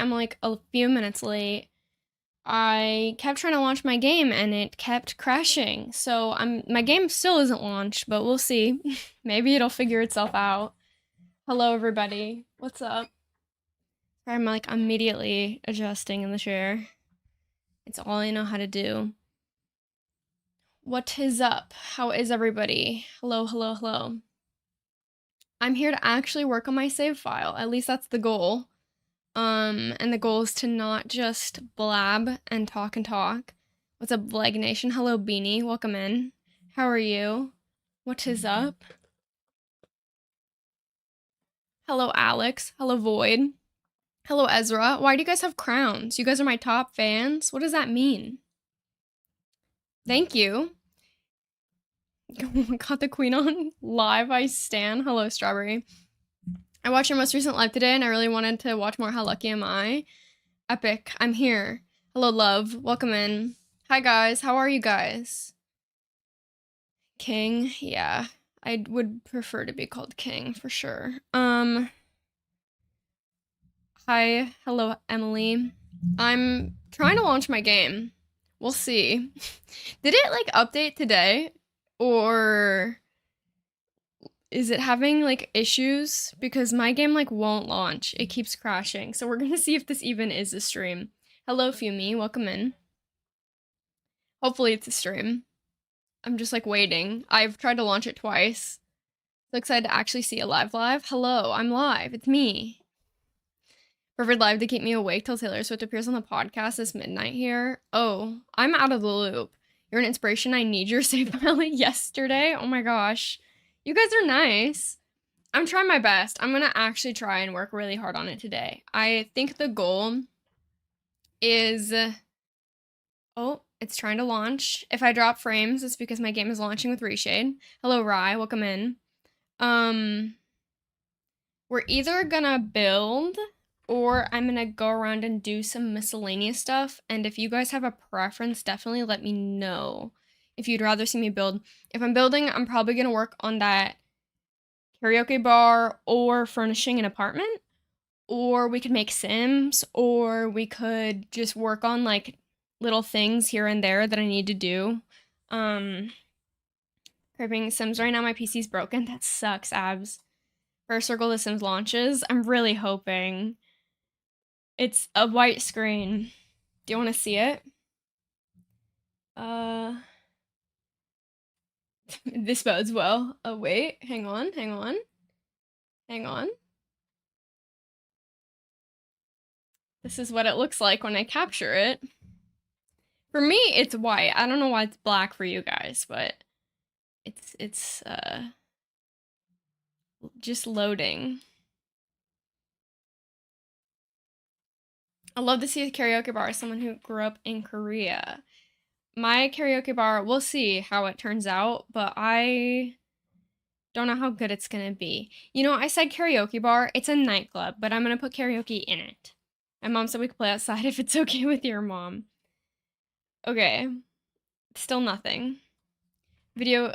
I'm like a few minutes late. I kept trying to launch my game and it kept crashing. So my game still isn't launched, but we'll see. Maybe it'll figure itself out. Hello everybody. What's up? I'm like immediately adjusting in the chair. It's all I know how to do. What is up? How is everybody? Hello, hello, hello. I'm here to actually work on my save file. At least that's the goal. And the goal is to not just blab and talk and talk. What's up, Vleg Nation? Hello, Beanie. Welcome in. How are you? What is up? Hello, Alex. Hello, Void. Hello, Ezra. Why do you guys have crowns? You guys are my top fans? What does that mean? Thank you. Got the queen on live. I stan. Hello, Strawberry. I watched your most recent live today and I really wanted to watch more. How lucky am I? Epic. I'm here. Hello, love. Welcome in. Hi, guys. How are you guys? King. Yeah. I would prefer to be called King for sure. Hi. Hello, Emily. I'm trying to launch my game. We'll see. Did it like update today? Or is it having like issues? Because my game like won't launch. It keeps crashing. So we're gonna see if this even is a stream. Hello, Fumi. Welcome in. Hopefully it's a stream. I'm just like waiting. I've tried to launch it twice. So excited to actually see a live. Hello, I'm live. It's me. Preferred live to keep me awake till Taylor Swift appears on the podcast this midnight here. Oh, I'm out of the loop. You're an inspiration. I need your save file yesterday. Oh my gosh. You guys are nice. I'm trying my best. I'm gonna actually try and work really hard on it today. I think the goal is... Oh, it's trying to launch. If I drop frames, it's because my game is launching with Reshade. Hello, Rye. Welcome in. We're either gonna build... or I'm gonna go around and do some miscellaneous stuff. And if you guys have a preference, definitely let me know if you'd rather see me build. If I'm building, I'm probably gonna work on that karaoke bar or furnishing an apartment. Or we could make Sims, or we could just work on like little things here and there that I need to do. Craving Sims right now, my PC's broken. That sucks, abs. First Circle the Sims launches. I'm really hoping. It's a white screen. Do you want to see it? This bodes well. Oh, wait. Hang on. This is what it looks like when I capture it. For me, it's white. I don't know why it's black for you guys, but it's just loading. I love to see a karaoke bar as someone who grew up in Korea. My karaoke bar, we'll see how it turns out, but I don't know how good it's gonna be. You know, I said karaoke bar, it's a nightclub, but I'm gonna put karaoke in it. My mom said we could play outside if it's okay with your mom. Okay, still nothing.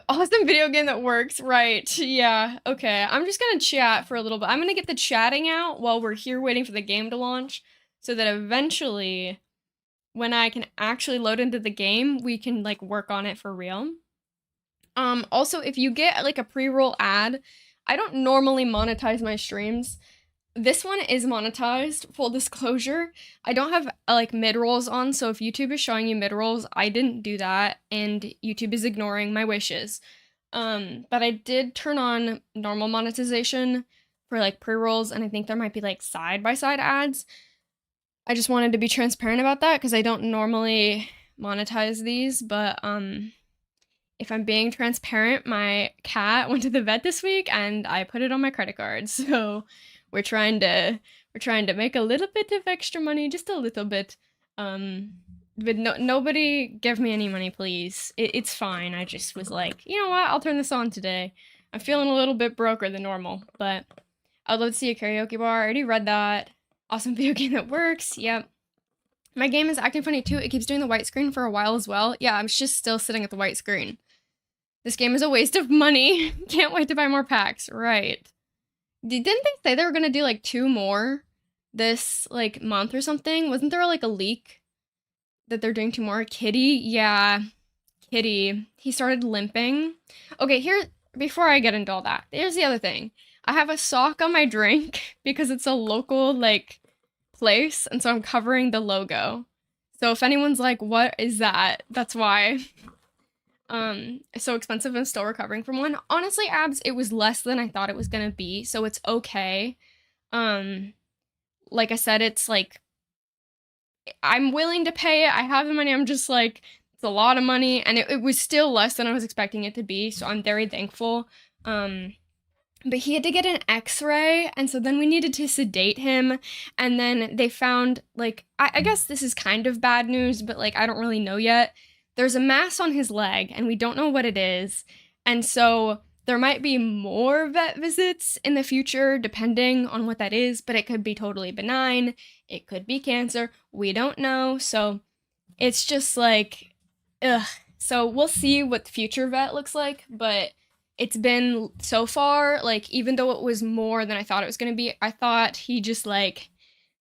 Awesome video game that works, right, yeah, okay. I'm just gonna chat for a little bit. I'm gonna get the chatting out while we're here waiting for the game to launch, so that eventually, when I can actually load into the game, we can like work on it for real. Also, if you get like a pre-roll ad, I don't normally monetize my streams. This one is monetized, full disclosure. I don't have like mid-rolls on, so if YouTube is showing you mid-rolls, I didn't do that, and YouTube is ignoring my wishes. But I did turn on normal monetization for like pre-rolls, and I think there might be like side-by-side ads. I just wanted to be transparent about that because I don't normally monetize these, but if I'm being transparent, my cat went to the vet this week and I put it on my credit card. So we're trying to make a little bit of extra money, just a little bit. But nobody give me any money, please. It's fine. I just was like, you know what? I'll turn this on today. I'm feeling a little bit broker than normal, but I'd love to see a karaoke bar. I already read that. Awesome video game that works. Yep. My game is acting funny too. It keeps doing the white screen for a while as well. Yeah, I'm just still sitting at the white screen. This game is a waste of money. Can't wait to buy more packs. Right. Didn't they say they were gonna do like 2 more? this like month or something. Wasn't there like a leak that they're doing 2 more? Kitty, yeah, Kitty. He started limping. Okay, here, before I get into all that, here's the other thing. I have a sock on my drink because it's a local like place, and so I'm covering the logo. So if anyone's like, what is that? That's why. It's so expensive and still recovering from one. Honestly, abs, it was less than I thought it was gonna be, so it's okay. Um, like I said, it's like I'm willing to pay it. I have the money. I'm just like, it's a lot of money, and it was still less than I was expecting it to be, so I'm very thankful. Um, but he had to get an x-ray, and so then we needed to sedate him, and then they found, like, I guess this is kind of bad news, but, like, I don't really know yet. There's a mass on his leg, and we don't know what it is, and so there might be more vet visits in the future, depending on what that is, but it could be totally benign, it could be cancer, we don't know, so it's just like, ugh. So we'll see what the future vet looks like, but it's been so far, like, even though it was more than I thought it was gonna be, I thought he just, like,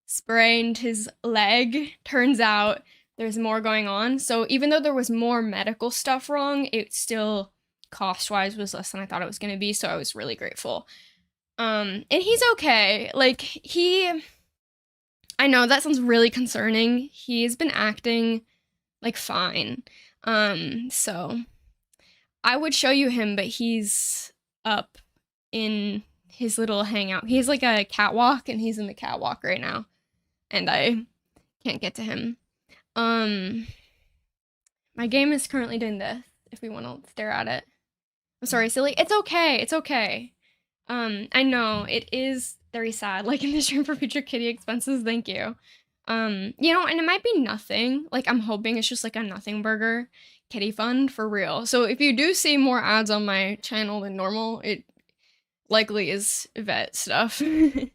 sprained his leg. Turns out there's more going on. So even though there was more medical stuff wrong, it still, cost-wise, was less than I thought it was gonna be, so I was really grateful. And he's okay. Like, I know that sounds really concerning. He's been acting, like, fine. So I would show you him, but he's up in his little hangout. He's like a catwalk, and he's in the catwalk right now, and I can't get to him. My game is currently doing this, if we want to stare at it. I'm sorry, silly. It's okay. It's okay. I know it is very sad, like in this room for future kitty expenses. Thank you. You know, and it might be nothing. Like, I'm hoping it's just like a nothing burger kitty fund for real. So if you do see more ads on my channel than normal, it likely is vet stuff. We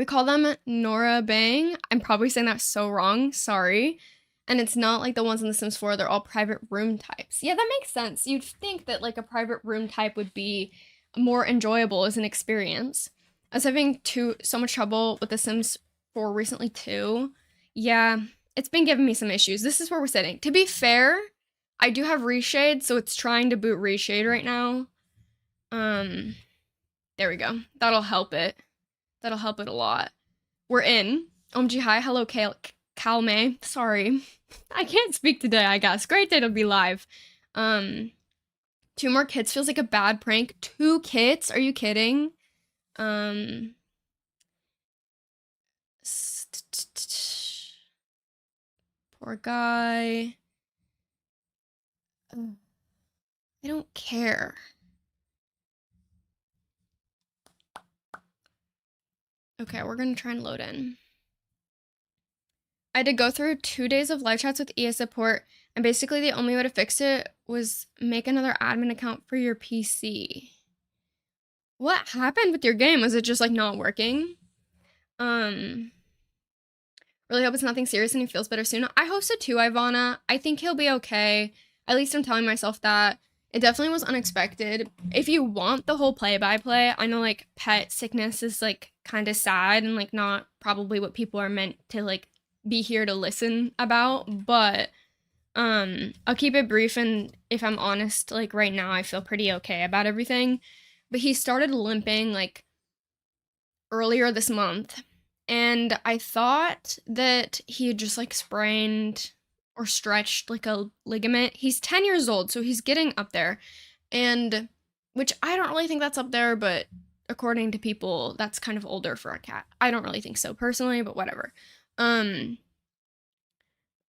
call them Nora Bang. I'm probably saying that so wrong. Sorry. And it's not like the ones in The Sims 4. They're all private room types. Yeah, that makes sense. You'd think that like a private room type would be more enjoyable as an experience. I was having so much trouble with The Sims 4 recently too. Yeah, it's been giving me some issues. This is where we're sitting. To be fair, I do have reshade, so it's trying to boot reshade right now. There we go. That'll help it. That'll help it a lot. We're in. OMG, hi, hello, Calme. Sorry. I can't speak today, I guess. Great day to be live. 2 more kits feels like a bad prank. 2 kits? Are you kidding? Poor guy. I don't care. Okay, we're gonna try and load in. I had to go through 2 days of live chats with EA support, and basically the only way to fix it was make another admin account for your PC. What happened with your game? Was it just like not working? Really hope it's nothing serious and he feels better soon. I hope so too, Ivana. I think he'll be okay. At least I'm telling myself that. It definitely was unexpected. If you want the whole play-by-play, I know like pet sickness is like kind of sad and like not probably what people are meant to like be here to listen about, but I'll keep it brief, and if I'm honest, like right now I feel pretty okay about everything. But he started limping like earlier this month, and I thought that he had just like sprained or stretched like a ligament. He's 10 years old, so he's getting up there, and which I don't really think that's up there, but according to people, that's kind of older for a cat. I don't really think so personally, but whatever. And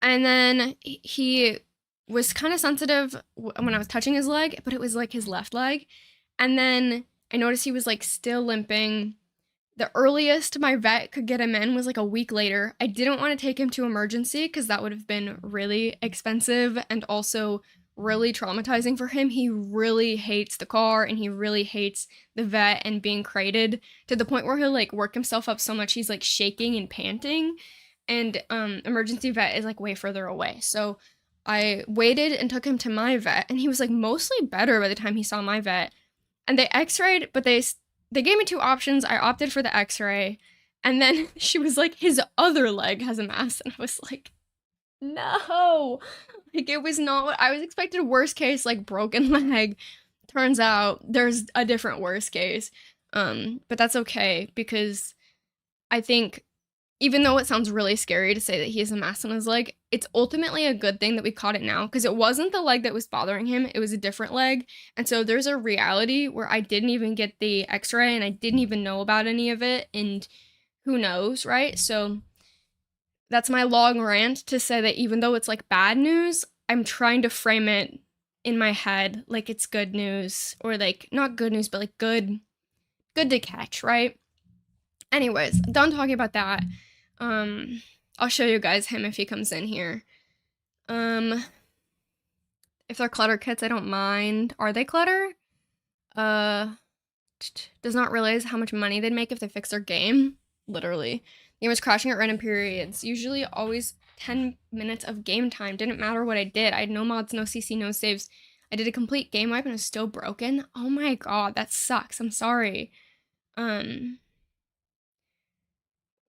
then he was kind of sensitive when I was touching his leg, but it was like his left leg. And then I noticed he was like still limping. The earliest my vet could get him in was like a week later. I didn't want to take him to emergency because that would have been really expensive and also really traumatizing for him. He really hates the car and he really hates the vet and being crated to the point where he'll like work himself up so much he's like shaking and panting. And emergency vet is like way further away. So I waited and took him to my vet, and he was like mostly better by the time he saw my vet. And they x-rayed, but they gave me 2 options. I opted for the x-ray, And then she was like, his other leg has a mass. And I was like, no. Like, it was not what I was expected. Worst case, like, broken leg. Turns out there's a different worst case. But that's okay, because I think, even though it sounds really scary to say that he has a mass on his leg, it's ultimately a good thing that we caught it now, because it wasn't the leg that was bothering him, it was a different leg. And so there's a reality where I didn't even get the x-ray and I didn't even know about any of it, and who knows, right? So that's my long rant to say that even though it's like bad news, I'm trying to frame it in my head like it's good news, or like not good news, but like good to catch, right? Anyways, done talking about that. I'll show you guys him if he comes in here. If they're clutter kits, I don't mind. Are they clutter? Does not realize how much money they'd make if they fix their game. Literally. The game was crashing at random periods. Usually always 10 minutes of game time. Didn't matter what I did. I had no mods, no CC, no saves. I did a complete game wipe and it was still broken. Oh my god, that sucks. I'm sorry.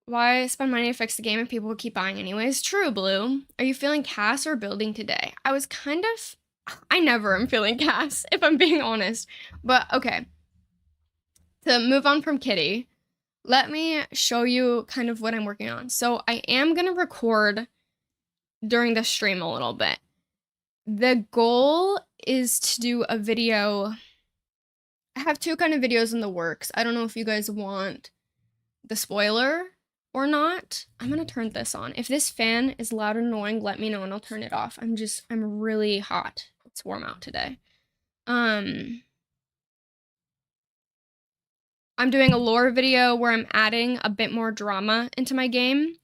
Why spend money to fix the game if people will keep buying anyways? True, Blue. Are you feeling CAS or building today? I never am feeling CAS, if I'm being honest. But, okay. To move on from Kitty, let me show you kind of what I'm working on. So, I am going to record during the stream a little bit. The goal is to do a video. I have two kind of videos in the works. I don't know if you guys want the spoiler or not. I'm gonna turn this on. If this fan is loud and annoying, let me know and I'll turn it off. I'm really hot. It's warm out today. I'm doing a lore video where I'm adding a bit more drama into my game.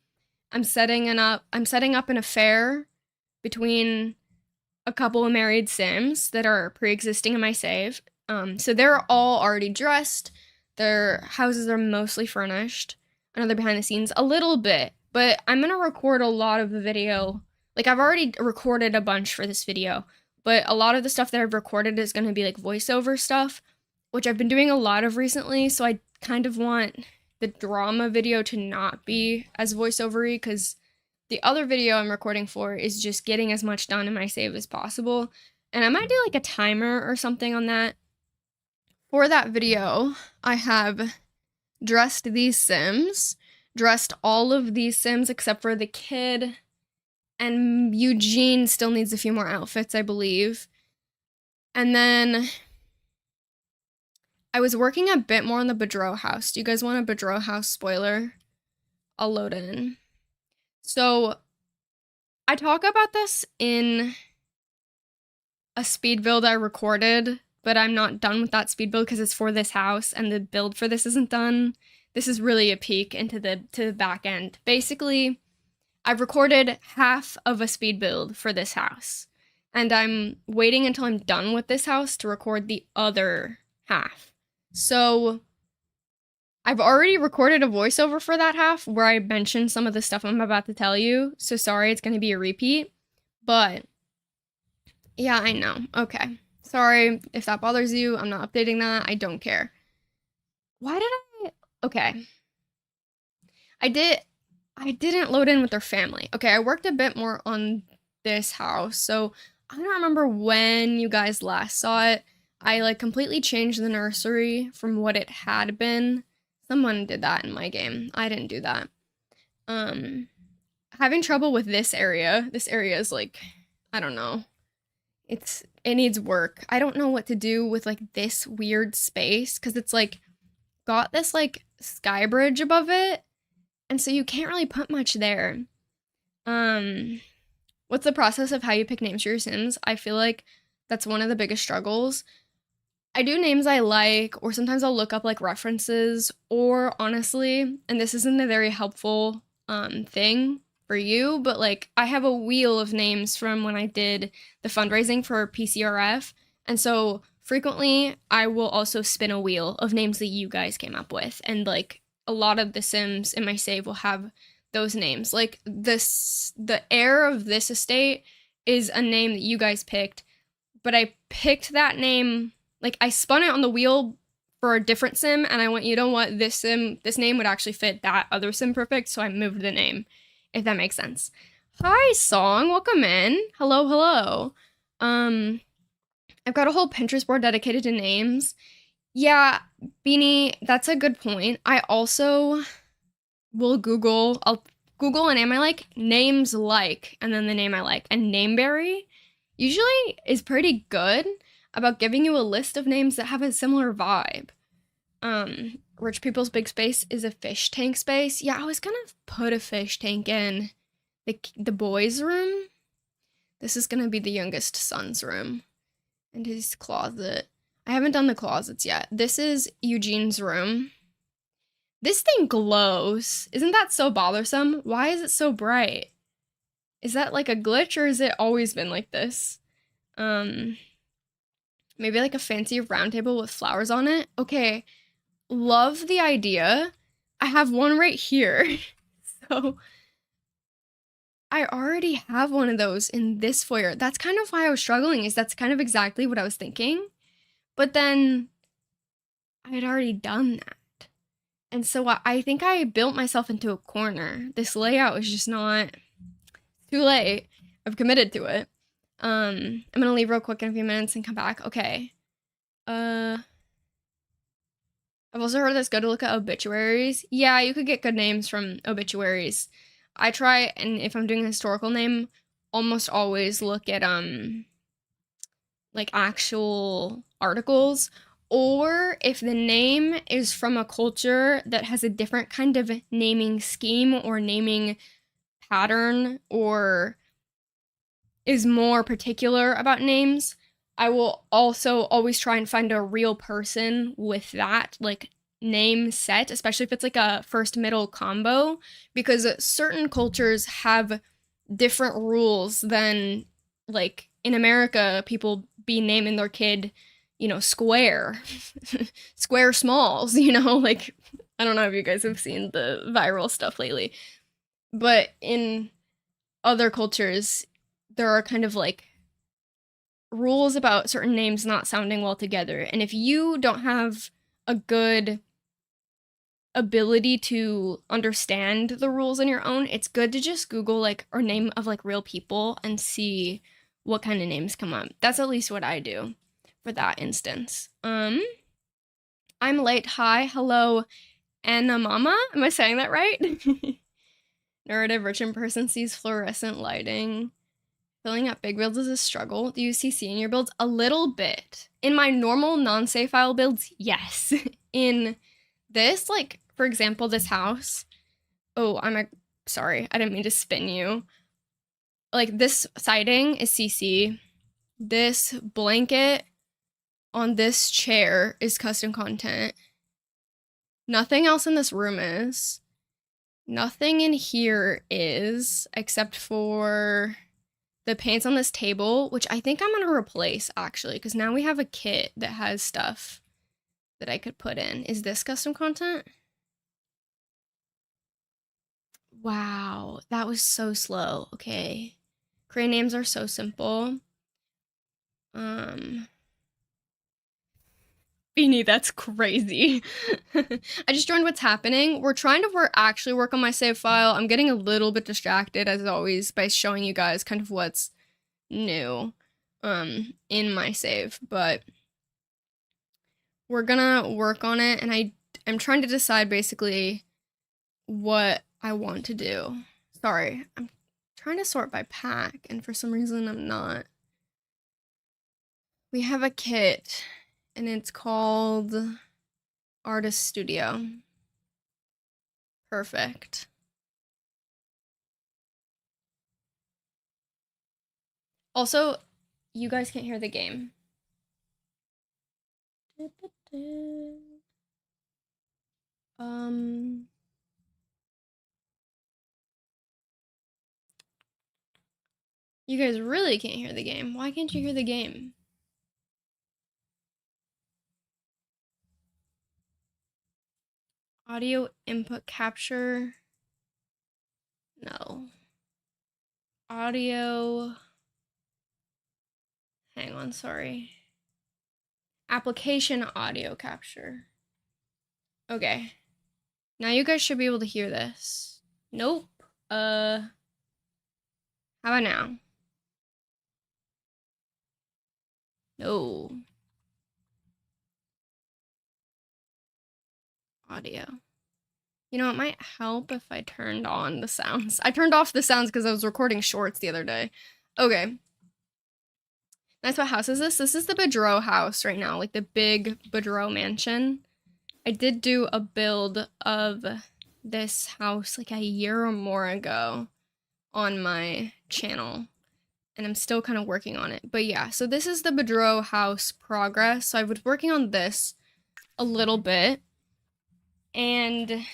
I'm setting up an affair between a couple of married Sims that are pre-existing in my save. So they're all already dressed. Their houses are mostly furnished. Another behind the scenes a little bit, but I'm gonna record a lot of the video. Like, I've already recorded a bunch for this video, but a lot of the stuff that I've recorded is gonna be like voiceover stuff, which I've been doing a lot of recently, so I kind of want the drama video to not be as voiceovery, because the other video I'm recording for is just getting as much done in my save as possible, and I might do like a timer or something on that. For that video, I have dressed these Sims, dressed all of these Sims except for the kid, and Eugene still needs a few more outfits, I believe. And then I was working a bit more on the Bedro house. Do you guys want a Bedro house spoiler? I'll load it in. So I talk about this in a speed build I recorded, but I'm not done with that speed build because it's for this house and the build for this isn't done. This is really a peek into the back end. Basically, I've recorded half of a speed build for this house, and I'm waiting until I'm done with this house to record the other half. So I've already recorded a voiceover for that half where I mentioned some of the stuff I'm about to tell you. So sorry, it's going to be a repeat, but yeah, I know. Okay. Sorry if that bothers you. I'm not updating that. I don't care. Why did I? Okay. I didn't load in with their family. Okay, I worked a bit more on this house. So I don't remember when you guys last saw it. I like completely changed the nursery from what it had been. Someone did that in my game. I didn't do that. Having trouble with this area. This area is like, I don't know. It needs work. I don't know what to do with like this weird space because it's like got this like sky bridge above it, and so you can't really put much there. What's the process of how you pick names for your Sims? I feel like that's one of the biggest struggles. I do names I like, or sometimes I'll look up like references, or honestly, and this isn't a very helpful thing for you, but like I have a wheel of names from when I did the fundraising for PCRF, and so frequently I will also spin a wheel of names that you guys came up with, and like a lot of the Sims in my save will have those names. Like the heir of this estate is a name that you guys picked, but I picked that name, like I spun it on the wheel for a different sim, and I went, you know what, this name would actually fit that other sim perfect, so I moved the name, if that makes sense. Hi, Song, welcome in. Hello, hello. I've got a whole Pinterest board dedicated to names. Yeah, Beanie, that's a good point. I also I'll Google a name I like, names like, and then the name I like. And Nameberry usually is pretty good about giving you a list of names that have a similar vibe. Rich People's Big Space is a fish tank space. Yeah, I was gonna put a fish tank in the boys' room. This is gonna be the youngest son's room and his closet. I haven't done the closets yet. This is Eugene's room. This thing glows. Isn't that so bothersome? Why is it so bright? Is that like a glitch or has it always been like this? Maybe like a fancy round table with flowers on it. Okay, love the idea. I have one right here. So I already have one of those in this foyer. That's kind of why I was struggling, is that's kind of exactly what I was thinking. But then I had already done that. And so I think I built myself into a corner. This layout is just not too late. I've committed to it. I'm gonna leave real quick in a few minutes and come back. Okay. I've also heard that's good to look at obituaries. Yeah, you could get good names from obituaries. I try, and if I'm doing a historical name, almost always look at like actual articles, or if the name is from a culture that has a different kind of naming scheme or naming pattern, or is more particular about names, I will also always try and find a real person with that like name set, especially if it's like a first middle combo, because certain cultures have different rules than, like, in America people be naming their kid, Square. Square Smalls, like, I don't know if you guys have seen the viral stuff lately, but in other cultures there are kind of like rules about certain names not sounding well together. And if you don't have a good ability to understand the rules on your own, it's good to just Google like or name of like real people and see what kind of names come up. That's at least what I do for that instance. I'm late. Hi, hello, Anna Mama. Am I saying that right? Neurodivergent person sees fluorescent lighting. Filling up big builds is a struggle. Do you CC in your builds? A little bit. In my normal non-save file builds, yes. In this, like, for example, this house. Oh, sorry, I didn't mean to spin you. Like, this siding is CC. This blanket on this chair is custom content. Nothing else in this room is. Nothing in here is, except for the paints on this table, which I think I'm gonna replace actually, because now we have a kit that has stuff that I could put in. Is this custom content? Wow, that was so slow. Okay. Crane names are so simple. Beanie, that's crazy. I just joined what's happening. We're trying to actually work on my save file. I'm getting a little bit distracted as always by showing you guys kind of what's new in my save, but we're gonna work on it, and I'm trying to decide basically what I want to do. Sorry, I'm trying to sort by pack, and for some reason I'm not. We have a kit, and it's called Artist Studio. Perfect. Also, you guys can't hear the game. You guys really can't hear the game. Why can't you hear the game? Audio input capture. No. Audio. Hang on, sorry. Application audio capture. Okay. Now you guys should be able to hear this. Nope. How about now? No. Audio. You know, it might help if I turned on the sounds. I turned off the sounds because I was recording shorts the other day. Okay. That's what house is this? This is the Bedro house right now, like the big Bedro mansion. I did do a build of this house like a year or more ago on my channel, and I'm still kind of working on it. But yeah, so this is the Bedro house progress. So I was working on this a little bit, and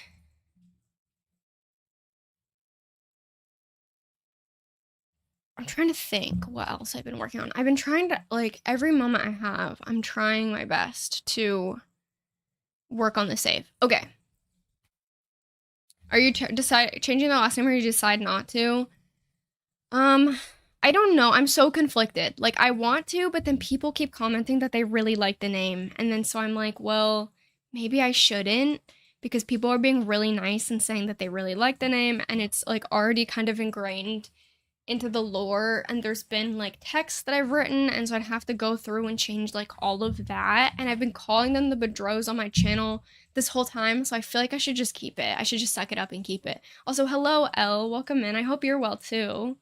I'm trying to think what else I've been working on. I've been trying to, like, every moment I have, I'm trying my best to work on the save. Okay. Are you changing the last name, or you decide not to? I don't know. I'm so conflicted. Like, I want to, but then people keep commenting that they really like the name. And then so I'm like, well, maybe I shouldn't, because people are being really nice and saying that they really like the name, and it's like already kind of ingrained into the lore, and there's been like text that I've written, and so I'd have to go through and change like all of that, and I've been calling them the Bedros on my channel this whole time, so I feel like I should just keep it. I should just suck it up and keep it. Also, hello, Elle. Welcome in. I hope you're well too.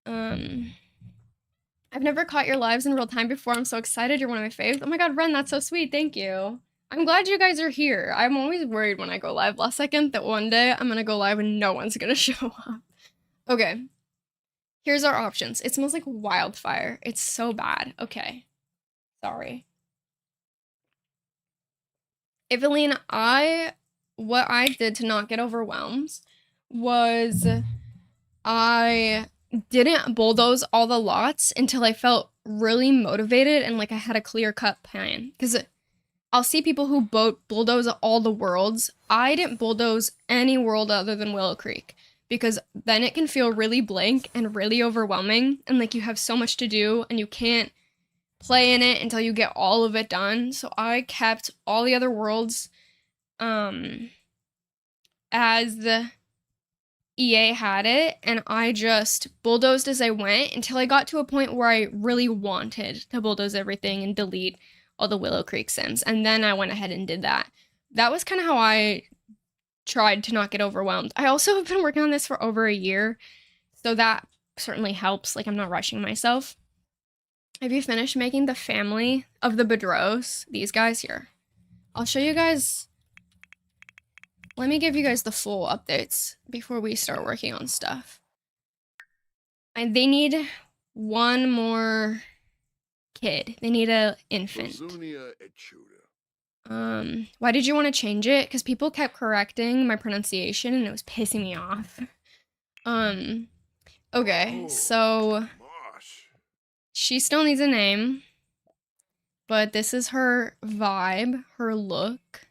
I've never caught your lives in real time before. I'm so excited. You're one of my faves. Oh my god, Ren, that's so sweet. Thank you. I'm glad you guys are here. I'm always worried when I go live last second that one day I'm gonna go live and no one's gonna show up. Okay. Here's our options. It smells like wildfire. It's so bad. Okay. Sorry. Evelyn, what I did to not get overwhelmed was I didn't bulldoze all the lots until I felt really motivated and like I had a clear-cut plan. Because I'll see people who bulldoze all the worlds. I didn't bulldoze any world other than Willow Creek, because then it can feel really blank and really overwhelming, and like you have so much to do and you can't play in it until you get all of it done. So I kept all the other worlds as the EA had it, and I just bulldozed as I went until I got to a point where I really wanted to bulldoze everything and delete all the Willow Creek sims, and then I went ahead and did that. That was kind of how I tried to not get overwhelmed. I also have been working on this for over a year, so that certainly helps. Like, I'm not rushing myself. Have you finished making the family of the Bedros? These guys here. I'll show you guys. Let me give you guys the full updates before we start working on stuff. They need one more kid. They need an infant. Why did you want to change it? Because people kept correcting my pronunciation and it was pissing me off. Okay, so she still needs a name, but this is her vibe, her look.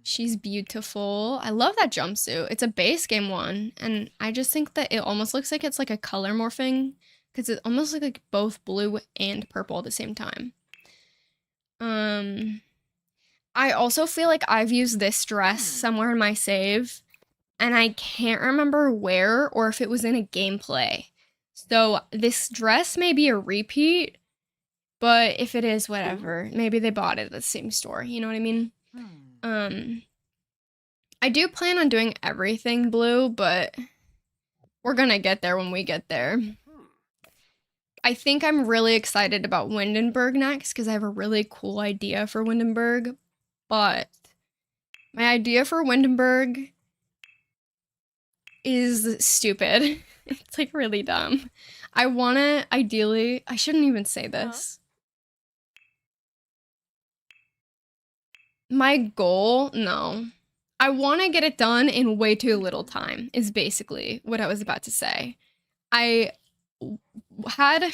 She's beautiful. I love that jumpsuit. It's a base game one, and I just think that it almost looks like it's like a color morphing, because it almost looks like both blue and purple at the same time. I also feel like I've used this dress somewhere in my save, and I can't remember where or if it was in a gameplay. So this dress may be a repeat, but if it is, whatever. Maybe they bought it at the same store, you know what I mean? I do plan on doing everything blue, but we're gonna get there when we get there. I think I'm really excited about Windenburg next, because I have a really cool idea for Windenburg, but my idea for Windenburg is stupid. It's like really dumb. I wanna, ideally, I shouldn't even say this. My goal, no. I want to get it done in way too little time, is basically what I was about to say. I had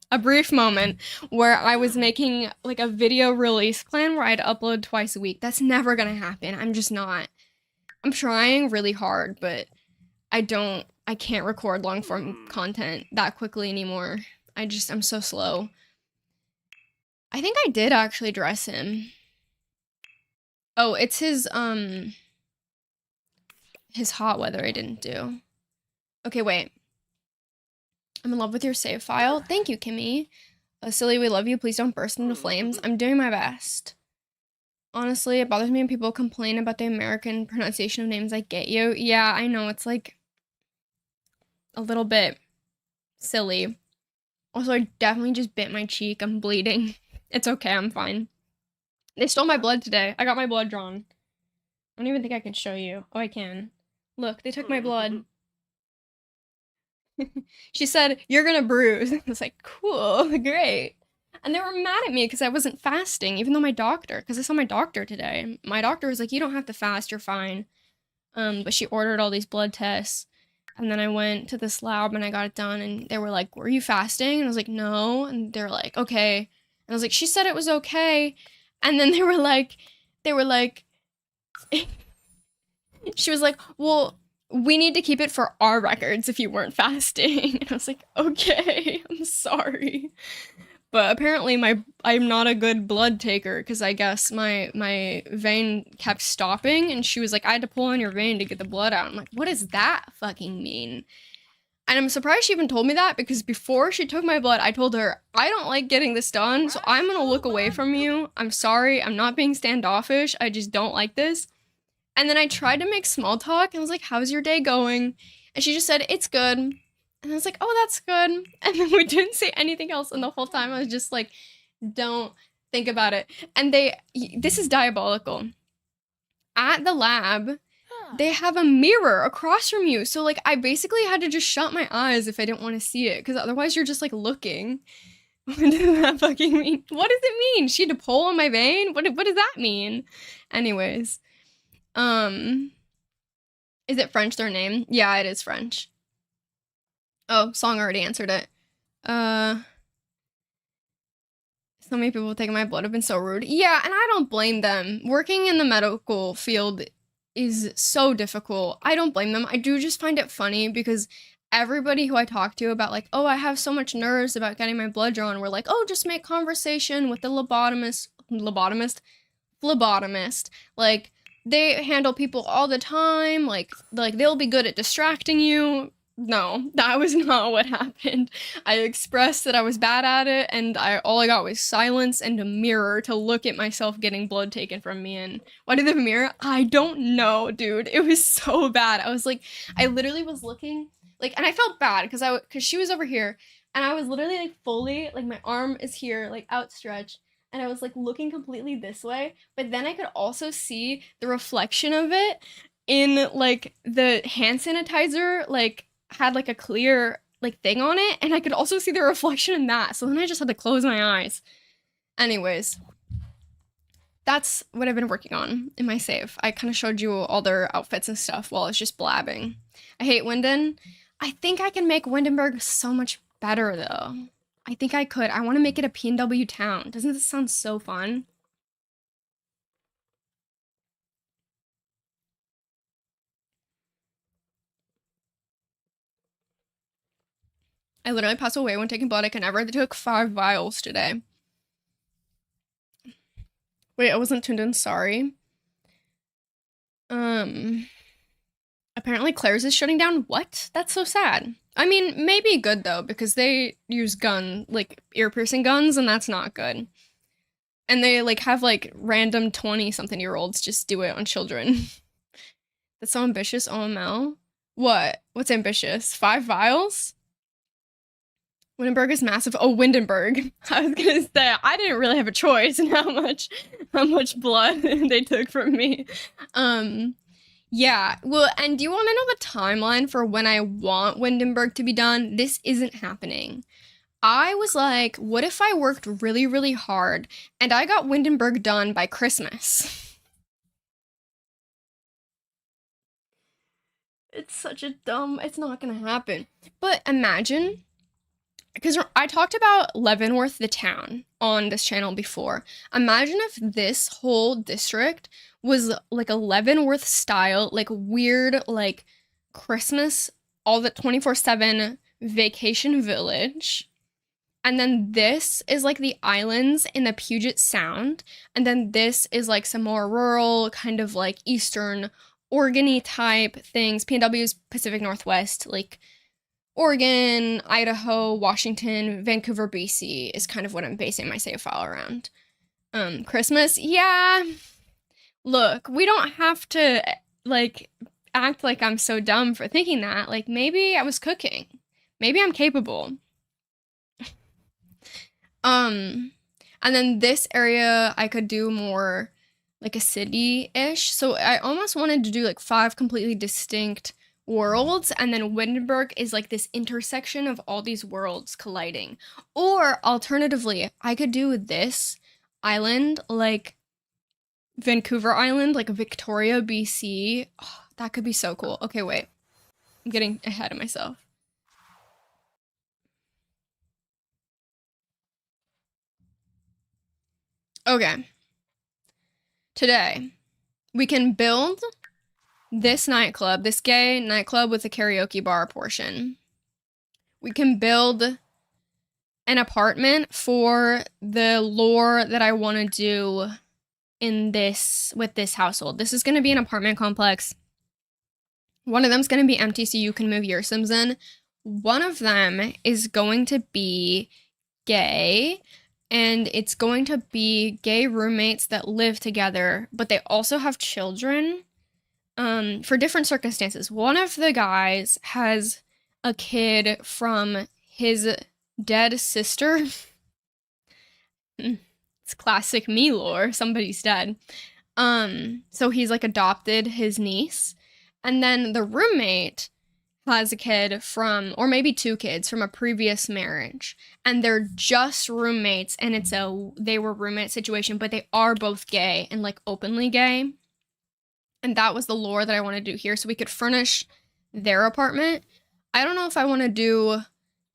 a brief moment where I was making like a video release plan where I'd upload twice a week. That's never gonna happen. I'm just not. I'm trying really hard, but I can't record long form content that quickly anymore. I'm so slow. I think I did actually dress him. Oh, it's his hot weather I didn't do. Okay, wait. I'm in love with your save file. Thank you, Kimmy. Silly, we love you. Please don't burst into flames. I'm doing my best. Honestly, it bothers me when people complain about the American pronunciation of names. I get you. Yeah, I know. It's like a little bit silly. Also, I definitely just bit my cheek. I'm bleeding. It's okay. I'm fine. They stole my blood today. I got my blood drawn. I don't even think I can show you. Oh, I can. Look, they took my blood. She said, "You're gonna bruise." I was like, cool, great. And they were mad at me because I wasn't fasting, even though because I saw my doctor today. My doctor was like, "You don't have to fast, you're fine." But she ordered all these blood tests. And then I went to this lab and I got it done and they were like, "Were you fasting?" And I was like, "No." And they're like, "Okay." And I was like, "She said it was okay." And then they were like, she was like, "Well, we need to keep it for our records if you weren't fasting." And I was like, "Okay, I'm sorry." But apparently I'm not a good blood taker because I guess my vein kept stopping and she was like, "I had to pull on your vein to get the blood out." I'm like, "What does that fucking mean?" And I'm surprised she even told me that because before she took my blood, I told her, "I don't like getting this done, so I'm gonna look away from you. I'm sorry, I'm not being standoffish. I just don't like this." And then I tried to make small talk and I was like, "How's your day going?" And she just said, "It's good." And I was like, "Oh, that's good." And then we didn't say anything else. And the whole time I was just like, "Don't think about it." And this is diabolical. At the lab, they have a mirror across from you. So like I basically had to just shut my eyes if I didn't want to see it. Because otherwise you're just like looking. What does that fucking mean? What does it mean? She had to pull on my vein? What does that mean? Anyways. Is it French, their name? Yeah, it is French. Oh, Song already answered it. So many people taking my blood have been so rude. Yeah, and I don't blame them. Working in the medical field is so difficult. I don't blame them. I do just find it funny because everybody who I talk to about like, "Oh, I have so much nerves about getting my blood drawn," we're like, "Oh, just make conversation with the phlebotomist. Like, they handle people all the time. Like they'll be good at distracting you." No, that was not what happened. I expressed that I was bad at it, and all I got was silence and a mirror to look at myself getting blood taken from me. And why did they have a mirror? I don't know, dude. It was so bad. I was like, I literally was looking like, and I felt bad because she was over here, and I was literally like fully like my arm is here like outstretched, and I was like looking completely this way, but then I could also see the reflection of it in like the hand sanitizer like had like a clear like thing on it, and I could also see the reflection in that. So then I just had to close my eyes. Anyways, that's what I've been working on in my save. I kind of showed you all their outfits and stuff while I was just blabbing. I hate Winden. I think I can make Windenburg so much better though. I think I could. I want to make it a PNW town. Doesn't this sound so fun? I literally passed away when taking blood. I can never. They took 5 vials today. Wait, I wasn't tuned in. Sorry. Apparently Claire's is shutting down. What? That's so sad. I mean, maybe good though, because they use like ear-piercing guns, and that's not good. And they like have like random 20-something-year-olds just do it on children. That's so ambitious, OML. What? What's ambitious? 5 vials? Windenburg is massive. Oh, Windenburg. I was gonna say I didn't really have a choice in how much blood they took from me. Yeah. Well, and do you want to know the timeline for when I want Windenburg to be done? This isn't happening. I was like, what if I worked really, really hard and I got Windenburg done by Christmas? It's such a dumb, it's not gonna happen. But imagine, because I talked about Leavenworth, the town, on this channel before. Imagine if this whole district was like a Leavenworth style, like weird, like Christmas, all the 24/7 vacation village. And then this is like the islands in the Puget Sound. And then this is like some more rural, kind of like Eastern Oregon-y type things. PNW's Pacific Northwest, like Oregon, Idaho, Washington, Vancouver, BC is kind of what I'm basing my save file around. Christmas, yeah. Look, we don't have to like act like I'm so dumb for thinking that. Like maybe I was cooking. Maybe I'm capable. And then this area I could do more like a city-ish. So I almost wanted to do like 5 completely distinct worlds, and then Windenburg is like this intersection of all these worlds colliding. Or alternatively, I could do this island like Vancouver Island, like Victoria, BC. Oh, that could be so cool. Okay, wait. I'm getting ahead of myself. Okay. Today, we can build this nightclub, this gay nightclub with a karaoke bar portion. We can build an apartment for the lore that I want to do in this with this household. This is going to be an apartment complex. One of them's going to be empty so you can move your Sims in. One of them is going to be gay, and it's going to be gay roommates that live together, but they also have children for different circumstances. One of the guys has a kid from his dead sister. It's classic me lore. Somebody's dead. So he's like adopted his niece. And then the roommate has a kid from, or maybe 2 kids from a previous marriage. And they're just roommates, and they were roommate situation, but they are both gay and like openly gay. And that was the lore that I want to do here. So we could furnish their apartment. I don't know if I want to do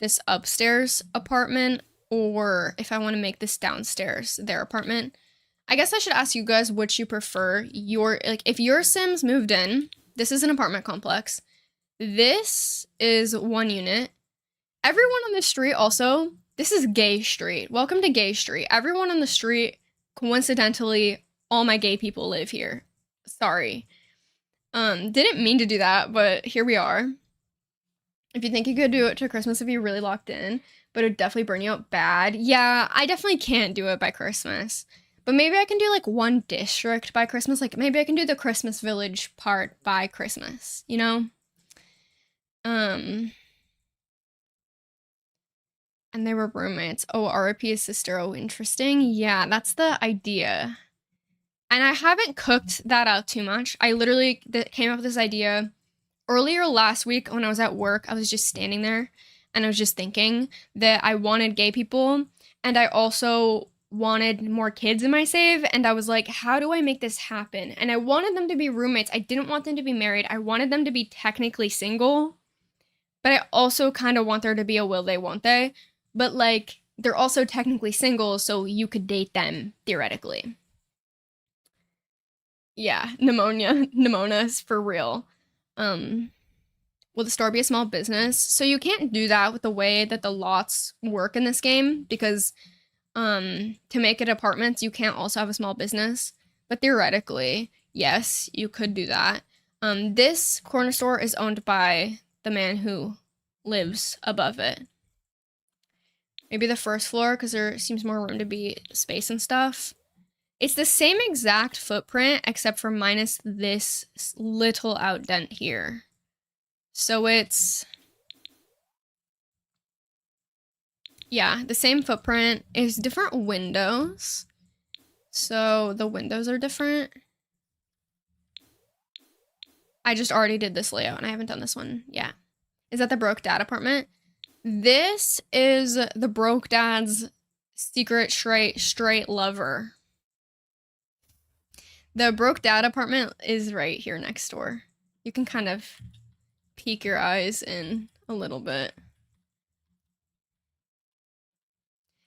this upstairs apartment or if I want to make this downstairs their apartment. I guess I should ask you guys which you prefer. If your Sims moved in, this is an apartment complex. This is 1 unit. Everyone on the street also, this is Gay Street. Welcome to Gay Street. Everyone on the street, coincidentally, all my gay people live here. Sorry. Didn't mean to do that, but here we are. If you think you could do it to Christmas if you're really locked in, but it'd definitely burn you out bad. Yeah, I definitely can't do it by Christmas. But maybe I can do like 1 district by Christmas. Like maybe I can do the Christmas Village part by Christmas, you know? And they were roommates. Oh, RIP is sister. Oh, interesting. Yeah, that's the idea. And I haven't cooked that out too much. I literally came up with this idea earlier last week when I was at work. I was just standing there and I was just thinking that I wanted gay people, and I also wanted more kids in my save, and I was like, how do I make this happen? And I wanted them to be roommates. I didn't want them to be married. I wanted them to be technically single, but I also kind of want there to be a will they, won't they? But like, they're also technically single, so you could date them theoretically. Yeah, pneumonia's for real. Will the store be a small business? So you can't do that with the way that the lots work in this game, because to make it apartments, you can't also have a small business. But theoretically, yes, you could do that. This corner store is owned by the man who lives above it. Maybe the first floor, because there seems more room to be space and stuff. It's the same exact footprint, except for minus this little outdent here. So it's, yeah, the same footprint. Is different windows. So the windows are different. I just already did this layout and I haven't done this one. Yeah. Is that the broke dad apartment? This is the broke dad's secret straight lover. The broke dad apartment is right here next door. You can kind of peek your eyes in a little bit.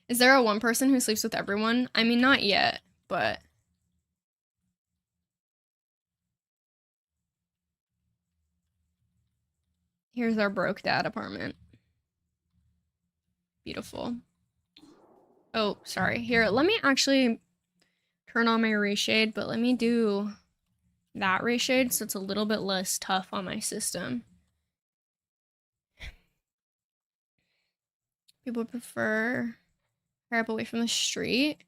Is there a 1 person who sleeps with everyone? I mean, not yet, but here's our broke dad apartment. Beautiful. Oh, sorry. Here, let me actually turn on my reshade, but let me do that reshade so it's a little bit less tough on my system. People prefer higher up away from the street.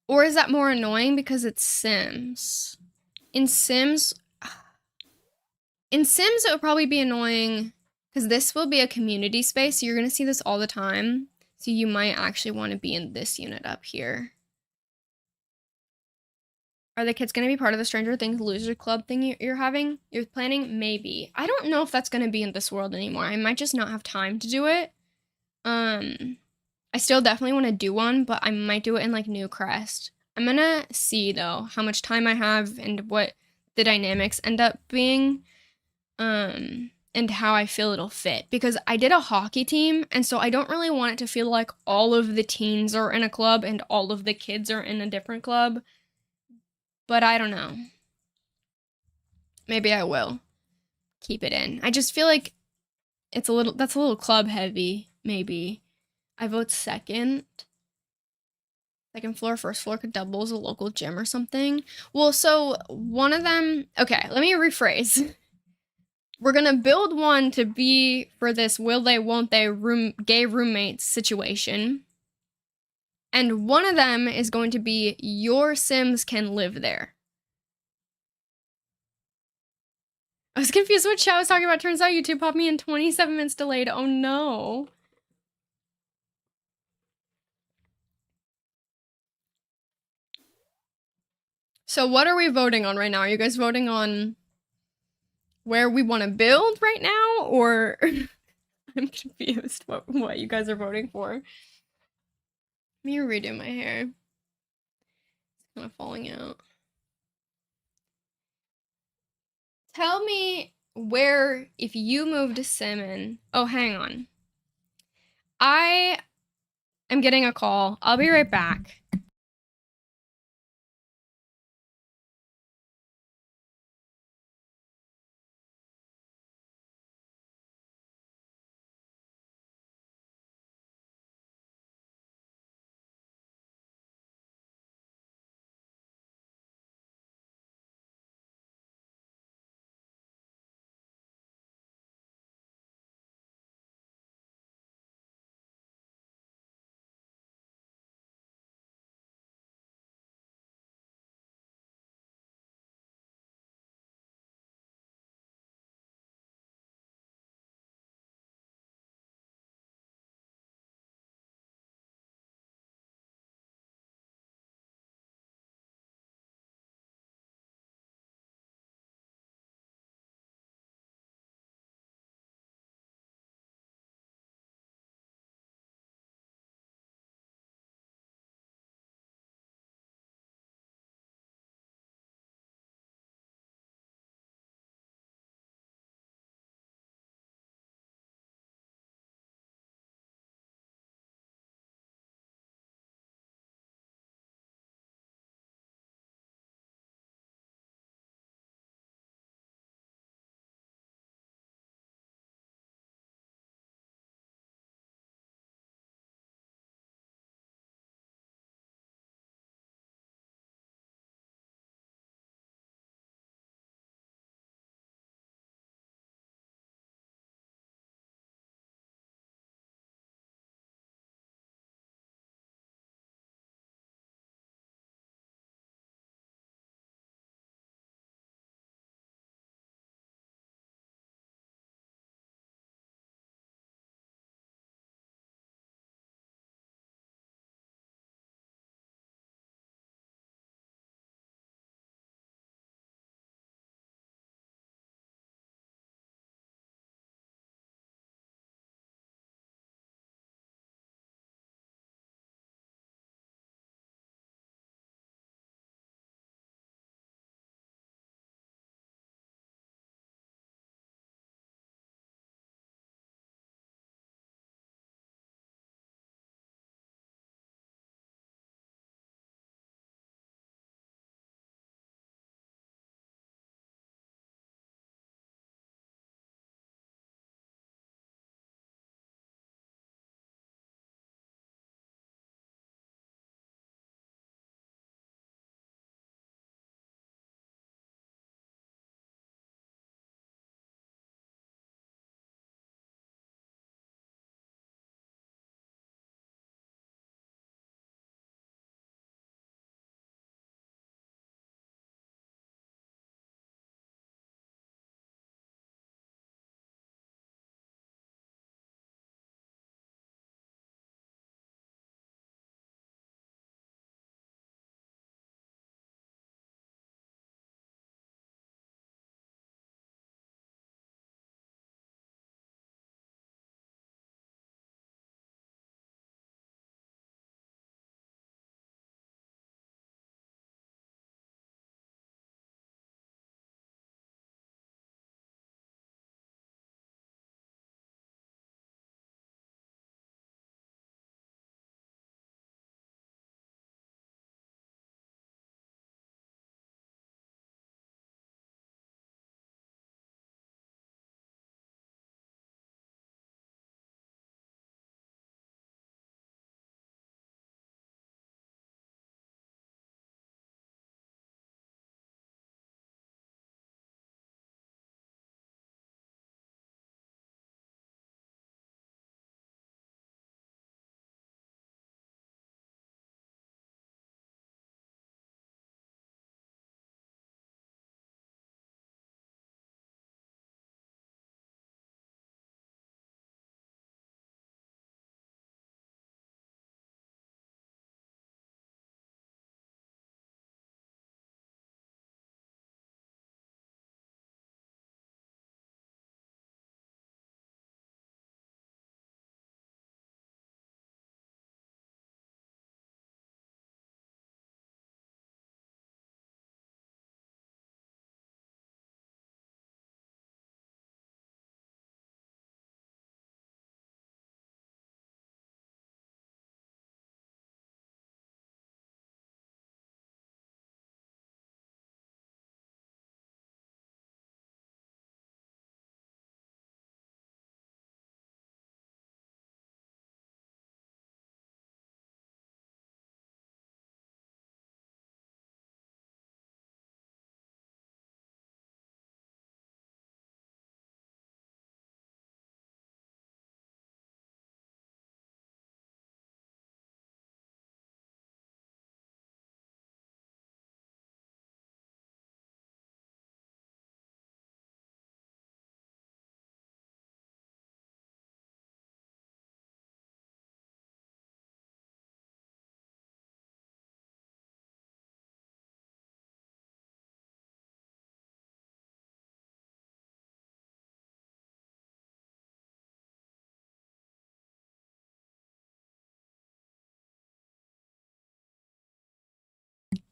Or is that more annoying because it's Sims? In Sims, it would probably be annoying because this will be a community space, so you're gonna see this all the time. So you might actually want to be in this unit up here. Are the kids gonna be part of the Stranger Things loser club thing you're having? You're planning? Maybe. I don't know if that's gonna be in this world anymore. I might just not have time to do it. I still definitely want to do one, but I might do it in like New Crest. I'm gonna see though how much time I have and what the dynamics end up being, and how I feel it'll fit. Because I did a hockey team, and so I don't really want it to feel like all of the teens are in a club and all of the kids are in a different club. But I don't know. Maybe I will keep it in. I just feel like that's a little club heavy, maybe. I vote second. Second floor, first floor could double as a local gym or something. Well, so one of them, okay, let me rephrase. We're gonna build one to be for this will they, won't they gay roommates situation. And one of them is going to be your Sims can live there. I was confused what chat was talking about. Turns out YouTube popped me in 27 minutes delayed. Oh no. So what are we voting on right now? Are you guys voting on where we want to build right now, or I'm confused what you guys are voting for? Let me redo my hair. It's kind of falling out. Tell me where, if you moved to Simon. Oh, hang on. I am getting a call. I'll be right back.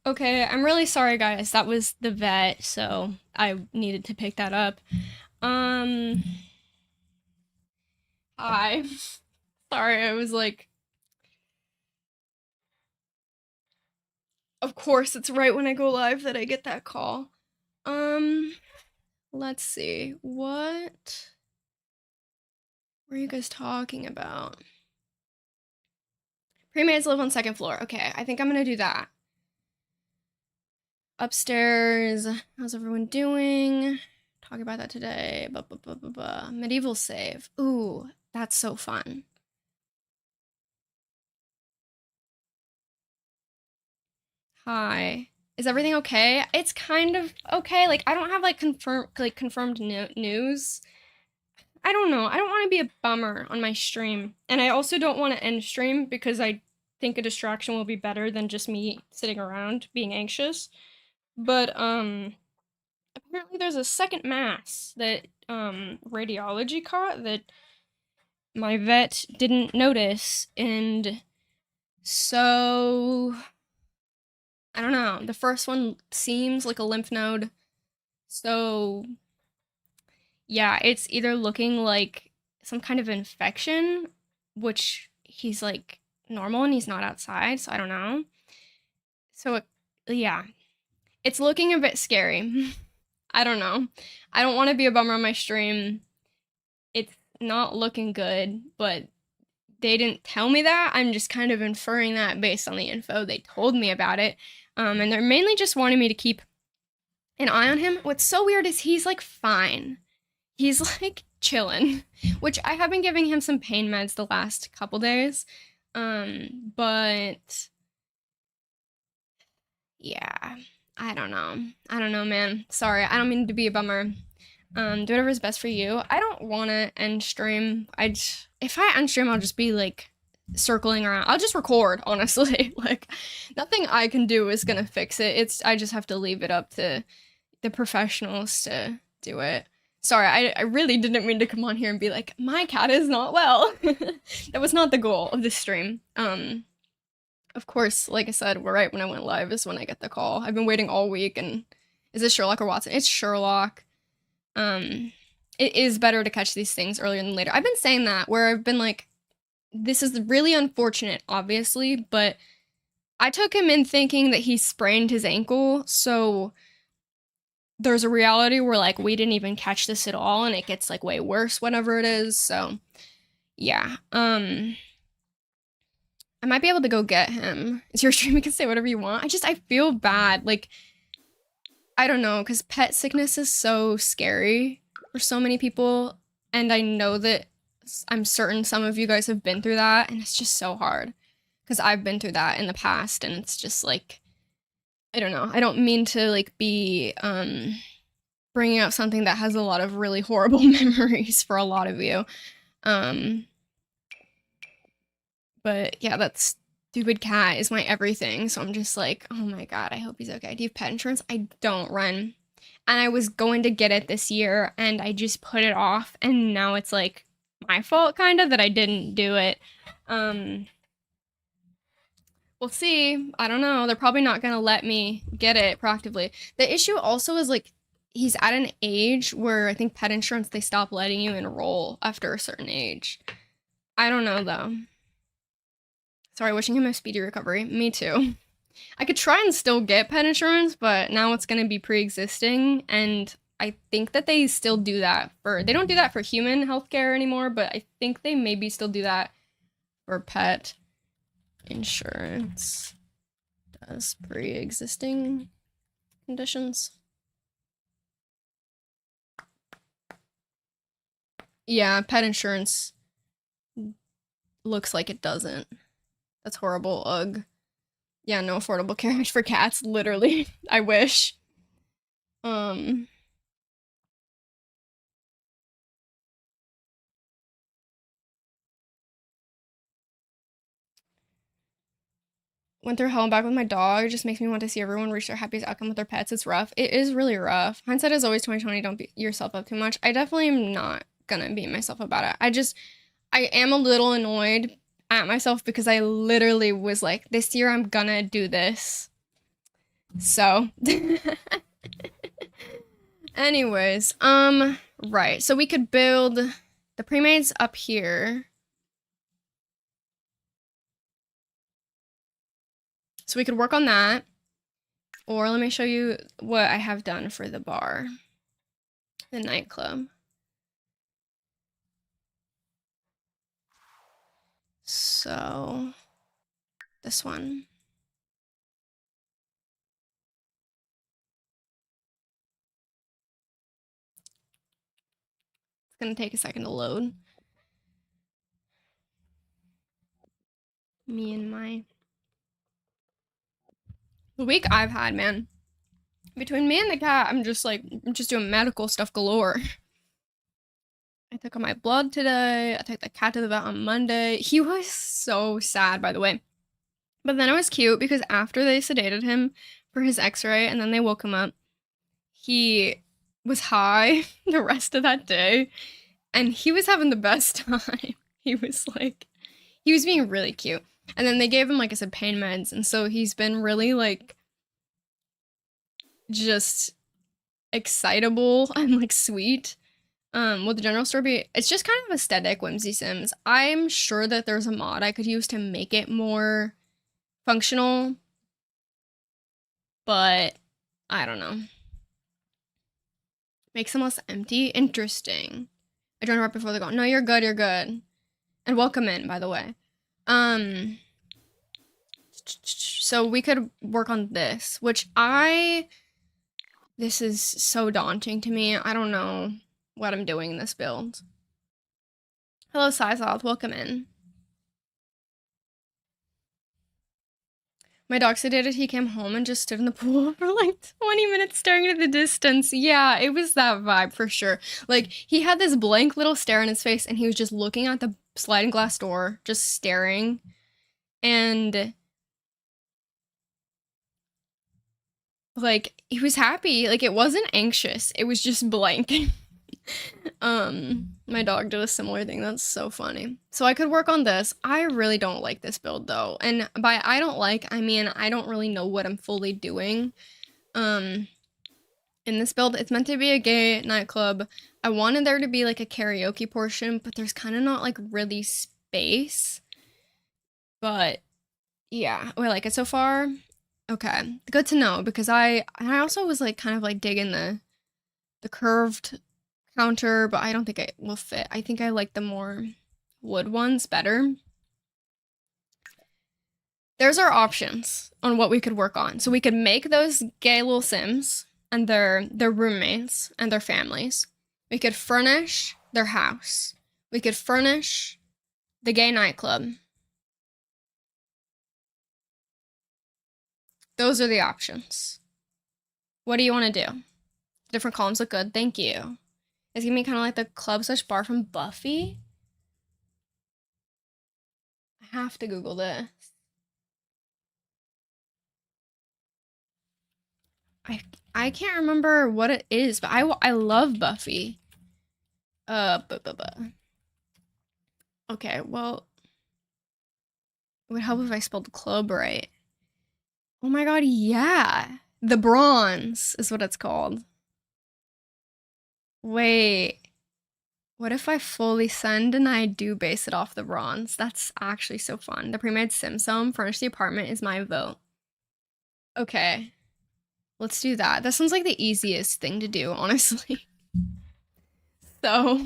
Okay, I'm really sorry, guys. That was the vet, so I needed to pick that up. Um, Hi. Sorry, I was like, of course, it's right when I go live that I get that call. Um, let's see. What were you guys talking about? Pre-maids live on second floor. Okay, I think I'm gonna do that. Upstairs, how's everyone doing? Talk about that today. Medieval save. Ooh, that's so fun. Hi. Is everything okay? It's kind of okay. Like I don't have like confirmed news. I don't know. I don't want to be a bummer on my stream. And I also don't want to end stream because I think a distraction will be better than just me sitting around being anxious. But apparently there's a second mass that radiology caught that my vet didn't notice, and so I don't know. The first one seems like a lymph node. So yeah, it's either looking like some kind of infection, which he's like normal and he's not outside, so I don't know. So yeah, it's looking a bit scary. I don't know. I don't want to be a bummer on my stream. It's not looking good, but they didn't tell me that. I'm just kind of inferring that based on the info they told me about it. And they're mainly just wanting me to keep an eye on him. What's so weird is he's like fine. He's like chilling, which I have been giving him some pain meds the last couple days. But yeah, I don't know. I don't know, man. Sorry, I don't mean to be a bummer. Do whatever's best for you. I don't want to end stream. If I end stream, I'll just be like circling around. I'll just record, honestly. Like nothing I can do is gonna fix it. I just have to leave it up to the professionals to do it. Sorry, I really didn't mean to come on here and be like, my cat is not well. That was not the goal of this stream. Of course, like I said, right when I went live is when I get the call. I've been waiting all week, and is it Sherlock or Watson? It's Sherlock. It is better to catch these things earlier than later. I've been saying that, where I've been like, this is really unfortunate, obviously, but I took him in thinking that he sprained his ankle, so there's a reality where like we didn't even catch this at all, and it gets like way worse whenever it is. So yeah, I might be able to go get him. It's your stream, you can say whatever you want. I feel bad, like I don't know, because pet sickness is so scary for so many people, and I know that I'm certain some of you guys have been through that, and it's just so hard because I've been through that in the past, and it's just like, I don't know. I don't mean to like be bringing up something that has a lot of really horrible memories for a lot of you. But yeah, that stupid cat is my everything. So I'm just like, oh my god, I hope he's okay. Do you have pet insurance? I don't, run. And I was going to get it this year, and I just put it off, and now it's like my fault kind of that I didn't do it. We'll see. I don't know. They're probably not gonna let me get it proactively. The issue also is like he's at an age where I think pet insurance, they stop letting you enroll after a certain age. I don't know though. Sorry, wishing him a speedy recovery. Me too. I could try and still get pet insurance, but now it's gonna be pre-existing, and I think that they still do that they don't do that for human healthcare anymore, but I think they maybe still do that for pet insurance. Does pre-existing conditions. Yeah, pet insurance looks like it doesn't. That's horrible. Ugh. Yeah, no affordable carriage for cats, literally. I wish. Went through hell and back with my dog. It just makes me want to see everyone reach their happiest outcome with their pets. It's rough. It is really rough. Hindsight is always 2020. Don't beat yourself up too much. I definitely am not gonna beat myself about it. I am a little annoyed at myself because I literally was like, this year I'm gonna do this. So, anyways, right. So we could build the pre-mades up here. So we could work on that. Or let me show you what I have done for the bar, the nightclub. So this one. It's gonna take a second to load. Me and my... The week I've had, man. Between me and the cat, I'm just doing medical stuff galore. I took my blood today. I took the cat to the vet on Monday. He was so sad, by the way. But then it was cute because after they sedated him for his x-ray and then they woke him up, he was high the rest of that day and he was having the best time. He was being really cute. And then they gave him, like I said, pain meds. And so he's been really just excitable and sweet. With the general story, it's just kind of aesthetic whimsy Sims. I'm sure that there's a mod I could use to make it more functional, but I don't know. Makes them less empty. Interesting. I joined right before they go. No, you're good. You're good. And welcome in, by the way. So we could work on this, which this is so daunting to me. I don't know what I'm doing in this build. Hello, Sizoth. Welcome in. My dog sedated. He came home and just stood in the pool for 20 minutes staring into the distance. Yeah, it was that vibe for sure. He had this blank little stare on his face and he was just looking at the sliding glass door, just staring. And he was happy. It wasn't anxious. It was just blank. My dog did a similar thing. That's so funny. So I could work on this. I really don't like this build though. And by I don't like, I mean, I don't really know what I'm fully doing. In this build, it's meant to be a gay nightclub. I wanted there to be a karaoke portion, but there's kind of not really space. But yeah, we like it so far. Okay, good to know because I also was kind of digging the curved counter, but I don't think it will fit. I think I like the more wood ones better. There's our options on what we could work on. So we could make those gay little Sims and their roommates and their families. We could furnish their house. We could furnish the gay nightclub. Those are the options. What do you want to do? Different columns look good. Thank you. It's gonna be kind of like the club/bar from Buffy. I have to Google this. I can't remember what it is, but I love Buffy. Okay, well, it would help if I spelled club right. Oh my god, yeah. The Bronze is what it's called. Wait. What if I fully send and I do base it off the Bronze? That's actually so fun. The pre-made Sims home, furnish the apartment is my vote. Okay. Let's do that. That sounds like the easiest thing to do, honestly. So,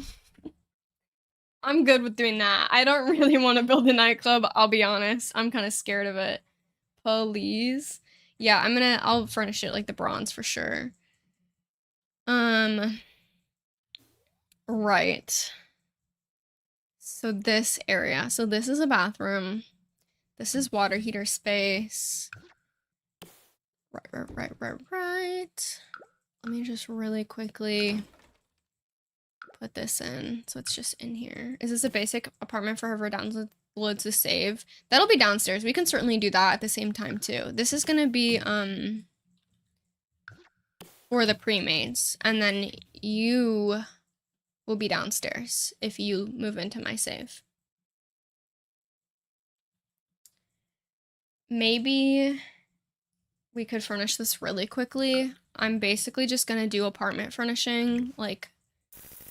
I'm good with doing that. I don't really want to build a nightclub, I'll be honest. I'm kind of scared of it. Please. Yeah, I'll furnish it like the Bronze for sure. Right. So this area. So this is a bathroom. This is water heater space. Right. Let me just really quickly put this in. So it's just in here. Is this a basic apartment for whoever downloads to save? That'll be downstairs. We can certainly do that at the same time too. This is gonna be for the pre-mades. And then you will be downstairs if you move into my save. Maybe we could furnish this really quickly. I'm basically just gonna do apartment furnishing, like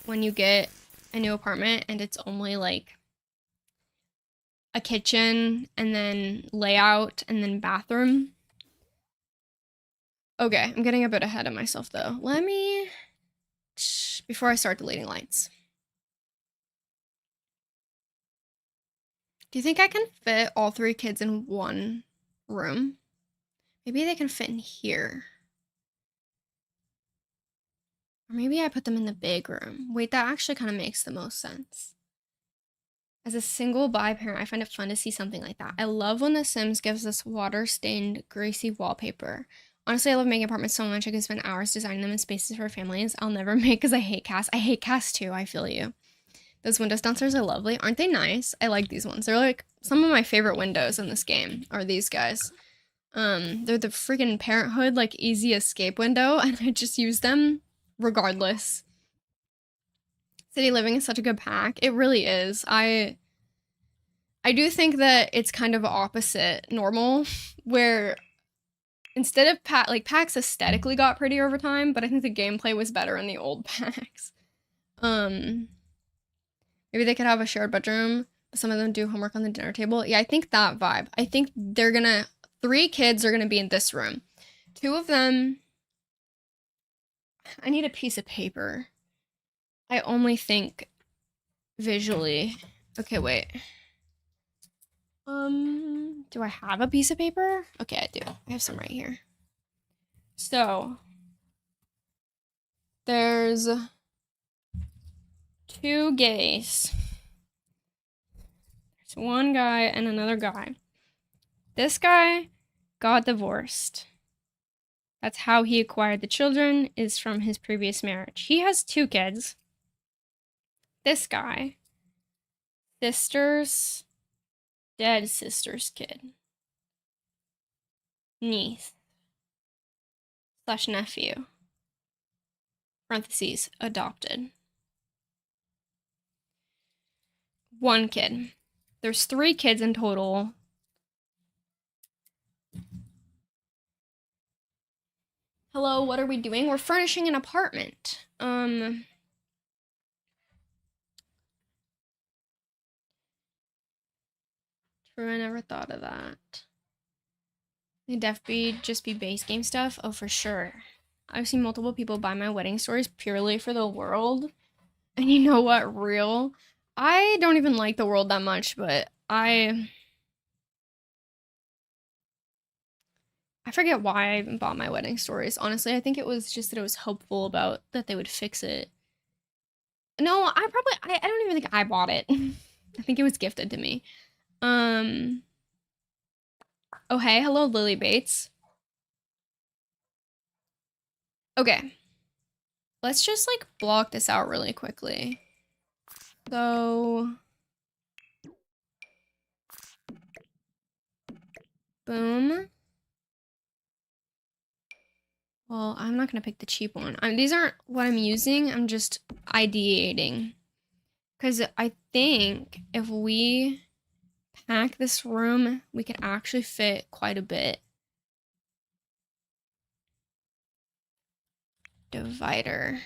when you get a new apartment and it's only like a kitchen and then layout and then bathroom. Okay, I'm getting a bit ahead of myself though. Let me, before I start deleting lights. Do you think I can fit all 3 kids in one room? Maybe they can fit in here. Or maybe I put them in the big room. Wait, that actually kind of makes the most sense. As a single bi parent, I find it fun to see something like that. I love when The Sims gives us water-stained, greasy wallpaper. Honestly, I love making apartments so much I could spend hours designing them in spaces for families I'll never make because I hate cast. I hate cast too, I feel you. Those windows downstairs are lovely. Aren't they nice? I like these ones. They're like some of my favorite windows in this game are these guys. They're the freaking Parenthood like easy escape window and I just use them regardless. City living is such a good pack. It really is. I do think that it's kind of opposite normal where instead of packs aesthetically got prettier over time, but I think the gameplay was better in the old packs. Maybe they could have a shared bedroom, but some of them do homework on the dinner table. Yeah, I think that vibe. I think 3 kids are gonna be in this room. 2 of them, I need a piece of paper. I only think visually. Okay, wait. Do I have a piece of paper? Okay, I do. I have some right here. So, there's 2 gays. There's one guy and another guy. This guy got divorced. That's how he acquired the children, is from his previous marriage. He has 2 kids. This guy, dead sister's kid. Niece / nephew. Parentheses, adopted. 1 kid. There's 3 kids in total. Hello, what are we doing? We're furnishing an apartment. True, I never thought of that. It'd definitely just be base game stuff. Oh, for sure. I've seen multiple people buy my wedding stories purely for the world. And you know what? Real. I don't even like the world that much, but I forget why I even bought my wedding stories. Honestly, I think it was just that I was hopeful about that they would fix it. No, I don't even think I bought it. I think it was gifted to me. Oh, hey, hello, Lily Bates. Okay. Let's just, like, block this out really quickly. So... boom. Well, I'm not gonna pick the cheap one. These aren't what I'm using. I'm just ideating. Because I think if we pack this room, we could actually fit quite a bit. Divider.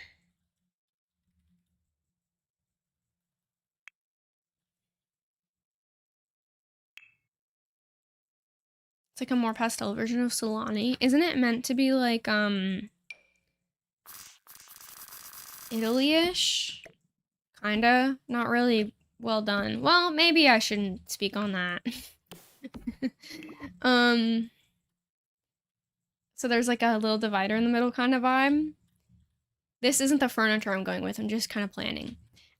It's like a more pastel version of Solani. Isn't it meant to be like, Italy-ish? Kinda. Not really well done. Well, maybe I shouldn't speak on that. So there's like a little divider in the middle kind of vibe. This isn't the furniture I'm going with. I'm just kind of planning.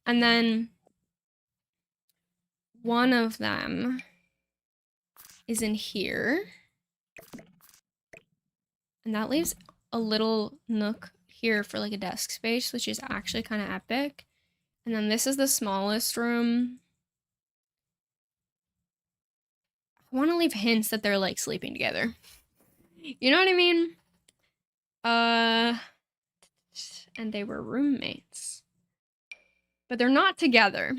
And then one of them is in here. And that leaves a little nook here for like a desk space, which is actually kind of epic. And then this is the smallest room. I want to leave hints that they're like sleeping together. You know what I mean? And they were roommates. But they're not together.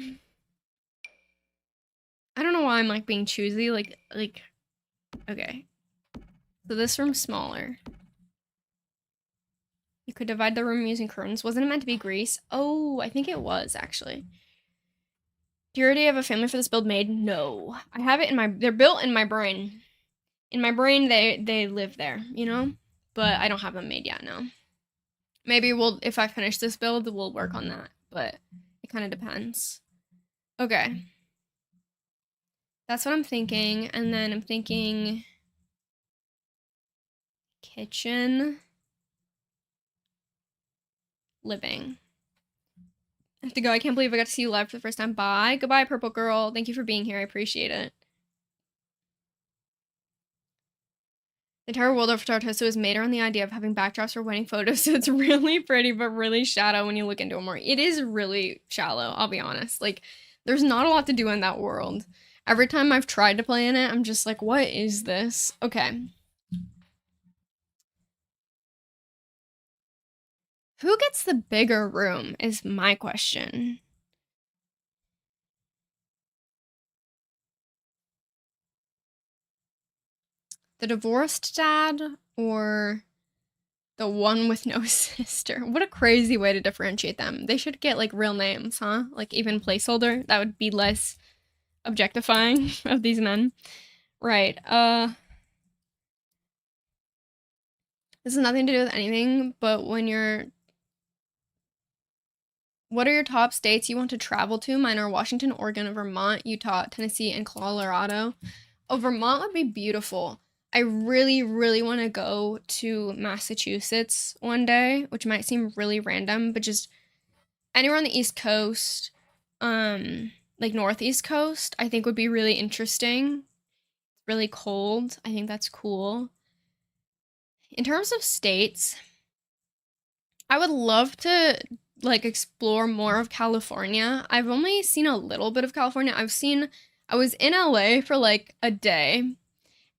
I don't know why I'm like being choosy. Like, okay. So this room's smaller. You could divide the room using curtains. Wasn't it meant to be grease? Oh, I think it was, actually. Do you already have a family for this build made? No. I have it in my... They're built in my brain. In my brain, they live there, you know? But I don't have them made yet, no. Maybe we'll... If I finish this build, we'll work on that. But it kind of depends. Okay. That's what I'm thinking. And then I'm thinking... Kitchen... Living. I have to go. I can't believe I got to see you live for the first time. Bye. Goodbye, Purple Girl. Thank you for being here. I appreciate it. The entire world of Tartosa was made around the idea of having backdrops for wedding photos, so it's really pretty, but really shallow when you look into it more. It is really shallow, I'll be honest. Like, there's not a lot to do in that world. Every time I've tried to play in it, I'm just like, what is this? Okay. Who gets the bigger room is my question. The divorced dad or the one with no sister? What a crazy way to differentiate them. They should get like real names, huh? Like even placeholder. That would be less objectifying of these men. Right. This has nothing to do with anything, but when you're... What are your top states you want to travel to? Mine are Washington, Oregon, Vermont, Utah, Tennessee, and Colorado. Oh, Vermont would be beautiful. I really, really want to go to Massachusetts one day, which might seem really random, but just anywhere on the East Coast, like Northeast Coast, I think would be really interesting. Really cold. I think that's cool. In terms of states, I would love to like explore more of California. I've only seen a little bit of California. I was in LA for like a day,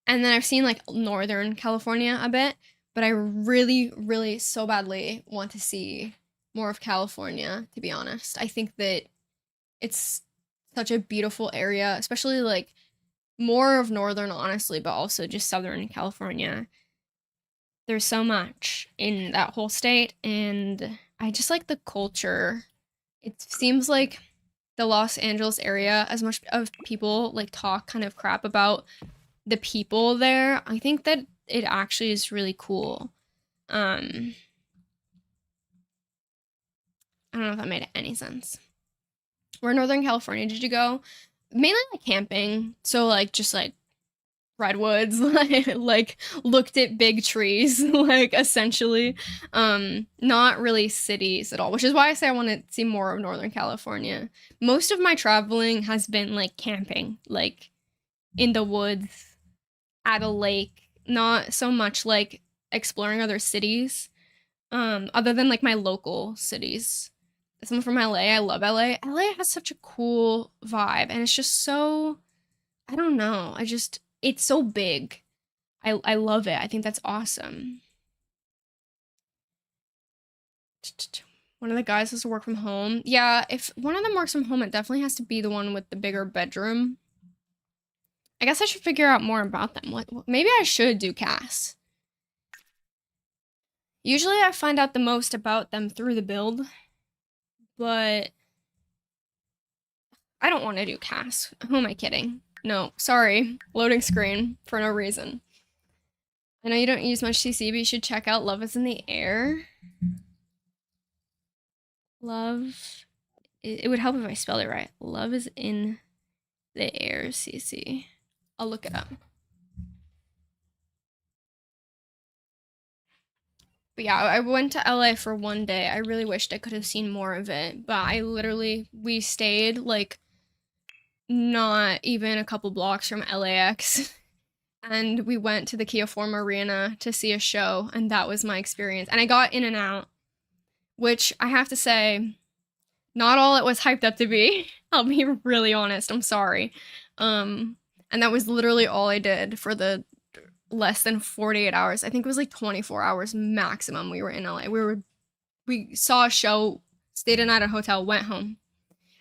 and then I've seen like Northern California a bit, but I really, really so badly want to see more of California, to be honest. I think that it's such a beautiful area, especially like more of Northern, honestly, but also just Southern California. There's so much in that whole state, and I just like the culture. It seems like the Los Angeles area, as much of people like talk kind of crap about the people there, I think that it actually is really cool. I don't know if that made any sense. Where in Northern California did you go? Mainly like camping. So like just like redwoods, like looked at big trees, like essentially. Not really cities at all, which is why I say I want to see more of Northern California. Most of my traveling has been like camping, like in the woods, at a lake, not so much like exploring other cities, other than like my local cities. Someone from LA, I love LA. LA has such a cool vibe, and it's just so, I don't know, it's so big. I love it. I think that's awesome. One of the guys has to work from home. Yeah, if one of them works from home, it definitely has to be the one with the bigger bedroom. I guess I should figure out more about them. Maybe I should do casts. Usually I find out the most about them through the build, but I don't want to do casts. Who am I kidding? No, sorry. Loading screen for no reason. I know you don't use much CC, but you should check out Love is in the Air. Love. It would help if I spelled it right. Love is in the Air CC. I'll look it up. But yeah, I went to LA for one day. I really wished I could have seen more of it. But we stayed like not even a couple blocks from LAX. And we went to the Kia Forum Arena to see a show. And that was my experience. And I got in and out, which I have to say, not all it was hyped up to be. I'll be really honest. I'm sorry. And that was literally all I did for the less than 48 hours. I think it was like 24 hours maximum we were in LA. We saw a show, stayed a night at a hotel, went home.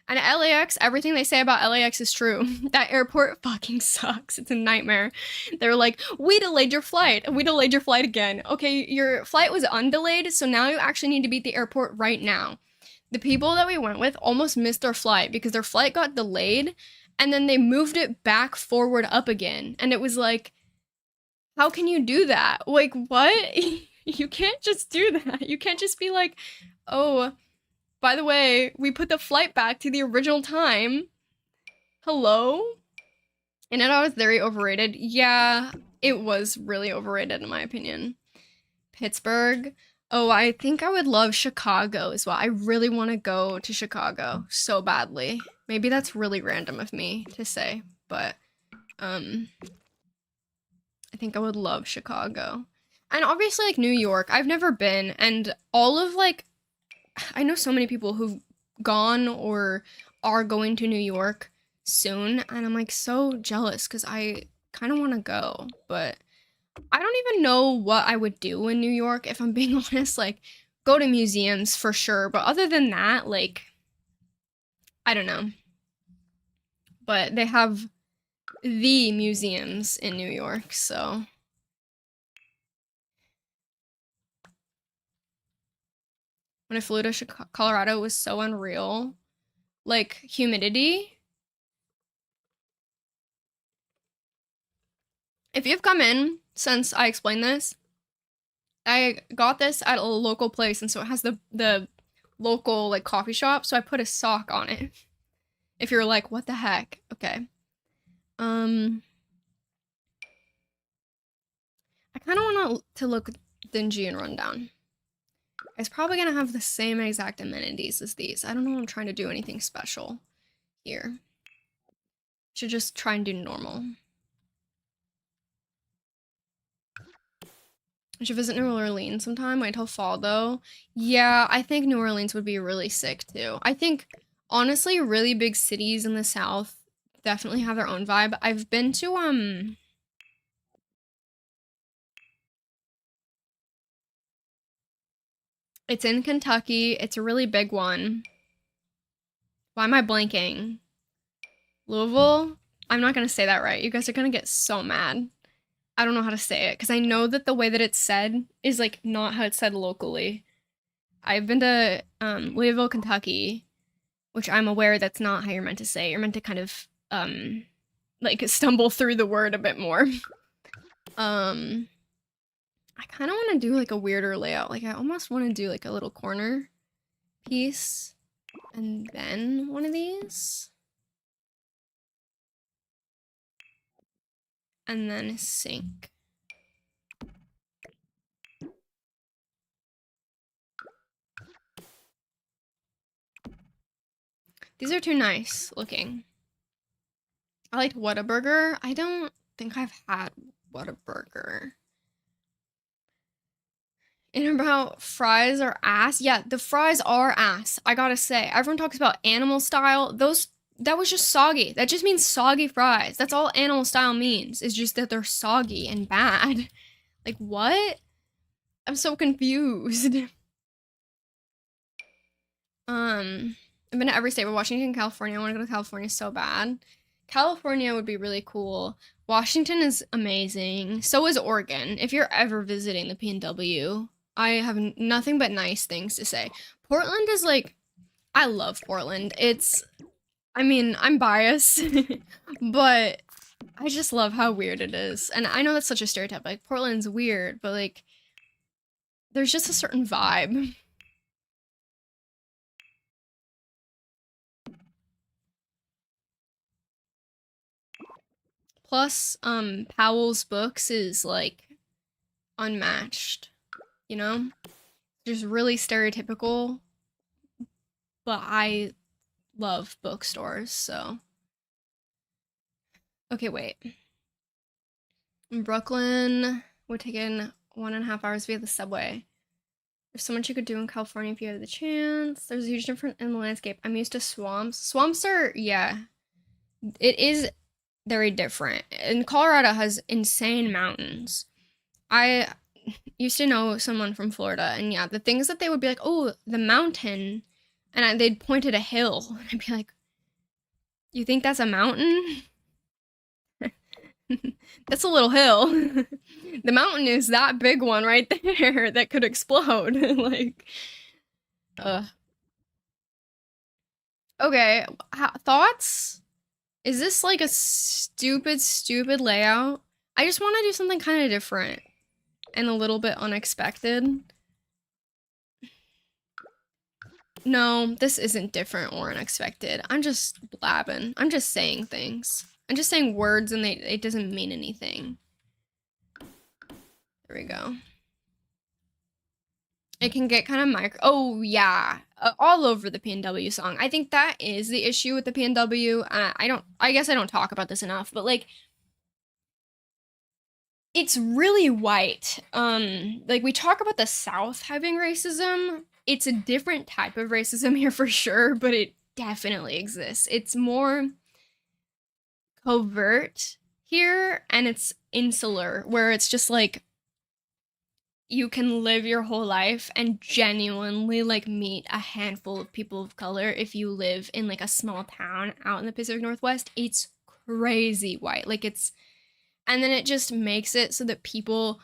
And LAX, everything they say about LAX is true. That airport fucking sucks. It's a nightmare. They're like, we delayed your flight. We delayed your flight again. Okay, your flight was undelayed, so now you actually need to be at the airport right now. The people that we went with almost missed their flight because their flight got delayed, and then they moved it back forward up again. And it was like, how can you do that? Like, what? You can't just do that. You can't just be like, oh, by the way, we put the flight back to the original time. Hello? And I was very overrated. Yeah, it was really overrated in my opinion. Pittsburgh. Oh, I think I would love Chicago as well. I really want to go to Chicago so badly. Maybe that's really random of me to say, but I think I would love Chicago. And obviously like New York. I've never been, and all of like I know so many people who've gone or are going to New York soon, and I'm like so jealous because I kind of want to go, but I don't even know what I would do in New York if I'm being honest. Like, go to museums for sure, but other than that, like, I don't know. But they have the museums in New York, so. When I flew to Colorado, it was so unreal. Like, humidity. If you've come in since I explained this, I got this at a local place, and so it has the local like coffee shop, so I put a sock on it. If you're like, what the heck? Okay. I kind of want to look dingy and run down. It's probably gonna have the same exact amenities as these. I don't know if I'm trying to do anything special here. Should just try and do normal. I should visit New Orleans sometime. Wait till fall though. Yeah, I think New Orleans would be really sick too. I think honestly, really big cities in the South definitely have their own vibe. I've been to it's in Kentucky. It's a really big one. Why am I blanking? Louisville? I'm not gonna say that right. You guys are gonna get so mad. I don't know how to say it because I know that the way that it's said is like not how it's said locally. I've been to Louisville, Kentucky, which I'm aware that's not how you're meant to say. You're meant to kind of like stumble through the word a bit more. I kind of want to do like a weirder layout. Like I almost want to do like a little corner piece and then one of these. And then a sink. These are too nice looking. I liked Whataburger. I don't think I've had Whataburger. And about fries are ass. Yeah, the fries are ass. I gotta say. Everyone talks about animal style. That was just soggy. That just means soggy fries. That's all animal style means. It's just that they're soggy and bad. Like what? I'm so confused. I've been to every state but Washington, California. I want to go to California so bad. California would be really cool. Washington is amazing. So is Oregon. If you're ever visiting the PNW, I have nothing but nice things to say. Portland is like, I love Portland. I mean, I'm biased, but I just love how weird it is. And I know that's such a stereotype. Like, Portland's weird, but like, there's just a certain vibe. Plus, Powell's Books is like unmatched, you know? Just really stereotypical, but I love bookstores, so. Okay, wait. In Brooklyn, we're taking 1.5 hours via the subway. There's so much you could do in California if you had the chance. There's a huge difference in the landscape. I'm used to swamps. Swamps are, yeah, it is very different. And Colorado has insane mountains. I used to know someone from Florida, and yeah, the things that they would be like, oh, the mountain, and they'd point at a hill, and I'd be like, You think that's a mountain? That's a little hill. The mountain is that big one right there that could explode. Like, uh. Okay, thoughts? Is this like a stupid layout? I just want to do something kind of different and a little bit unexpected. No, this isn't different or unexpected. I'm just blabbing. I'm just saying things. I'm just saying words and it doesn't mean anything. There we go. It can get kind of micro. Oh, yeah. All over the PNW song. I think that is the issue with the PNW. I guess I don't talk about this enough, but like, it's really white. Like we talk about the South having racism. It's a different type of racism here for sure, but it definitely exists. It's more covert here and it's insular, where it's just like you can live your whole life and genuinely like meet a handful of people of color if you live in like a small town out in the Pacific Northwest. It's crazy white. Like it's, and then it just makes it so that people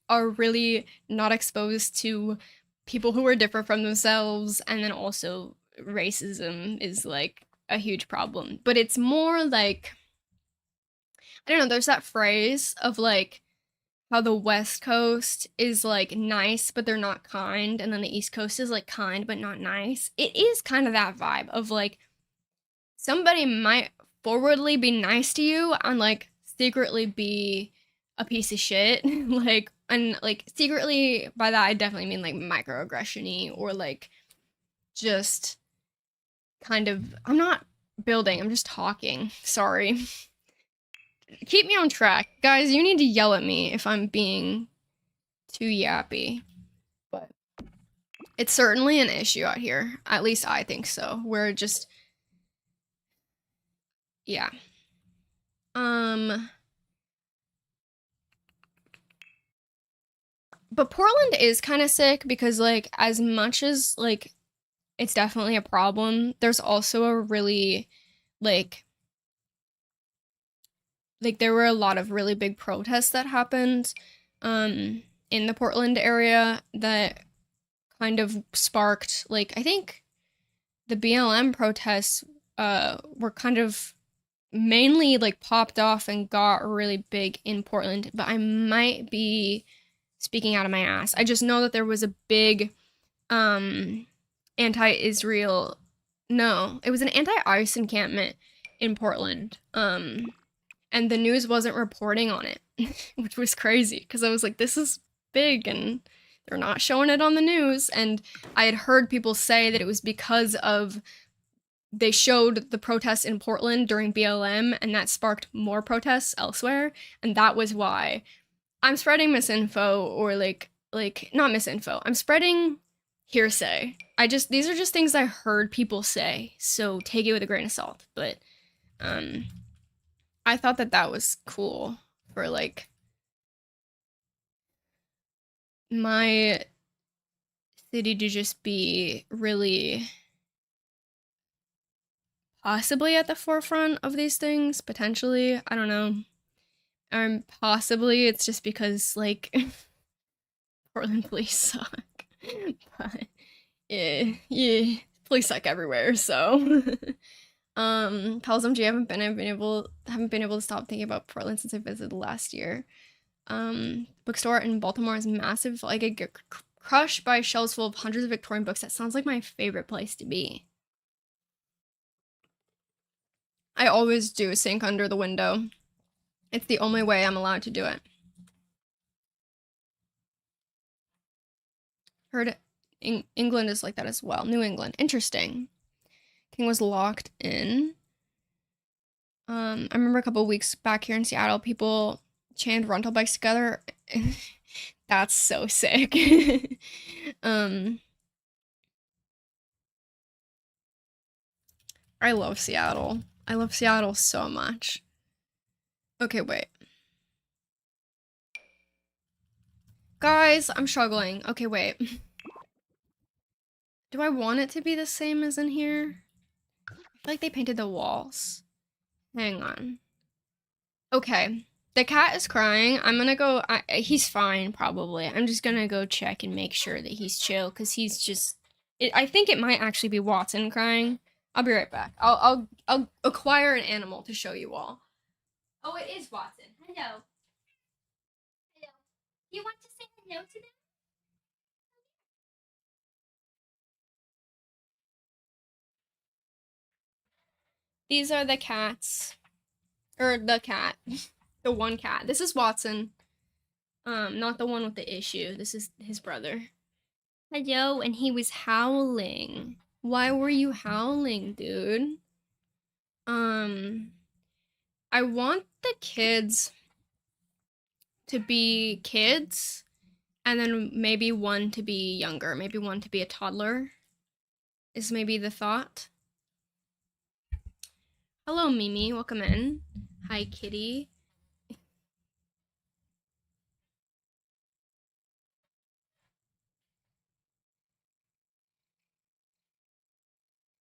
are really not exposed to people who are different from themselves. And then also racism is like a huge problem. But it's more like, I don't know, there's that phrase of like how the West Coast is like nice, but they're not kind. And then the East Coast is like kind, but not nice. It is kind of that vibe of like somebody might forwardly be nice to you and like secretly be a piece of shit. Like, and like secretly by that, I definitely mean like microaggression-y or like just kind of, I'm not building, I'm just talking. Sorry. Keep me on track. Guys, you need to yell at me if I'm being too yappy. But it's certainly an issue out here. At least I think so. We're just, yeah. But Portland is kind of sick because like as much as like it's definitely a problem, there's also a really like there were a lot of really big protests that happened in the Portland area that kind of sparked like I think the BLM protests were kind of mainly like popped off and got really big in Portland, but I might be speaking out of my ass. I just know that there was a big anti-Israel, no, it was an anti-ICE encampment in Portland. And the news wasn't reporting on it, which was crazy because I was like, this is big and they're not showing it on the news. And I had heard people say that it was because of they showed the protests in Portland during BLM and that sparked more protests elsewhere. And that was why I'm spreading misinfo or like not misinfo. I'm spreading hearsay. These are just things I heard people say. So take it with a grain of salt. But I thought that that was cool for like my city to just be really possibly at the forefront of these things, potentially. I don't know. Possibly it's just because like Portland police suck. But yeah, police suck everywhere, so Pals MG haven't been able to stop thinking about Portland since I visited last year. Bookstore in Baltimore is massive. Like I get crushed by shelves full of hundreds of Victorian books. That sounds like my favorite place to be. I always do sink under the window. It's the only way I'm allowed to do it. Heard England is like that as well. New England. Interesting. King was locked in. I remember a couple weeks back here in Seattle, people chained rental bikes together. That's so sick. I love Seattle. I love Seattle so much. Okay, wait. Guys, I'm struggling. Okay, wait. Do I want it to be the same as in here? I feel like they painted the walls. Hang on. Okay. The cat is crying. I'm gonna go. He's fine, probably. I'm just gonna go check and make sure that he's chill, because he's just. I think it might actually be Watson crying. I'll be right back. I'll acquire an animal to show you all. Oh, it is Watson. Hello. Hello. You want to say hello to them? These are the cats, or the cat, the one cat. This is Watson. Not the one with the issue. This is his brother. Hello, and he was howling. Why were you howling, dude? I want the kids to be kids, and then maybe one to be younger, maybe one to be a toddler, is maybe the thought. Hello, Mimi, welcome in. Hi, kitty.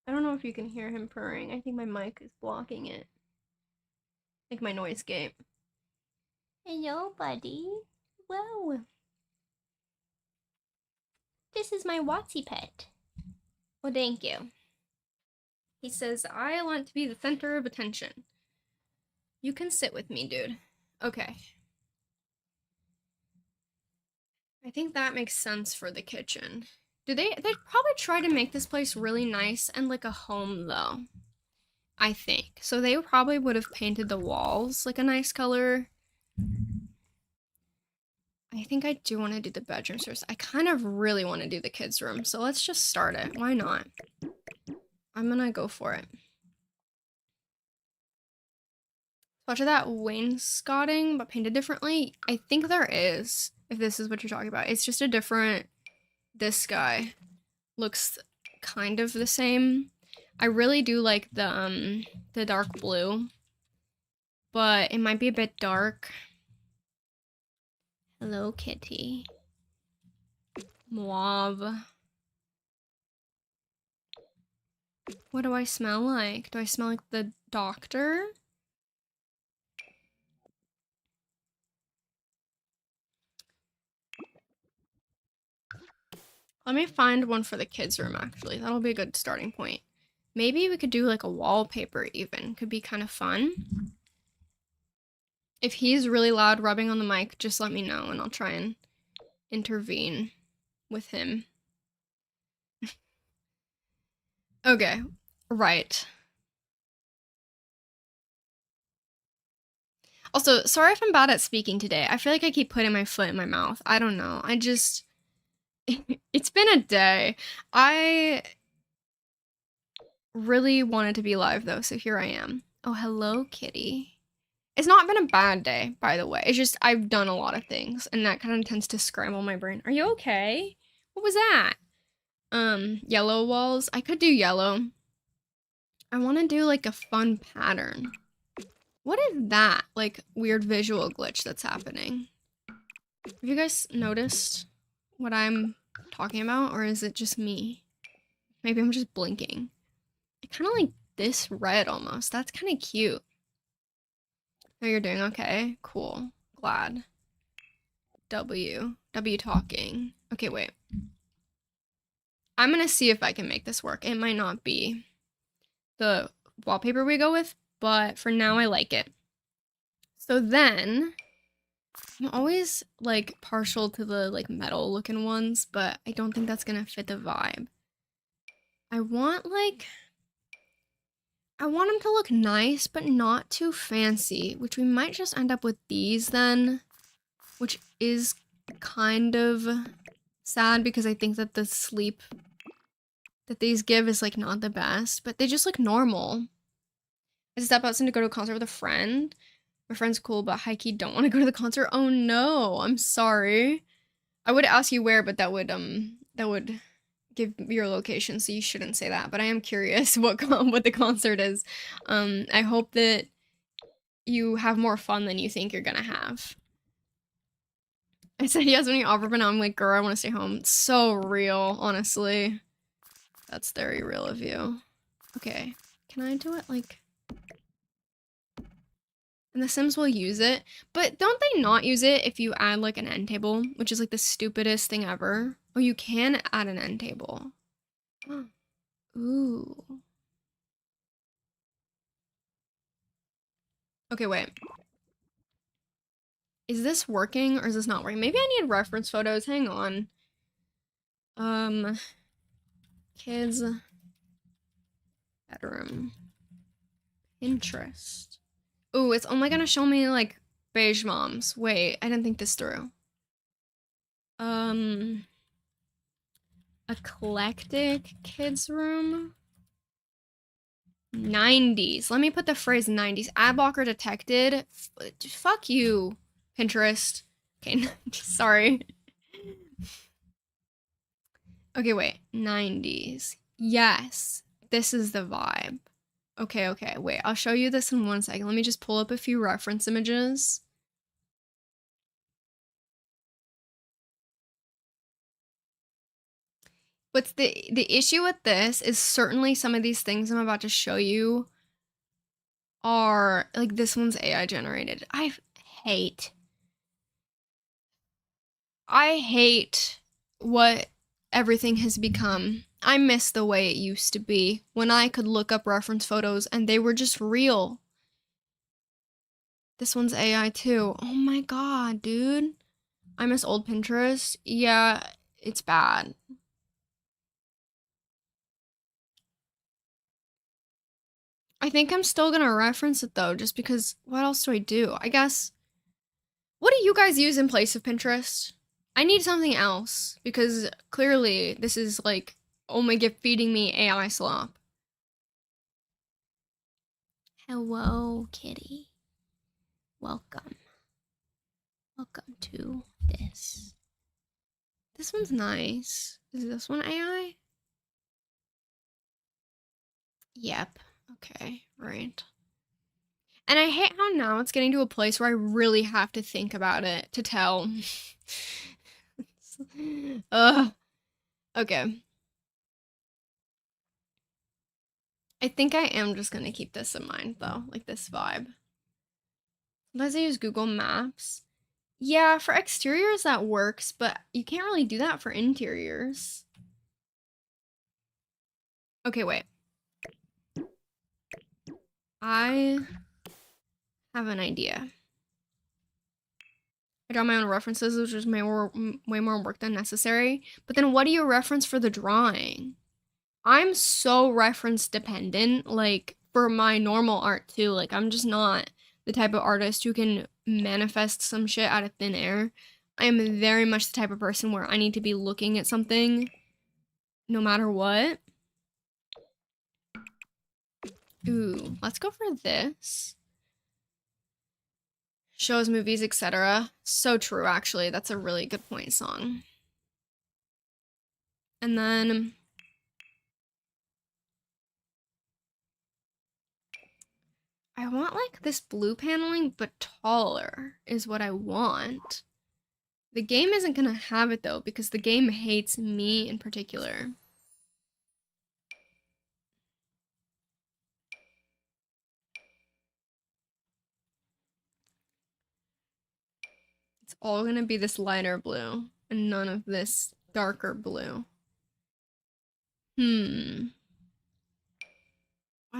I don't know if you can hear him purring. I think my mic is blocking it. Like my noise gate. Hello, buddy. Whoa. This is my Watsy pet. Well, thank you. He says, I want to be the center of attention. You can sit with me, dude. Okay. I think that makes sense for the kitchen. They'd probably try to make this place really nice and like a home, though. I think. So they probably would have painted the walls like a nice color. I think I do want to do the bedrooms first. I kind of really want to do the kids' room, so let's just start it. Why not? I'm gonna go for it. Much of that wainscoting, but painted differently. I think there is, if this is what you're talking about. It's just a different, this guy looks kind of the same. I really do like the dark blue, but it might be a bit dark. Hello, kitty. Mauve. What do I smell like? Do I smell like the doctor? Let me find one for the kids' room, actually. That'll be a good starting point. Maybe we could do like a wallpaper even. Could be kind of fun. If he's really loud rubbing on the mic, just let me know and I'll try and intervene with him. Okay, right. Also, sorry if I'm bad at speaking today. I feel like I keep putting my foot in my mouth. I don't know. I just... It's been a day. I really wanted to be live though, so here I am. Oh, hello, kitty. It's not been a bad day, by the way. It's just I've done a lot of things, and that kind of tends to scramble my brain. Are you okay? What was that? Yellow walls. I could do yellow. I want to do like a fun pattern. What is that? Like weird visual glitch that's happening? Have you guys noticed what I'm talking about, or is it just me? Maybe I'm just blinking. I kind of like this red almost. That's kind of cute. Oh, you're doing okay? Cool. Glad. W talking. Okay, wait. I'm gonna see if I can make this work. It might not be the wallpaper we go with, but for now I like it. So then, I'm always like partial to the like metal looking ones, but I don't think that's gonna fit the vibe. I want them to look nice, but not too fancy, which we might just end up with these then, which is kind of sad because I think that the sleep that these give is like not the best, but they just look normal. I step outside to go to a concert with a friend. My friend's cool, but high-key don't want to go to the concert. Oh no, I'm sorry. I would ask you where, but that would give your location, so you shouldn't say that. But I am curious what the concert is. I hope that you have more fun than you think you're gonna have. I said yes when you offered, but now I'm like, girl, I want to stay home. It's so real, honestly. That's very real of you. Okay, can I do it like... And the Sims will use it. But don't they not use it if you add like an end table, which is like the stupidest thing ever? Oh, you can add an end table. Ooh. Okay, wait. Is this working or is this not working? Maybe I need reference photos. Hang on. Kids bedroom. Pinterest. Ooh, it's only gonna show me like beige moms. Wait, I didn't think this through. Eclectic kids room. 90s. Let me put the phrase 90s. Ad blocker detected. Fuck you, Pinterest. Okay, sorry. Okay, wait. 90s. Yes, this is the vibe. Okay, wait. I'll show you this in 1 second. Let me just pull up a few reference images. But the issue with this is certainly some of these things I'm about to show you are like this one's AI generated. I hate what everything has become. I miss the way it used to be when I could look up reference photos and they were just real. This one's AI too. Oh my god, dude. I miss old Pinterest. Yeah, it's bad. I think I'm still gonna reference it though, just because what else do I do? I guess. What do you guys use in place of Pinterest? I need something else because clearly this is like only feeding me AI slop. Hello, kitty. Welcome. Welcome to this. This one's nice. Is this one AI? Yep. Okay, right. And I hate how now it's getting to a place where I really have to think about it to tell. Ugh. Okay. I think I am just gonna keep this in mind though, like this vibe. Sometimes I use Google Maps. Yeah, for exteriors that works, but you can't really do that for interiors. Okay, wait. I have an idea. I draw my own references, which is way more work than necessary. But then what do you reference for the drawing? I'm so reference dependent, like for my normal art too. Like I'm just not the type of artist who can manifest some shit out of thin air. I am very much the type of person where I need to be looking at something no matter what. Ooh, let's go for this. Shows, movies, etc. So true, actually. That's a really good point song. And then I want like this blue paneling, but taller is what I want. The game isn't gonna have it though, because the game hates me in particular. It's all gonna be this lighter blue and none of this darker blue. Why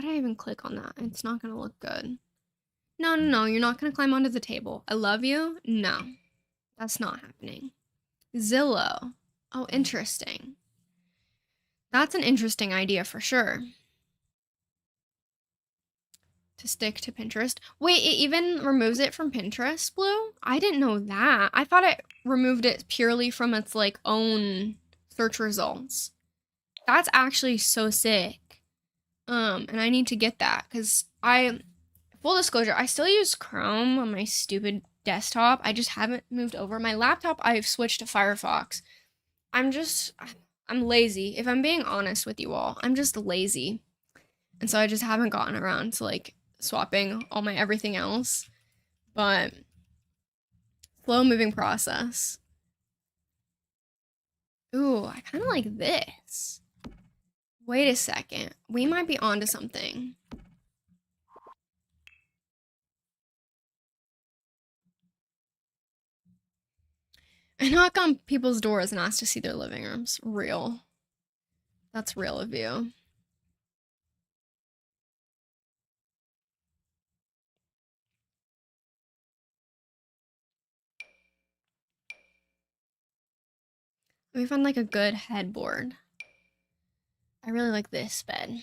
did I even click on that? It's not gonna look good. No, you're not gonna climb onto the table. I love you. No, that's not happening. Zillow. Oh, interesting. That's an interesting idea for sure. To stick to Pinterest. Wait, it even removes it from Pinterest, Blue? I didn't know that. I thought it removed it purely from its like own search results. That's actually so sick. And I need to get that because full disclosure, I still use Chrome on my stupid desktop. I just haven't moved over. My laptop, I've switched to Firefox. I'm lazy. If I'm being honest with you all, I'm just lazy. And so I just haven't gotten around to like swapping all my everything else. But slow moving process. Ooh, I kind of like this. Wait a second. We might be onto something. I knock on people's doors and ask to see their living rooms. Real. That's real of you. Let me find like a good headboard. I really like this bed.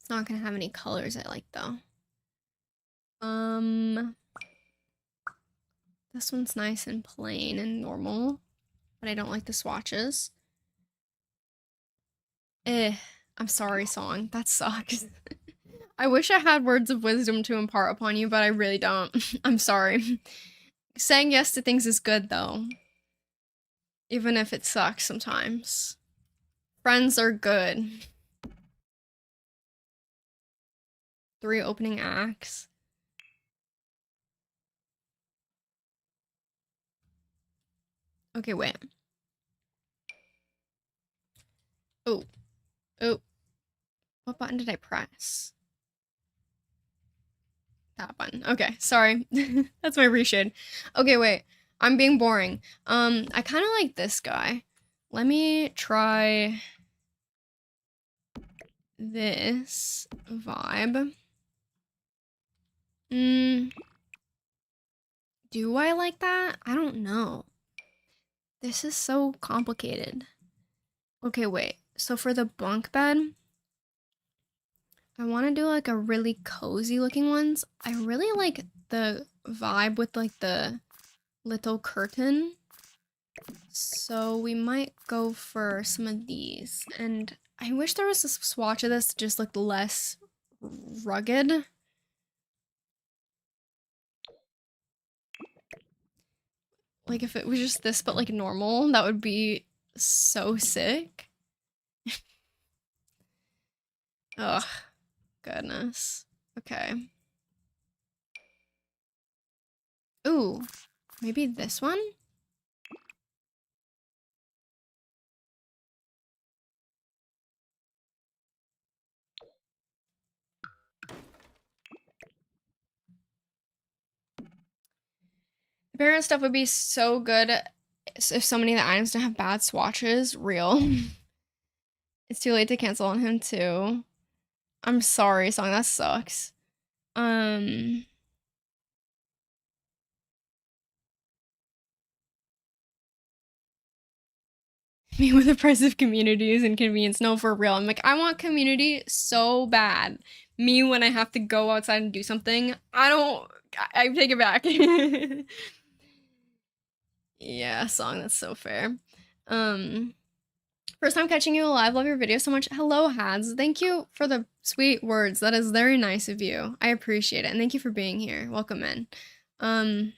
It's not gonna have any colors I like though. This one's nice and plain and normal, but I don't like the swatches. I'm sorry, song. That sucks. I wish I had words of wisdom to impart upon you, but I really don't. I'm sorry. Saying yes to things is good though, even if it sucks sometimes. Friends are good. 3 opening acts. Okay, wait. Oh. Oh. What button did I press? That button. Okay, sorry. That's my reshade. Okay, wait. I'm being boring. I kind of like this guy. Let me try this vibe. Do I like that? I don't know. This is so complicated. Okay, wait. So for the bunk bed, I want to do like a really cozy looking ones. I really like the vibe with like the little curtain. So we might go for some of these. And I wish there was a swatch of this that just looked less rugged. Like if it was just this but like normal, that would be so sick. Ugh, goodness. Okay. Ooh, maybe this one? The parent stuff would be so good if so many of the items don't have bad swatches. Real. It's too late to cancel on him too. I'm sorry, song. That sucks. Me with the price of community is inconvenience. No, for real. I'm like, I want community so bad. Me when I have to go outside and do something, I take it back. Yeah, song, that's so fair. First time catching you alive. Love your video so much. Hello, Hads. Thank you for the sweet words. That is very nice of you. I appreciate it. And thank you for being here. Welcome in. I'm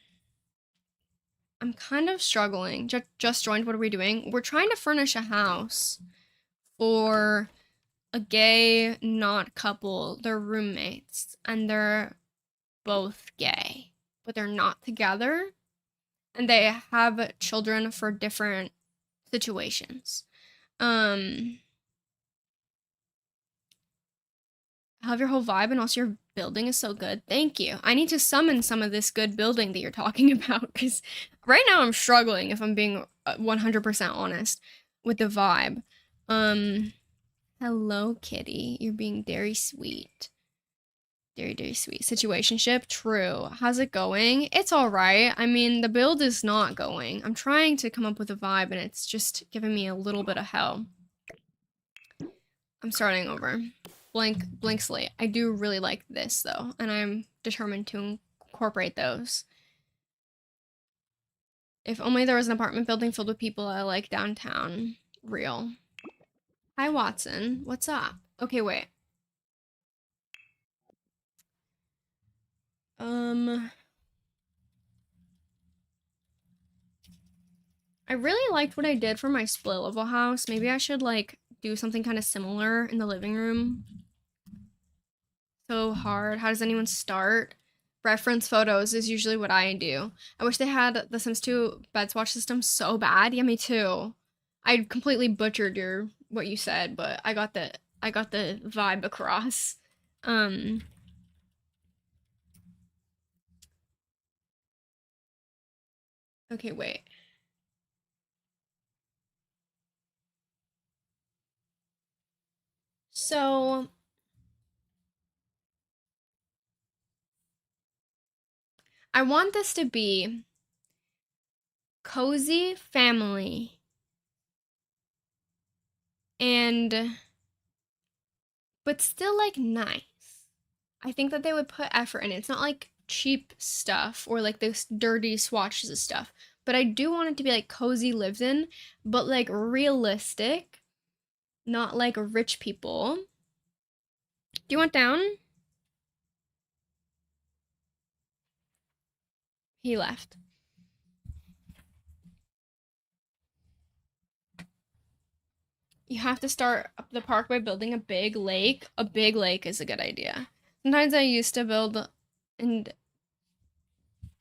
kind of struggling. Just joined. What are we doing? We're trying to furnish a house for a gay not couple. They're roommates and they're both gay, but they're not together. And they have children for different situations. I love your whole vibe, and also your building is so good. Thank you. I need to summon some of this good building that you're talking about, because right now I'm struggling, if I'm being 100% honest, with the vibe. Hello, kitty. You're being very sweet. Very, very sweet. Situationship, true. How's it going? It's all right. I mean, the build is not going. I'm trying to come up with a vibe, and it's just giving me a little bit of hell. I'm starting over. Blank slate. I do really like this though, and I'm determined to incorporate those. If only there was an apartment building filled with people I like downtown. Real. Hi, Watson. What's up? Okay, wait. I really liked what I did for my split level house. Maybe I should like do something kind of similar in the living room. So hard. How does anyone start? Reference photos is usually what I do. I wish they had the Sims 2 bed swatch system so bad. Yeah, me too. I completely butchered what you said, but I got the vibe across. Okay, wait. So I want this to be cozy family and but still like nice. I think that they would put effort in it. It's not like cheap stuff or like those dirty swatches of stuff. But I do want it to be like cozy lived in, but like realistic, not like rich people. Do you want down? He left. You have to start up the park by building a big lake. A big lake is a good idea. Sometimes I used to build and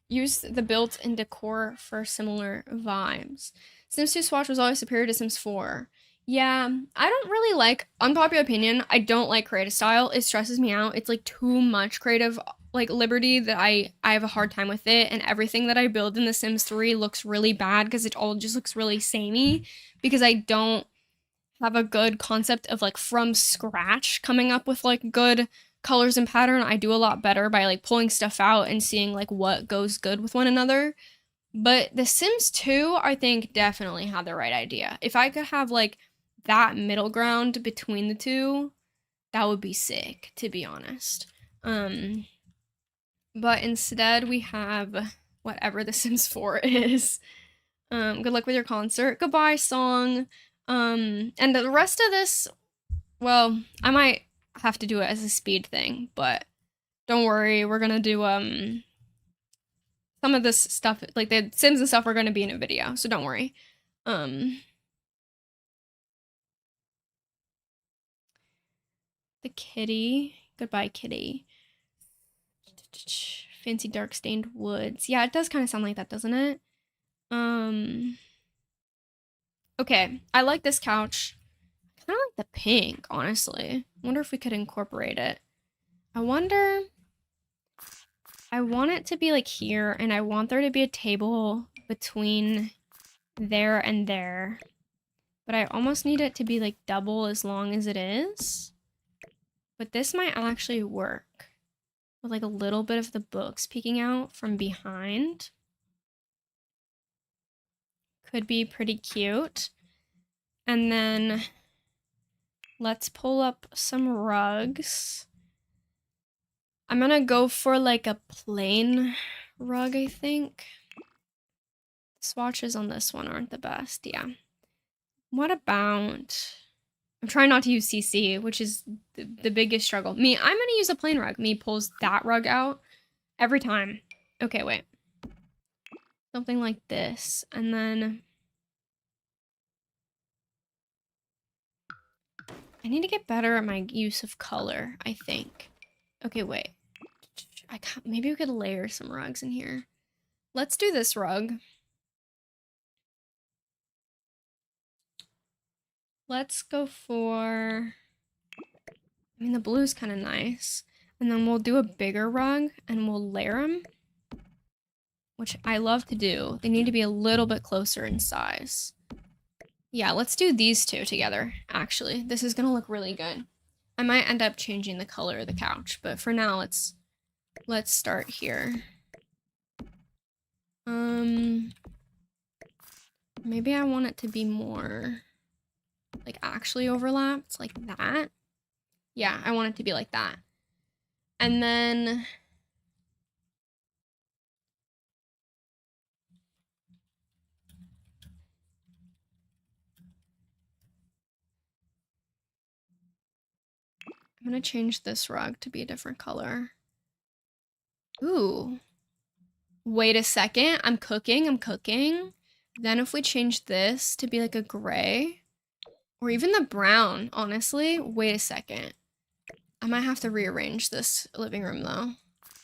use the built-in decor for similar vibes. Sims 2 Swatch was always superior to Sims 4. Yeah, I don't really like, unpopular opinion, I don't like creative style. It stresses me out. It's like too much creative like liberty that I have a hard time with it, and everything that I build in The Sims 3 looks really bad because it all just looks really samey because I don't have a good concept of like from scratch coming up with like good colors and pattern. I do a lot better by like pulling stuff out and seeing like what goes good with one another. But The Sims 2, I think definitely had the right idea. If I could have like that middle ground between the two, that would be sick, to be honest. But instead we have whatever The Sims 4 is. Good luck with your concert. Goodbye song. And the rest of this, well, I might have to do it as a speed thing, but don't worry, we're gonna do some of this stuff, like the Sims and stuff, are gonna be in a video, so don't worry. The kitty. Goodbye, kitty. Fancy dark stained woods. Yeah, it does kind of sound like that, doesn't it? Okay, I like this couch. I kind of like the pink, honestly. I wonder if we could incorporate it. I want it to be like here, and I want there to be a table between there and there. But I almost need it to be like double as long as it is. But this might actually work with like a little bit of the books peeking out from behind. Could be pretty cute. And then let's pull up some rugs. I'm gonna go for like a plain rug, I think. Swatches on this one aren't the best, yeah. What about... I'm trying not to use CC, which is the biggest struggle. I'm gonna use a plain rug. Pulls that rug out every time. Okay, wait. Something like this, and then... I need to get better at my use of color, I think. Okay, wait. Maybe we could layer some rugs in here. Let's do this rug. Let's go for... I mean, the blue's kind of nice. And then we'll do a bigger rug, and we'll layer them. Which I love to do. They need to be a little bit closer in size. Yeah, let's do these two together, actually. This is gonna look really good. I might end up changing the color of the couch, but for now, let's start here. Maybe I want it to be more, like, actually overlapped, like that. Yeah, I want it to be like that. And then... I'm gonna change this rug to be a different color. Ooh. Wait a second, I'm cooking. Then if we change this to be like a gray, or even the brown, honestly, wait a second. I might have to rearrange this living room though.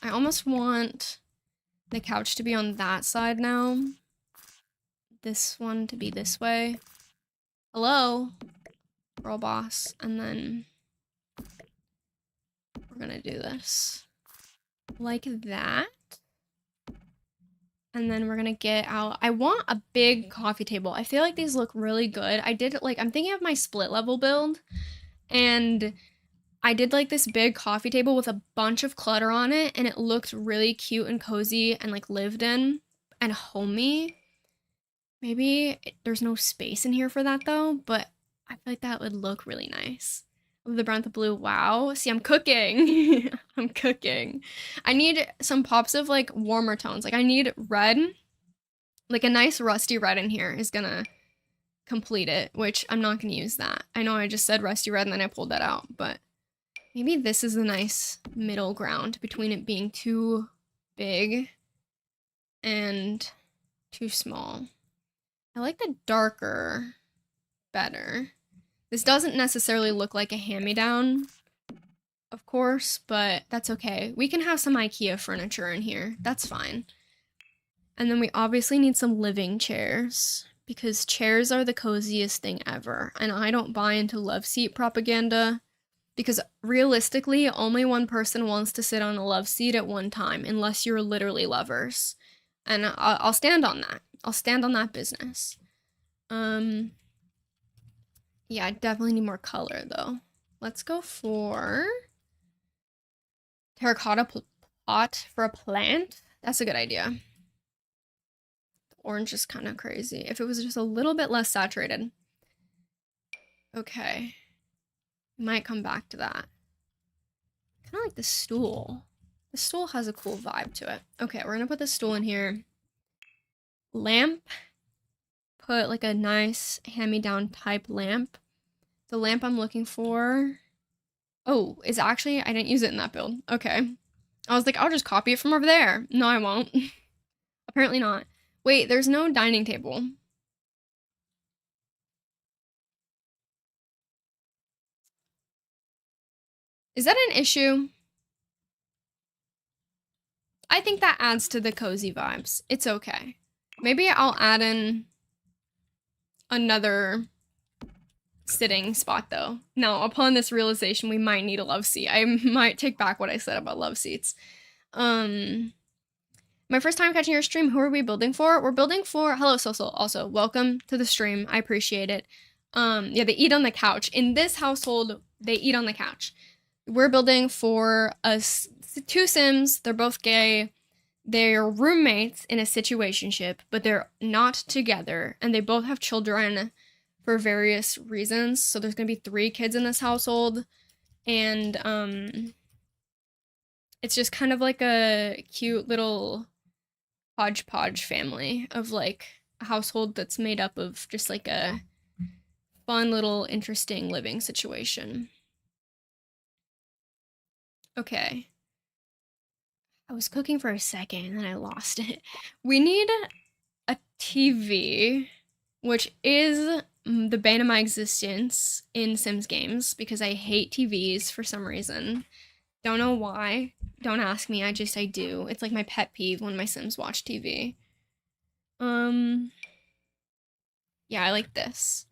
I almost want the couch to be on that side now. This one to be this way. Hello, girl boss. And then we're gonna do this like that. And then we're gonna get out, I want a big coffee table. I feel like these look really good. I'm thinking of my split level build, and I did like this big coffee table with a bunch of clutter on it, and it looked really cute and cozy and like lived in and homey. Maybe there's no space in here for that though, but I feel like that would look really nice. With the brown with the blue, wow. See, I'm cooking. I'm cooking. I need some pops of like warmer tones. Like I need red, like a nice rusty red in here is gonna complete it, which I'm not gonna use that. I know I just said rusty red and then I pulled that out, but maybe this is a nice middle ground between it being too big and too small. I like the darker better. This doesn't necessarily look like a hand-me-down, of course, but that's okay. We can have some IKEA furniture in here. That's fine. And then we obviously need some living chairs, because chairs are the coziest thing ever. And I don't buy into love seat propaganda, because realistically, only one person wants to sit on a love seat at one time, unless you're literally lovers. And I'll stand on that. I'll stand on that business. Yeah, I definitely need more color, though. Let's go for terracotta pot for a plant. That's a good idea. The orange is kind of crazy. If it was just a little bit less saturated. Okay. Might come back to that. Kind of like the stool. The stool has a cool vibe to it. Okay, we're gonna put the stool in here. Lamp. Put like a nice hand-me-down type lamp. The lamp I'm looking for, oh, is actually, I didn't use it in that build. Okay. I was like, I'll just copy it from over there. No, I won't. Apparently not. Wait, there's no dining table. Is that an issue? I think that adds to the cozy vibes. It's okay. Maybe I'll add in another sitting spot though. Now, upon this realization, we might need a love seat. I might take back what I said about love seats. My first time catching your stream. Who are we building for? We're building for hello Social. Also, welcome to the stream. I appreciate it. Yeah, they eat on the couch. In this household, they eat on the couch. We're building for us two Sims. They're both gay. They're roommates in a situationship, but they're not together, and they both have children for various reasons. So there's gonna be 3 kids in this household, and it's just kind of like a cute little hodgepodge family of like a household that's made up of just like a fun little interesting living situation. Okay. I was cooking for a second and then I lost it. We need a TV, which is the bane of my existence in Sims games because I hate TVs for some reason. Don't know why. Don't ask me. I do. It's like my pet peeve when my Sims watch TV. Yeah, I like this.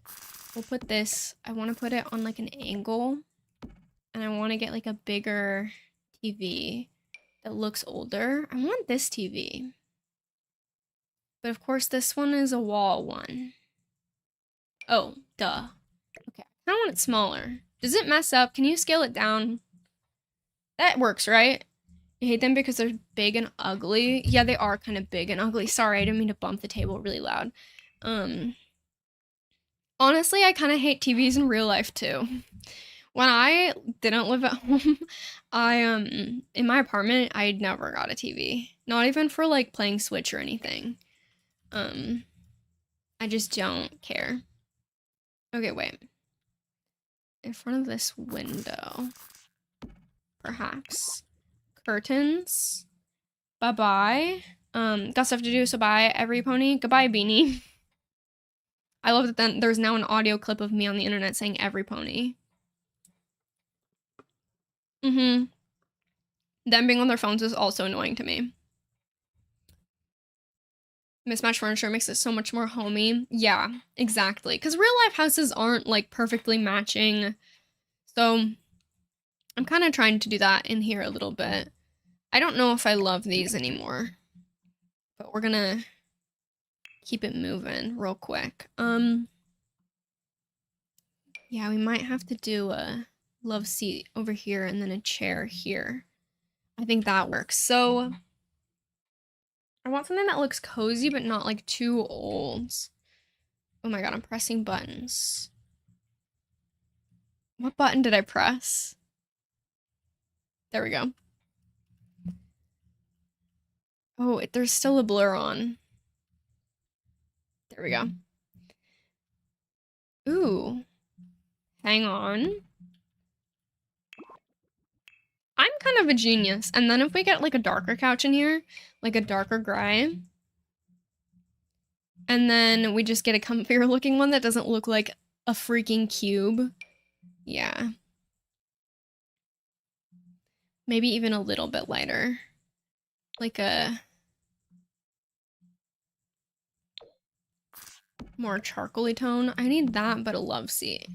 We'll put this. I want to put it on like an angle. And I want to get like a bigger TV that looks older. I want this TV. But of course, this one is a wall one. Oh, duh. Okay, I want it smaller. Does it mess up? Can you scale it down? That works, right? You hate them because they're big and ugly. Yeah, they are kind of big and ugly. Sorry, I didn't mean to bump the table really loud. Honestly, I kind of hate TVs in real life too. When I didn't live at home, in my apartment, I never got a TV. Not even for like playing Switch or anything. I just don't care. Okay, wait. In front of this window. Perhaps. Curtains. Bye-bye. Got stuff to do, so bye, every pony. Goodbye, Beanie. I love that then there's now an audio clip of me on the internet saying every pony. Them being on their phones is also annoying to me. Mismatched furniture makes it so much more homey. Yeah, exactly. Because real life houses aren't like perfectly matching. So I'm kind of trying to do that in here a little bit. I don't know if I love these anymore. But we're gonna keep it moving real quick. Yeah, we might have to do a love seat over here and then a chair here. I think that works. So I want something that looks cozy but not like too old. Oh my god, I'm pressing buttons. What button did I press? There we go. Oh, there's still a blur on. There we go. Ooh. Hang on. I'm kind of a genius. And then if we get like a darker couch in here, like a darker gray, and then we just get a comfier looking one that doesn't look like a freaking cube. Yeah. Maybe even a little bit lighter. Like a more charcoaly tone. I need that, but a love seat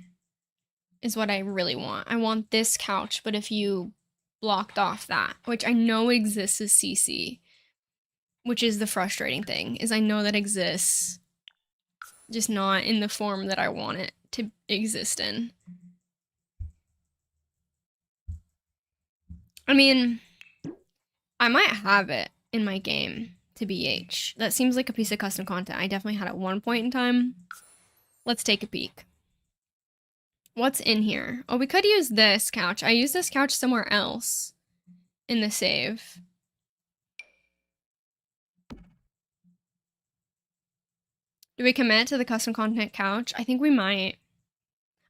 is what I really want. I want this couch, but if you blocked off that, which I know exists as CC, which is the frustrating thing, is I know that exists, just not in the form that I want it to exist in. I mean, I might have it in my game to BH. That seems like a piece of custom content I definitely had at one point in time. Let's take a peek. What's in here? Oh, we could use this couch. I used this couch somewhere else in the save. Do we commit to the custom content couch? I think we might.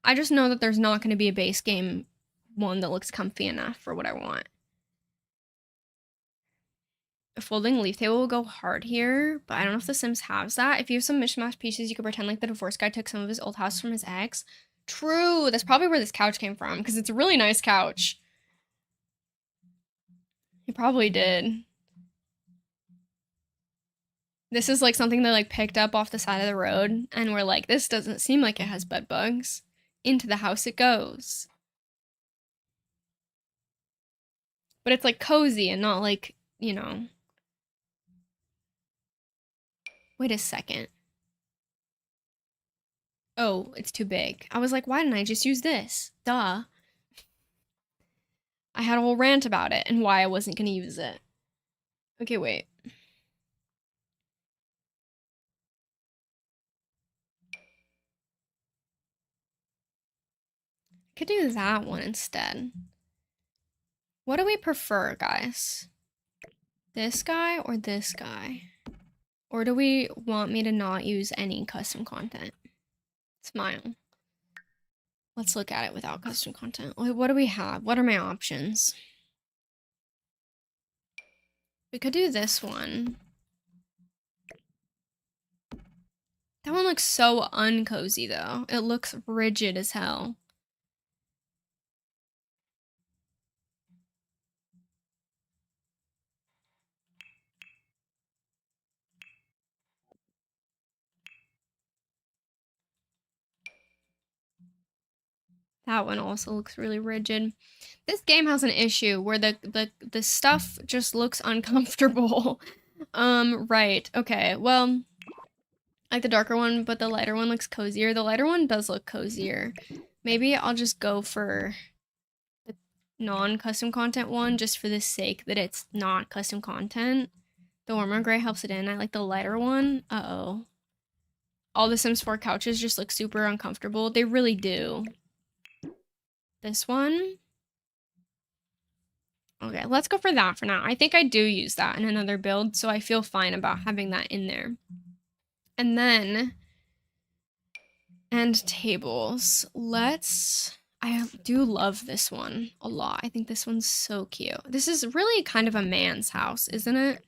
I just know that there's not going to be a base game one that looks comfy enough for what I want. A folding leaf table will go hard here, but I don't know if The Sims has that. If you have some mishmash pieces, you could pretend like the divorce guy took some of his old house from his ex. True, that's probably where this couch came from, because it's a really nice couch. He probably did. This is like something they like picked up off the side of the road, and we're like, this doesn't seem like it has bed bugs. Into the house it goes. But it's like cozy and not like, you know. Wait a second. Oh, it's too big. I was like, why didn't I just use this? Duh. I had a whole rant about it and why I wasn't gonna use it. Okay, wait. Could do that one instead. What do we prefer, guys? This guy or this guy? Or do we want me to not use any custom content? Smile. Let's look at it without custom content. What do we have? What are my options? We could do this one. That one looks so uncozy though. It looks rigid as hell. That one also looks really rigid. This game has an issue where the stuff just looks uncomfortable. Right. Okay. Well, I like the darker one, but the lighter one looks cozier. The lighter one does look cozier. Maybe I'll just go for the non-custom content one just for the sake that it's not custom content. The warmer gray helps it in. I like the lighter one. Uh-oh. All the Sims 4 couches just look super uncomfortable. They really do. This one. Okay, let's go for that for now. I think I do use that in another build, so I feel fine about having that in there. And then, end tables. I do love this one a lot. I think this one's so cute. This is really kind of a man's house, isn't it?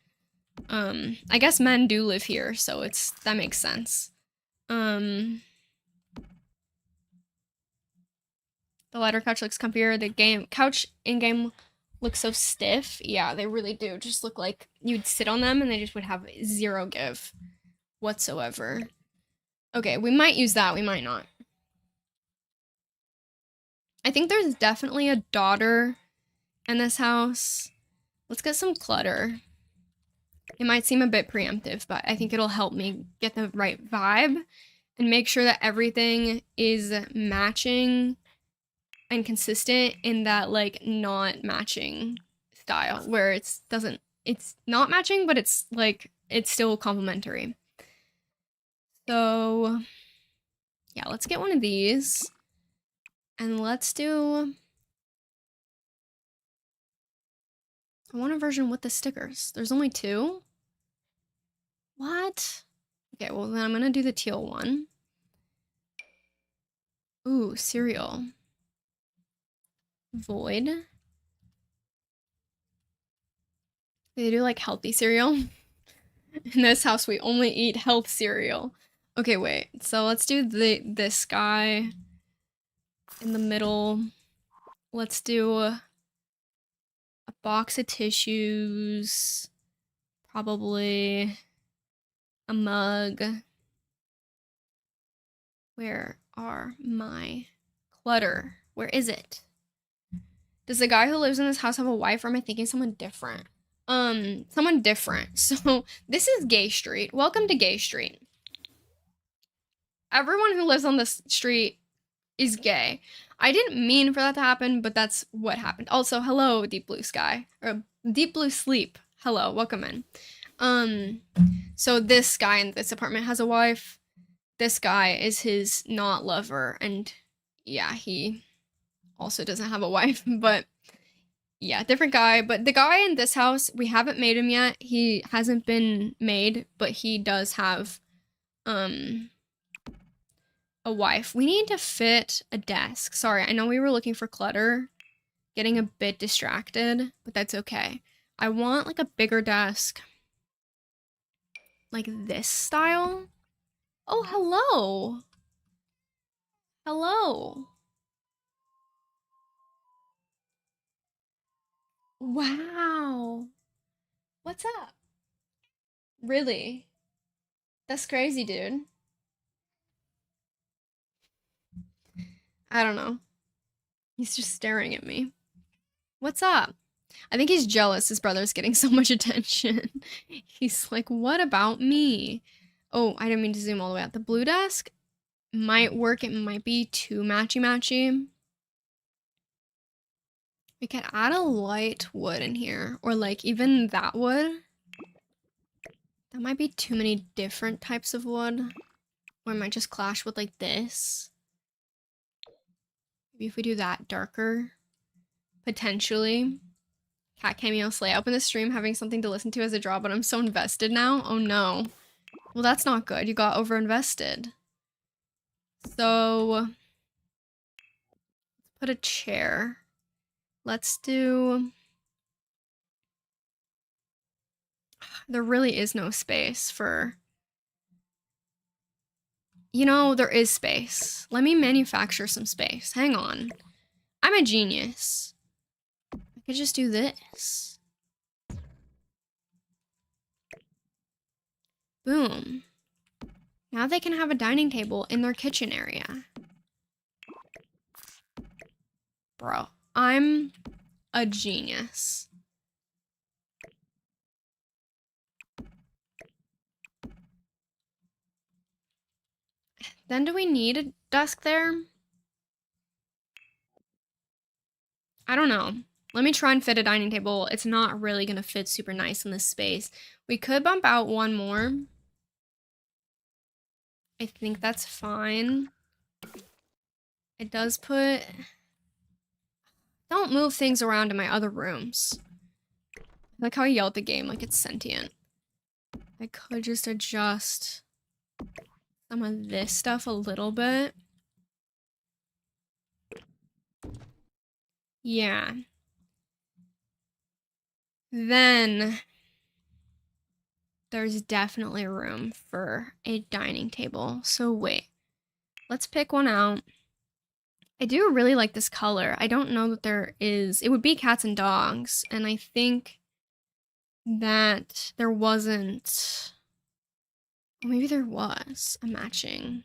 I guess men do live here, so that makes sense. The lighter couch looks comfier. The couch in-game looks so stiff. Yeah, they really do. Just look like you'd sit on them and they just would have zero give whatsoever. Okay, we might use that. We might not. I think there's definitely a daughter in this house. Let's get some clutter. It might seem a bit preemptive, but I think it'll help me get the right vibe and make sure that everything is matching and consistent in that like not matching style where it's not matching, but it's like it's still complementary. So yeah, let's get one of these and let's do, I want a version with the stickers. There's only 2. What? Okay, well then I'm gonna do the teal one. Ooh, cereal. Void. They do like healthy cereal. In this house, we only eat health cereal. Okay, wait. So let's do this guy in the middle. Let's do a box of tissues. Probably a mug. Where are my clutter? Where is it? Does the guy who lives in this house have a wife, or am I thinking someone different? Someone different. So this is Gay Street. Welcome to Gay Street. Everyone who lives on this street is gay. I didn't mean for that to happen, but that's what happened. Also, hello, Deep Blue Sky. Or Deep Blue Sleep. Hello, welcome in. So this guy in this apartment has a wife. This guy is his not lover, and yeah, he also doesn't have a wife, but yeah, different guy. But the guy in this house, we haven't made him yet. He hasn't been made, but he does have a wife. We need to fit a desk. Sorry, I know we were looking for clutter, getting a bit distracted, but that's okay. I want like a bigger desk, like this style. Oh, hello. Hello. Wow. What's up? Really? That's crazy, dude. I don't know. He's just staring at me. What's up? I think he's jealous his brother's getting so much attention. He's like, what about me? Oh, I didn't mean to zoom all the way out. The blue desk might work. It might be too matchy-matchy. We could add a light wood in here, or like even that wood. That might be too many different types of wood, or it might just clash with like this. Maybe if we do that darker, potentially. Cat cameo slay. Open the stream having something to listen to as a draw, but I'm so invested now. Oh no. Well, that's not good. You got over-invested. So, put a chair. Let's do... There really is no space for... You know, there is space. Let me manufacture some space. Hang on. I'm a genius. I could just do this. Boom. Now they can have a dining table in their kitchen area. Bro, I'm a genius. Then do we need a desk there? I don't know. Let me try and fit a dining table. It's not really gonna fit super nice in this space. We could bump out one more. I think that's fine. It does put... Don't move things around in my other rooms. I like how I yell at the game like it's sentient. I could just adjust some of this stuff a little bit. Yeah. Then there's definitely room for a dining table. So wait, let's pick one out. I do really like this color. I don't know that there is, it would be cats and dogs. And I think that there wasn't, well, maybe there was a matching.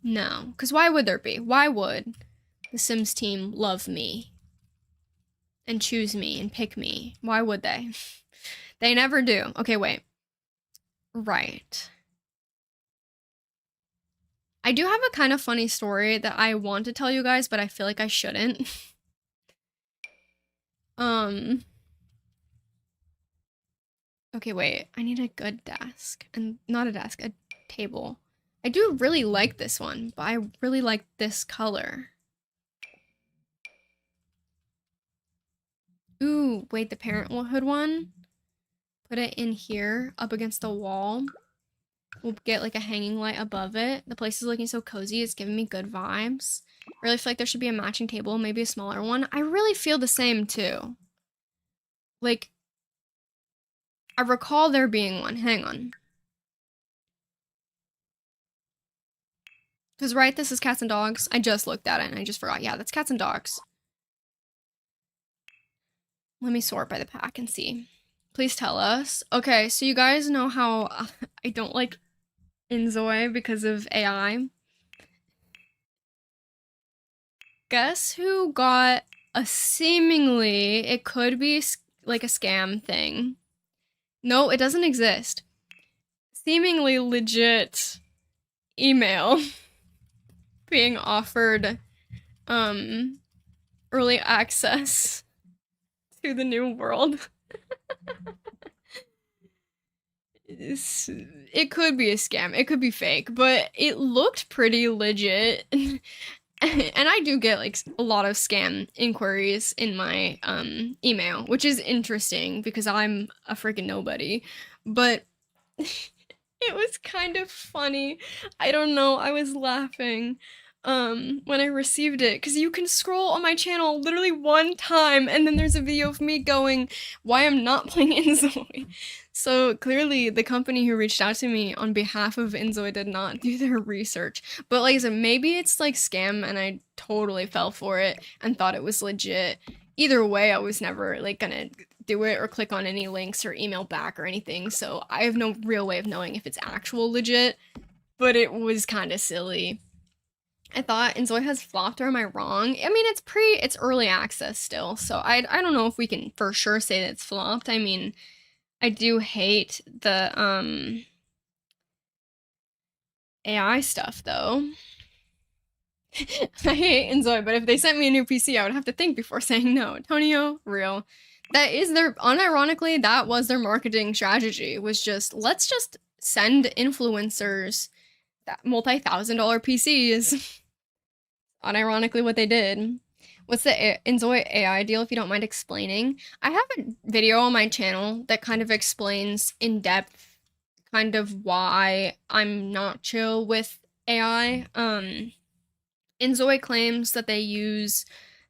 No, because why would there be? Why would the Sims team love me and choose me and pick me? Why would they? They never do. Okay, wait. Right. I do have a kind of funny story that I want to tell you guys, but I feel like I shouldn't. um, okay, wait. I need a good desk. And not a desk, a table. I do really like this one, but I really like this color. Ooh, wait, the Parenthood one? Put it in here, up against the wall. We'll get like a hanging light above it. The place is looking so cozy. It's giving me good vibes. Really feel like there should be a matching table, maybe a smaller one. I really feel the same too. Like, I recall there being one. Hang on. Because, right, this is cats and dogs. I just looked at it and I just forgot. Yeah, that's cats and dogs. Let me sort by the pack and see. Please tell us. Okay, so you guys know how I don't like Inzoi because of AI. Guess who got a seemingly, it could be like a scam thing. No, it doesn't exist. Seemingly legit email being offered early access to the new world. It could be a scam, it could be fake, but it looked pretty legit. And I do get like a lot of scam inquiries in my email, which is interesting because I'm a freaking nobody. But it was kind of funny. I don't know, I was laughing when I received it because you can scroll on my channel literally one time and then there's a video of me going why I'm not playing Inzoi. So clearly the company who reached out to me on behalf of Inzoi did not do their research. But like I said, maybe it's like scam and I totally fell for it and thought it was legit. Either way, I was never like gonna do it or click on any links or email back or anything, so I have no real way of knowing if it's actual legit, but it was kind of silly. I thought Inzoi has flopped, or am I wrong? I mean, it's early access still, so I don't know if we can for sure say that it's flopped. I mean, I do hate the AI stuff though. I hate Inzoi, but if they sent me a new PC, I would have to think before saying no. Tonio, real. That is their, unironically, that was their marketing strategy, was just, let's just send influencers that multi-$1,000 PCs. Unironically what they did. What's the Inzoi AI deal, if you don't mind explaining? I have a video on my channel that kind of explains in depth kind of why I'm not chill with AI. Inzoi claims that they use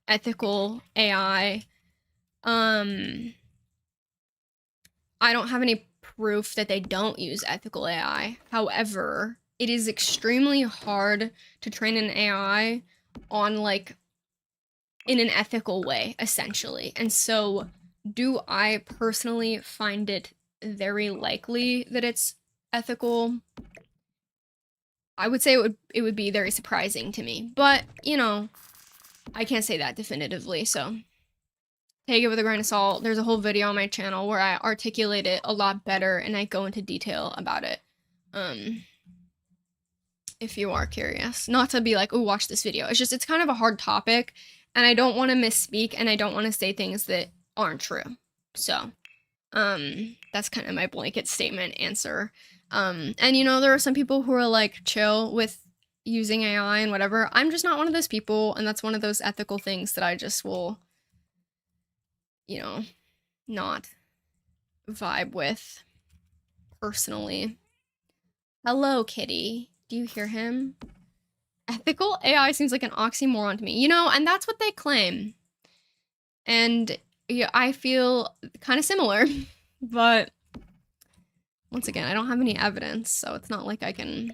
ethical AI. I don't have any proof that they don't use ethical AI. However, it is extremely hard to train an AI on like in an ethical way, essentially. And so do I personally find it very likely that it's ethical? I would say it would be very surprising to me, but you know, I can't say that definitively, so take it with a grain of salt. There's a whole video on my channel where I articulate it a lot better and I go into detail about it. If you are curious. Not to be like, oh, watch this video. It's just, it's kind of a hard topic and I don't want to misspeak and I don't want to say things that aren't true. So, that's kind of my blanket statement answer. And you know, there are some people who are like chill with using AI and whatever. I'm just not one of those people, and that's one of those ethical things that I just will, you know, not vibe with personally. Hello, kitty. Do you hear him? Ethical AI seems like an oxymoron to me, you know, and that's what they claim. And yeah, I feel kind of similar, but once again, I don't have any evidence, so it's not like I can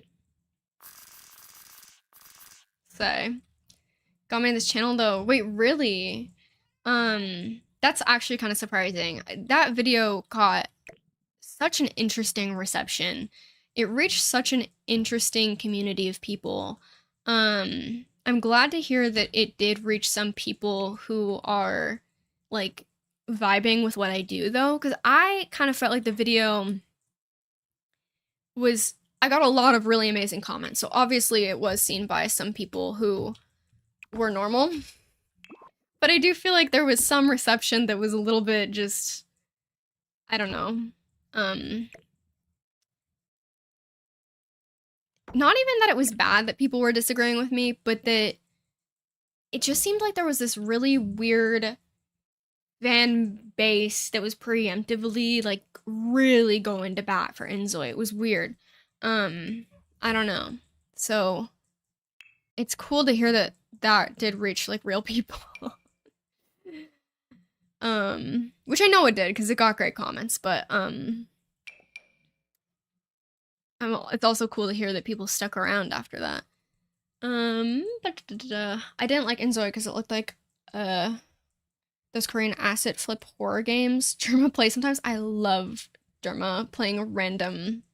say. Got me on this channel though. Wait, really? That's actually kind of surprising. That video got such an interesting reception. It reached such an interesting community of people. I'm glad to hear that it did reach some people who are like vibing with what I do though, because I kind of felt like the video was I got a lot of really amazing comments. So obviously it was seen by some people who were normal. But I do feel like there was some reception that was a little bit just, I don't know. Not even that it was bad that people were disagreeing with me, but that it just seemed like there was this really weird fan base that was preemptively like really going to bat for Enzoy. It was weird. I don't know. So it's cool to hear that that did reach like real people. Which I know it did because it got great comments, but it's also cool to hear that people stuck around after that. I didn't like Enzoy because it looked like those Korean asset flip horror games Derma plays sometimes. I love Derma playing random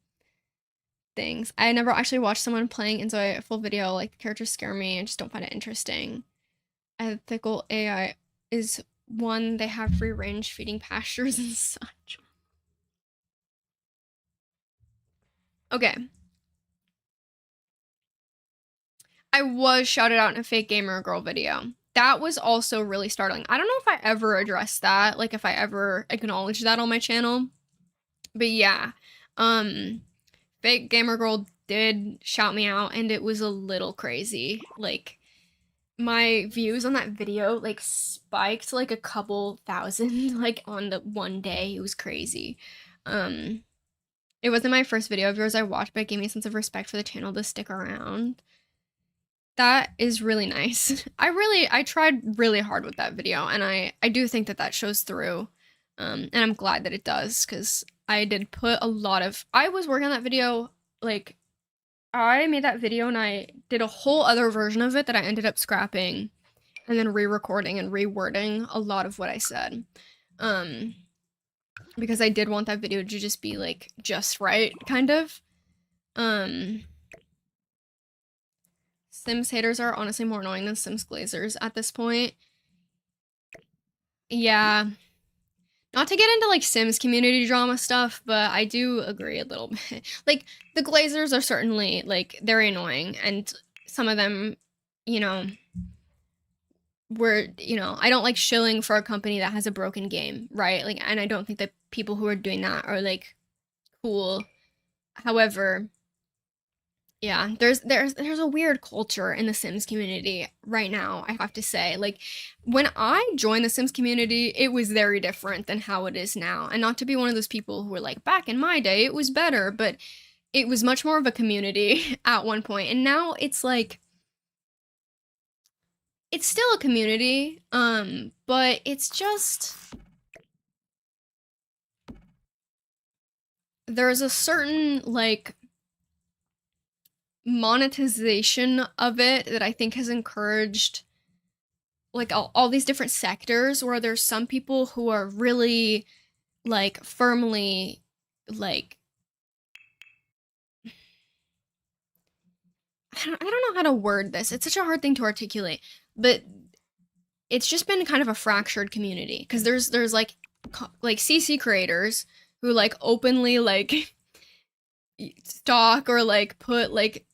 things. I never actually watched someone playing Enzoy a full video. Like, the characters scare me and just don't find it interesting. Ethical AI is one, they have free range feeding pastures and such. Okay. I was shouted out in a fake gamer girl video. That was also really startling. I don't know if I ever addressed that, like if I ever acknowledged that on my channel. But yeah, fake gamer girl did shout me out and it was a little crazy. Like, my views on that video like spiked like a couple thousand like on the one day. It was crazy. It wasn't my first video of yours I watched, but it gave me a sense of respect for the channel to stick around. That is really nice. I tried really hard with that video, and I do think that that shows through. And I'm glad that it does, because I did put a lot of, I was working on that video, like, I made that video and I did a whole other version of it that I ended up scrapping and then re-recording and rewording a lot of what I said. Because I did want that video to just be like just right, kind of. Sims haters are honestly more annoying than Sims glazers at this point. Yeah. Not to get into like Sims community drama stuff, but I do agree a little bit. Like, the glazers are certainly like very annoying, and some of them, you know, I don't like shilling for a company that has a broken game, right? Like, and I don't think that people who are doing that are like cool. However, yeah, there's a weird culture in the Sims community right now, I have to say. Like, when I joined the Sims community, it was very different than how it is now. And not to be one of those people who are like, back in my day, it was better, but it was much more of a community at one point. And now it's like, it's still a community, but it's just, there's a certain, like, monetization of it that I think has encouraged like all these different sectors, where there's some people who are really like firmly like, I don't know how to word this. It's such a hard thing to articulate, but it's just been kind of a fractured community, because there's like CC creators who like openly like stalk or like put like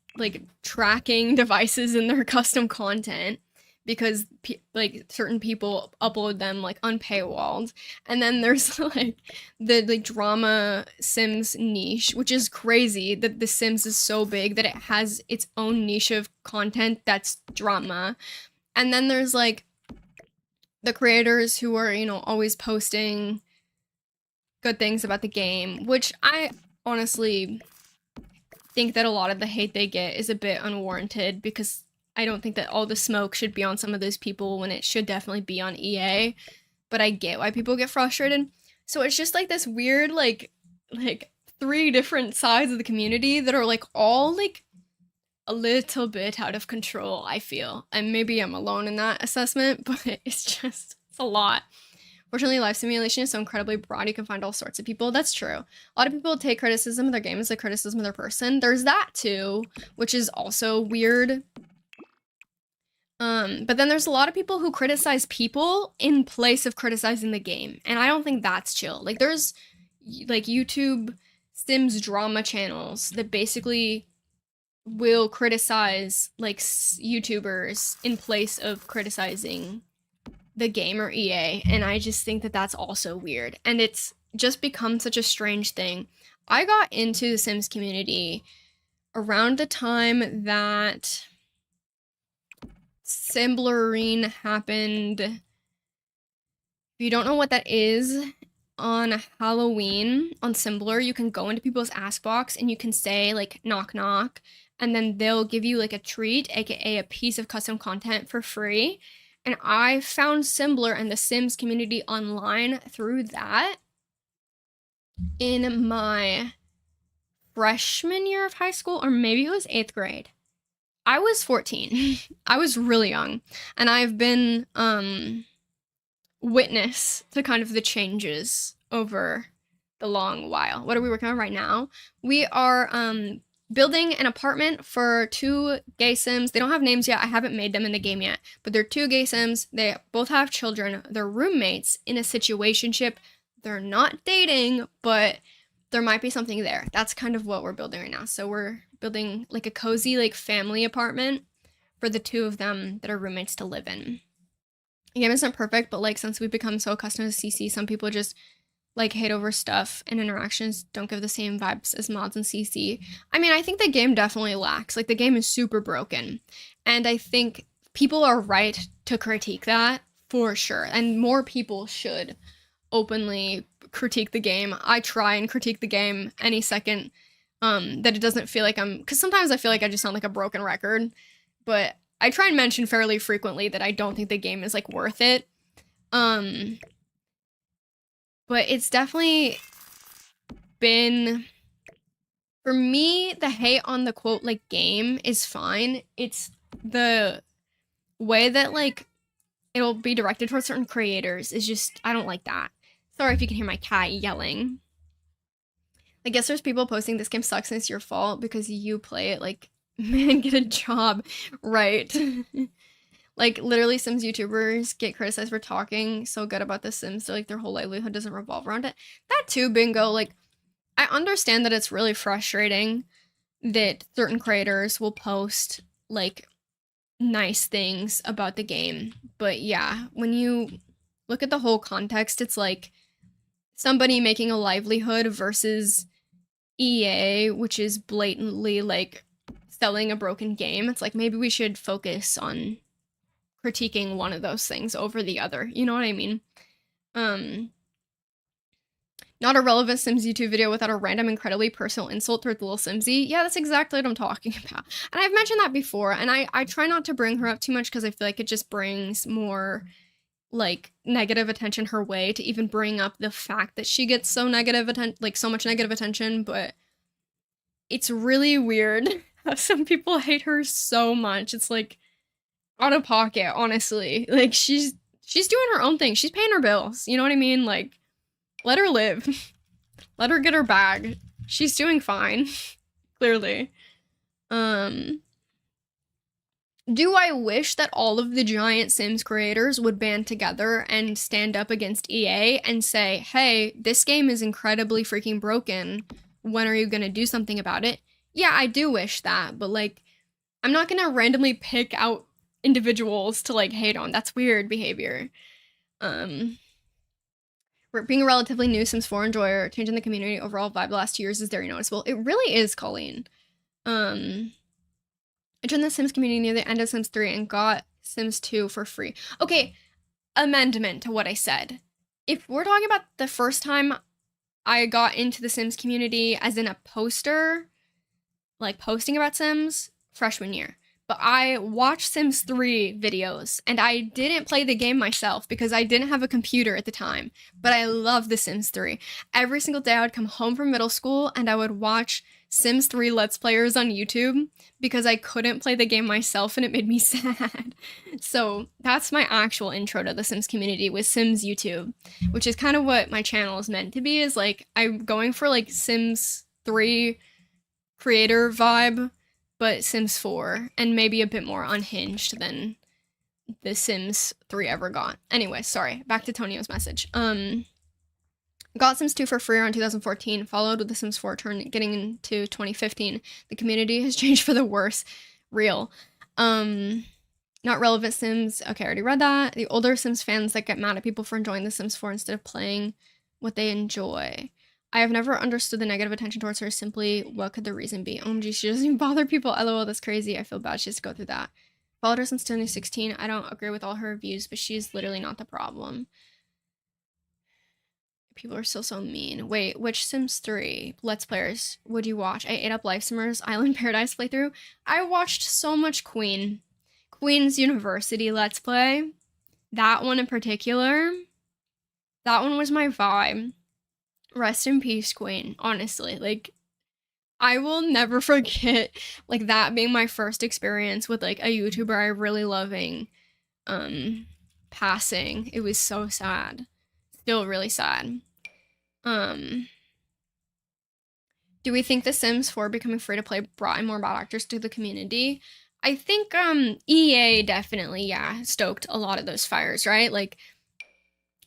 tracking devices in their custom content because like certain people upload them like unpaywalled. And then there's like the like drama Sims niche, which is crazy that the Sims is so big that it has its own niche of content that's drama. And then there's like the creators who are, you know, always posting good things about the game, which I honestly think that a lot of the hate they get is a bit unwarranted, because I don't think that all the smoke should be on some of those people when it should definitely be on EA. But I get why people get frustrated. So it's just like this weird like three different sides of the community that are like all like a little bit out of control, I feel. And maybe I'm alone in that assessment, but it's a lot. Fortunately, live simulation is so incredibly broad, you can find all sorts of people. That's true. A lot of people take criticism of their game as a criticism of their person. There's that too, which is also weird. But then there's a lot of people who criticize people in place of criticizing the game, and I don't think that's chill. Like, there's like YouTube Sims drama channels that basically will criticize like YouTubers in place of criticizing the game or EA, and I just think that that's also weird, and it's just become such a strange thing. I got into the Sims community around the time that Simblorine happened. If you don't know what that is, on Halloween on Simblr, you can go into people's ask box and you can say like knock knock, and then they'll give you like a treat, aka a piece of custom content for free. And I found Simblr and the Sims community online through that in my freshman year of high school, or maybe it was 8th grade. I was 14. I was really young, and I've been witness to kind of the changes over the long while. What are we working on right now? We are building an apartment for 2 gay Sims. They don't have names yet. I haven't made them in the game yet, but they're 2 gay Sims. They both have children. They're roommates in a situationship. They're not dating, but there might be something there. That's kind of what we're building right now. So we're building like a cozy like family apartment for the 2 of them that are roommates to live in. The game isn't perfect, but like since we've become so accustomed to CC, some people just like hate over stuff, and interactions don't give the same vibes as mods and CC. I mean, I think the game definitely lacks. Like the game is super broken, and I think people are right to critique that for sure, and more people should openly critique the game. I try and critique the game any second that it doesn't feel like because sometimes I feel like I just sound like a broken record, but I try and mention fairly frequently that I don't think the game is like worth it. But it's definitely been, for me, the hate on the quote like game is fine. It's the way that like it'll be directed towards certain creators is just, I don't like that. Sorry if you can hear my cat yelling. I guess there's people posting this game sucks and it's your fault because you play it. Like, man, get a job, right? Like, literally, Sims YouTubers get criticized for talking so good about The Sims. So, like, their whole livelihood doesn't revolve around it. That too, bingo. Like, I understand that it's really frustrating that certain creators will post, like, nice things about the game. But yeah, when you look at the whole context, it's like somebody making a livelihood versus EA, which is blatantly, like, selling a broken game. It's like, maybe we should focus on critiquing one of those things over the other. You know what I mean? Not a relevant Sims YouTube video without a random, incredibly personal insult towards Little Simsy. Yeah, that's exactly what I'm talking about. And I've mentioned that before, and I try not to bring her up too much because I feel like it just brings more, like, negative attention her way to even bring up the fact that she gets so negative like, so much negative attention, but it's really weird how some people hate her so much. It's, like, out of pocket, honestly. Like, she's doing her own thing. She's paying her bills. You know what I mean? Like, let her live. Let her get her bag. She's doing fine. Clearly. Do I wish that all of the giant Sims creators would band together and stand up against EA and say, hey, this game is incredibly freaking broken. When are you gonna do something about it? Yeah, I do wish that, but, like, I'm not gonna randomly pick out individuals to, like, hate on. That's weird behavior. Being a relatively new Sims 4 enjoyer, changing the community overall vibe the last 2 years is very noticeable. It really is, Colleen. I joined the Sims community near the end of Sims 3 and got Sims 2 for free. Okay, amendment to what I said. If we're talking about the first time I got into the Sims community as in a poster, like posting about Sims, freshman year. But I watched Sims 3 videos, and I didn't play the game myself because I didn't have a computer at the time, but I love The Sims 3. Every single day I would come home from middle school, and I would watch Sims 3 Let's Players on YouTube because I couldn't play the game myself, and it made me sad. So that's my actual intro to the Sims community, with Sims YouTube, which is kind of what my channel is meant to be, is like, I'm going for like Sims 3 creator vibe, but Sims 4, and maybe a bit more unhinged than the Sims 3 ever got. Anyway, sorry, back to Tonio's message. Got Sims 2 for free around 2014, followed with The Sims 4 getting into 2015. The community has changed for the worse. Real. Not relevant Sims. Okay, I already read that. The older Sims fans that get mad at people for enjoying The Sims 4 instead of playing what they enjoy. I have never understood the negative attention towards her. Simply, what could the reason be? OMG, she doesn't even bother people. LOL, that's crazy. I feel bad she has to go through that. Followed her since 2016. I don't agree with all her reviews, but she's literally not the problem. People are still so mean. Wait, which Sims 3 Let's Players would you watch? I ate up Life Simmers Island Paradise playthrough. I watched so much Queen's University Let's Play. That one in particular. That one was my vibe. Rest in peace, Queen. Honestly, like, I will never forget, like, that being my first experience with, like, a YouTuber I really loving, passing. It was so sad. Still really sad. Do we think The Sims 4 becoming free to play brought in more bad actors to the community? I think EA definitely, yeah, stoked a lot of those fires, right? Like,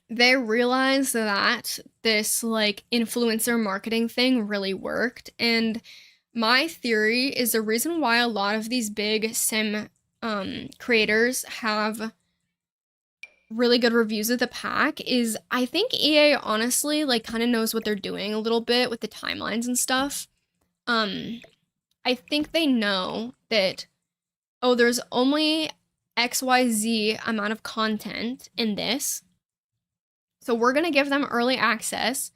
they realized that this like influencer marketing thing really worked. And my theory is the reason why a lot of these big sim creators have really good reviews of the pack is I think EA honestly like kind of knows what they're doing a little bit with the timelines and stuff. I think they know that, oh, there's only XYZ amount of content in this, so we're gonna give them early access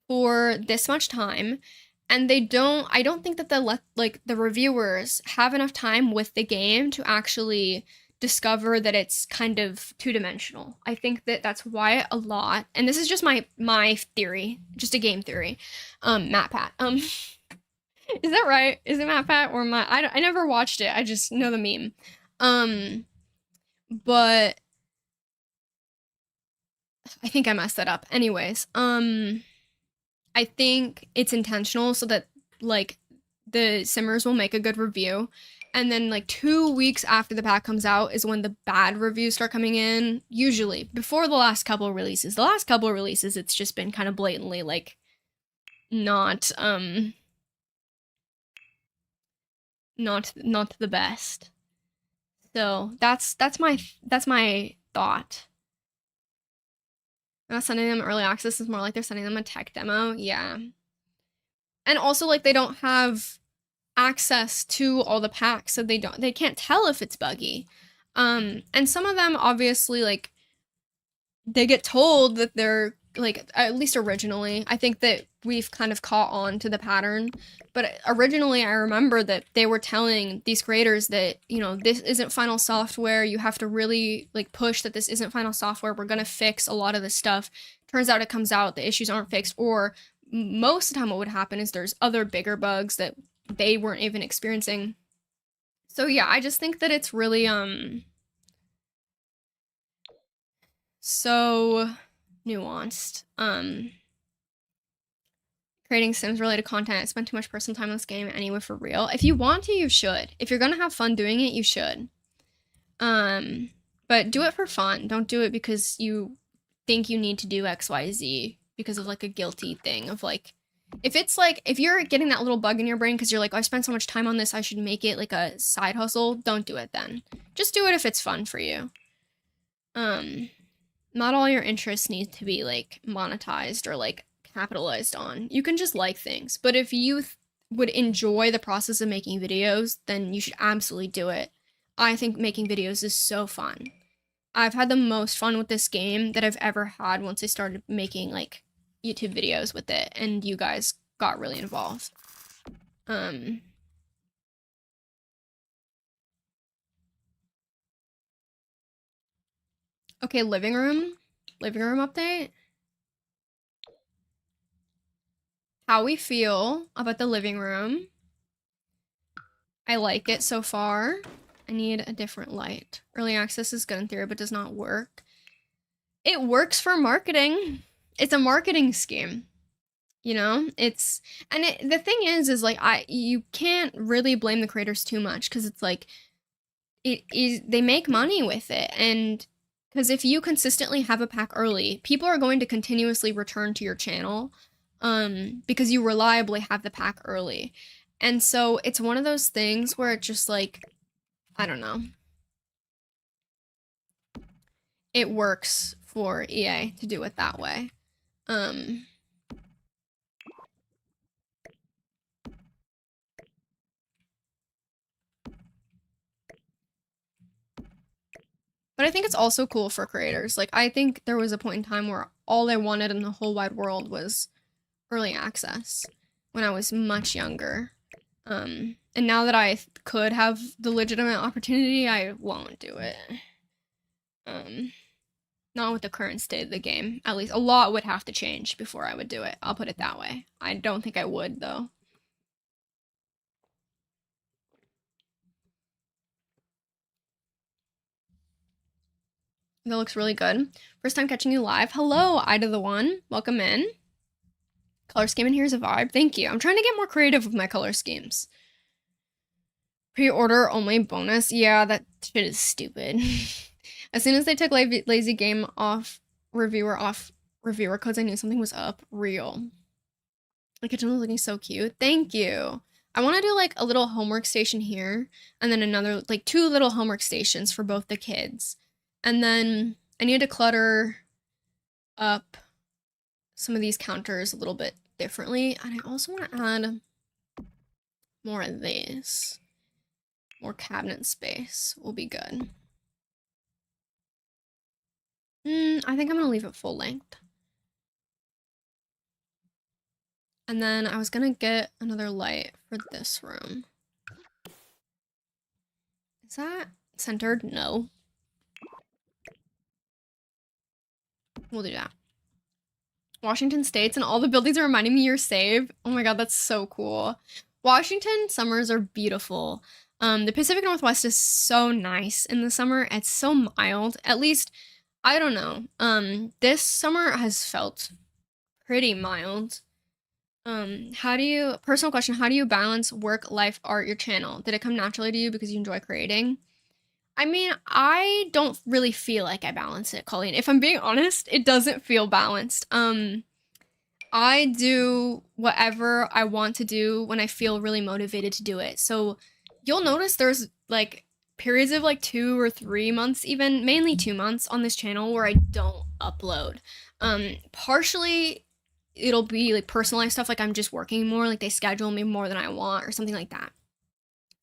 for this much time. And I don't think that the reviewers have enough time with the game to actually discover that it's kind of two-dimensional. I think that that's why a lot, and this is just my theory, just a game theory. Matt Pat. Is that right? Is it Matt Pat or I never watched it. I just know the meme. But I think I messed that up. Anyways, I think it's intentional so that like the simmers will make a good review, and then like 2 weeks after the pack comes out is when the bad reviews start coming in, usually before the last couple of releases. The last couple of releases, it's just been kind of blatantly like not the best. So that's my thought. Not sending them early access is more like they're sending them a tech demo. Yeah. And also like they don't have access to all the packs, so they can't tell if it's buggy. And some of them obviously like they get told that they're like, at least originally, I think that we've kind of caught on to the pattern, but originally I remember that they were telling these creators that, you know, this isn't final software, you have to really like push that this isn't final software, we're gonna fix a lot of this stuff. Turns out it comes out the issues aren't fixed, or most of the time what would happen is there's other bigger bugs that they weren't even experiencing. So yeah, I just think that it's really so nuanced. Creating Sims related content. I spend too much personal time on this game anyway, for real. If you want to, you should. If you're gonna have fun doing it, you should. But do it for fun. Don't do it because you think you need to do XYZ because of like a guilty thing of like, if you're getting that little bug in your brain because you're like, oh, I spent so much time on this, I should make it like a side hustle, don't do it then. Just do it if it's fun for you. Not all your interests need to be like monetized or like capitalized on. You can just like things. But if you would enjoy the process of making videos, then you should absolutely do it. I think making videos is so fun. I've had the most fun with this game that I've ever had once I started making like YouTube videos with it, and you guys got really involved. Okay, living room update. How we feel about the living room. I like it so far. I need a different light. Early access is good in theory, but does not work. It works for marketing. It's a marketing scheme. You know, the thing is like, you can't really blame the creators too much, because it's like, they make money with it, and Because if you consistently have a pack early, people are going to continuously return to your channel because you reliably have the pack early. And so it's one of those things where it just like, I don't know. It works for EA to do it that way. But I think it's also cool for creators. Like, I think there was a point in time where all I wanted in the whole wide world was early access when I was much younger. And now that I could have the legitimate opportunity, I won't do it. Not with the current state of the game. At least a lot would have to change before I would do it. I'll put it that way. I don't think I would, though. That looks really good. First time catching you live. Hello, Ida the One. Welcome in. Color scheme in here is a vibe. Thank you. I'm trying to get more creative with my color schemes. Pre-order only bonus. Yeah, that shit is stupid. As soon as they took lazy game off reviewer codes, I knew something was up. Real. The kitchen was looking so cute. Thank you. I want to do like a little homework station here and then another, like 2 little homework stations for both the kids. And then I need to clutter up some of these counters a little bit differently. And I also want to add more of these. More cabinet space will be good. I think I'm gonna leave it full length. And then I was gonna get another light for this room. Is that centered? No. We'll do that. Washington States and all the buildings are reminding me you're saved. Oh my god, that's so cool. Washington summers are beautiful. The Pacific Northwest is so nice in the summer. It's so mild. At least, I don't know. This summer has felt pretty mild. Personal question, how do you balance work, life, art, your channel? Did it come naturally to you because you enjoy creating? I mean, I don't really feel like I balance it, Colleen. If I'm being honest, it doesn't feel balanced. I do whatever I want to do when I feel really motivated to do it. So you'll notice there's like periods of like 2 or 3 months, even mainly 2 months on this channel where I don't upload. Partially it'll be like personalized stuff, like I'm just working more, like they schedule me more than I want or something like that.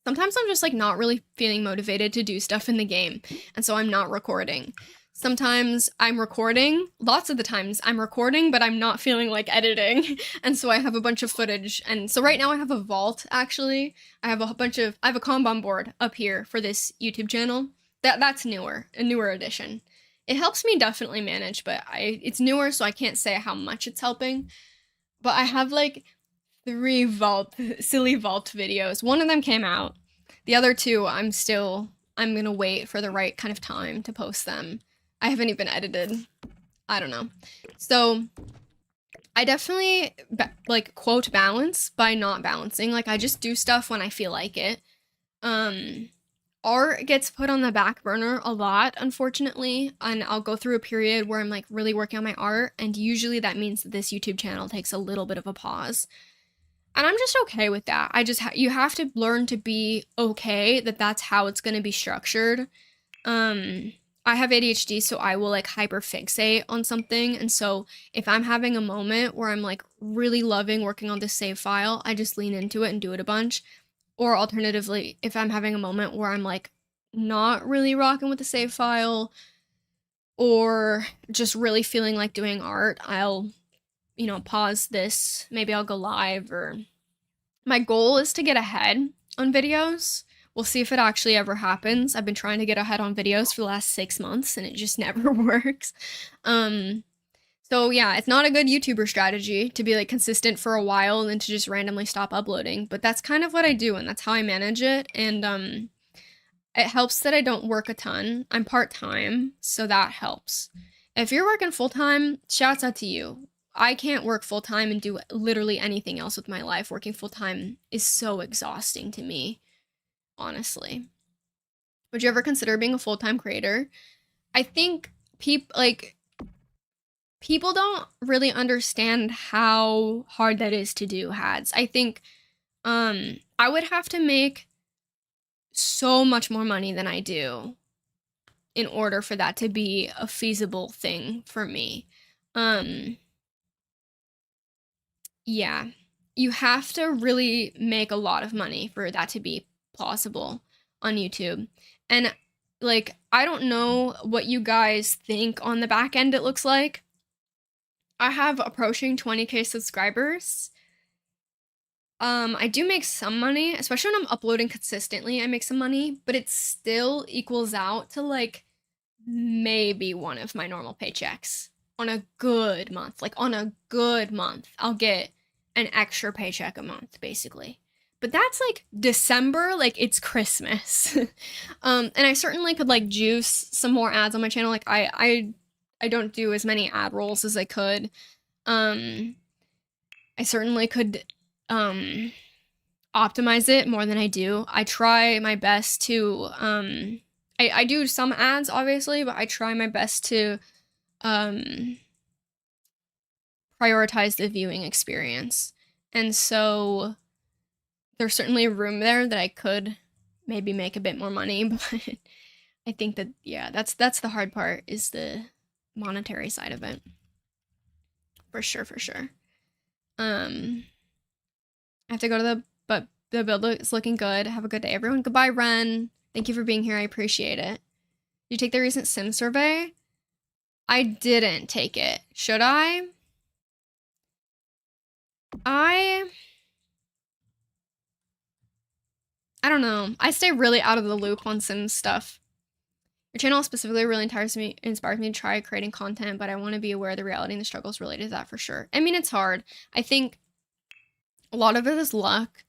Sometimes I'm just like not really feeling motivated to do stuff in the game, and so I'm not recording. Sometimes I'm recording, lots of the times I'm recording, but I'm not feeling like editing, and so I have a bunch of footage. And so right now I have a vault, actually. I have a Kanban board up here for this YouTube channel. That's newer, a newer edition. It helps me definitely manage, but it's newer, so I can't say how much it's helping. But I have like 3 silly vault videos. One of them came out. The other 2, I'm gonna wait for the right kind of time to post them. I haven't even edited. I don't know. So I definitely like quote balance by not balancing. Like I just do stuff when I feel like it. Art gets put on the back burner a lot, unfortunately, and I'll go through a period where I'm like really working on my art, and usually that means that this YouTube channel takes a little bit of a pause. And I'm just okay with that. You have to learn to be okay that that's how it's going to be structured. I have ADHD, so I will like hyperfixate on something. And so if I'm having a moment where I'm like really loving working on this save file, I just lean into it and do it a bunch. Or alternatively, if I'm having a moment where I'm like not really rocking with the save file or just really feeling like doing art, I'll, pause this. Maybe I'll go live, or my goal is to get ahead on videos. We'll see if it actually ever happens. I've been trying to get ahead on videos for the last 6 months and it just never works. So yeah, it's not a good YouTuber strategy to be like consistent for a while and then to just randomly stop uploading, but that's kind of what I do and that's how I manage it. And it helps that I don't work a ton. I'm part-time, so that helps. If you're working full-time, shouts out to you. I can't work full-time and do literally anything else with my life. Working full-time is so exhausting to me, honestly. Would you ever consider being a full-time creator? I think people don't really understand how hard that is to do ads. I think I would have to make so much more money than I do in order for that to be a feasible thing for me. Yeah. You have to really make a lot of money for that to be plausible on YouTube. And like, I don't know what you guys think on the back end it looks like. I have approaching 20K subscribers. I do make some money, especially when I'm uploading consistently. I make some money, but it still equals out to like maybe one of my normal paychecks on a good month. Like on a good month, I'll get an extra paycheck a month, basically. But that's like December, like it's Christmas. And I certainly could like juice some more ads on my channel. Like I don't do as many ad rolls as I could. I certainly could optimize it more than I do. I try my best to I do some ads obviously, but I try my best to prioritize the viewing experience. And so there's certainly room there that I could maybe make a bit more money, but I think that yeah, that's the hard part, is the monetary side of it. For sure, for sure. I have to go to the build is looking good. Have a good day, everyone. Goodbye, Ren. Thank you for being here. I appreciate it. Did you take the recent sim survey? I didn't take it. Should I? I don't know. I stay really out of the loop on sim stuff. Your channel specifically really inspires me to try creating content, but I want to be aware of the reality and the struggles related to that for sure. I mean, it's hard. I think a lot of it is luck,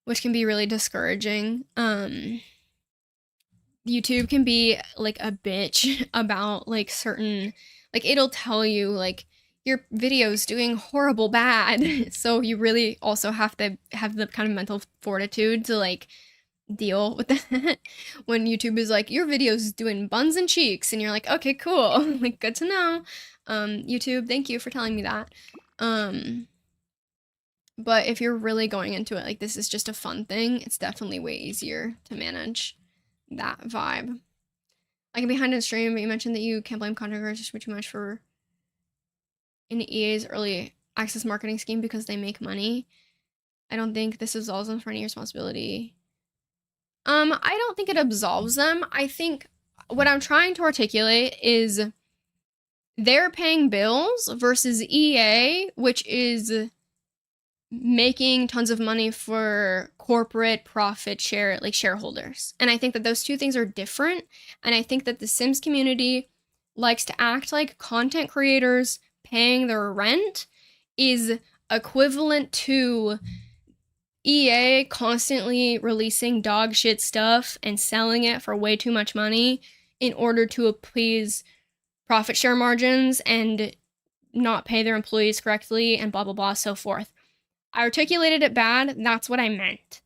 which can be really discouraging. YouTube can be like a bitch about like certain, like it'll tell you like your video's doing horrible bad. So you really also have to have the kind of mental fortitude to like deal with that when YouTube is like, your video's doing buns and cheeks, and you're like, okay, cool. Like, good to know. YouTube, thank you for telling me that. But if you're really going into it like this is just a fun thing, it's definitely way easier to manage that vibe. I can be behind the stream, but you mentioned that you can't blame content creators just too much for in EA's early access marketing scheme because they make money. I don't think this absolves them for any responsibility. I don't think it absolves them. I think what I'm trying to articulate is they're paying bills versus EA, which is making tons of money for corporate profit share, like shareholders. And I think that those two things are different. And I think that the Sims community likes to act like content creators paying their rent is equivalent to EA constantly releasing dog shit stuff and selling it for way too much money in order to appease profit share margins and not pay their employees correctly and blah, blah, blah, so forth. I articulated it bad. That's what I meant.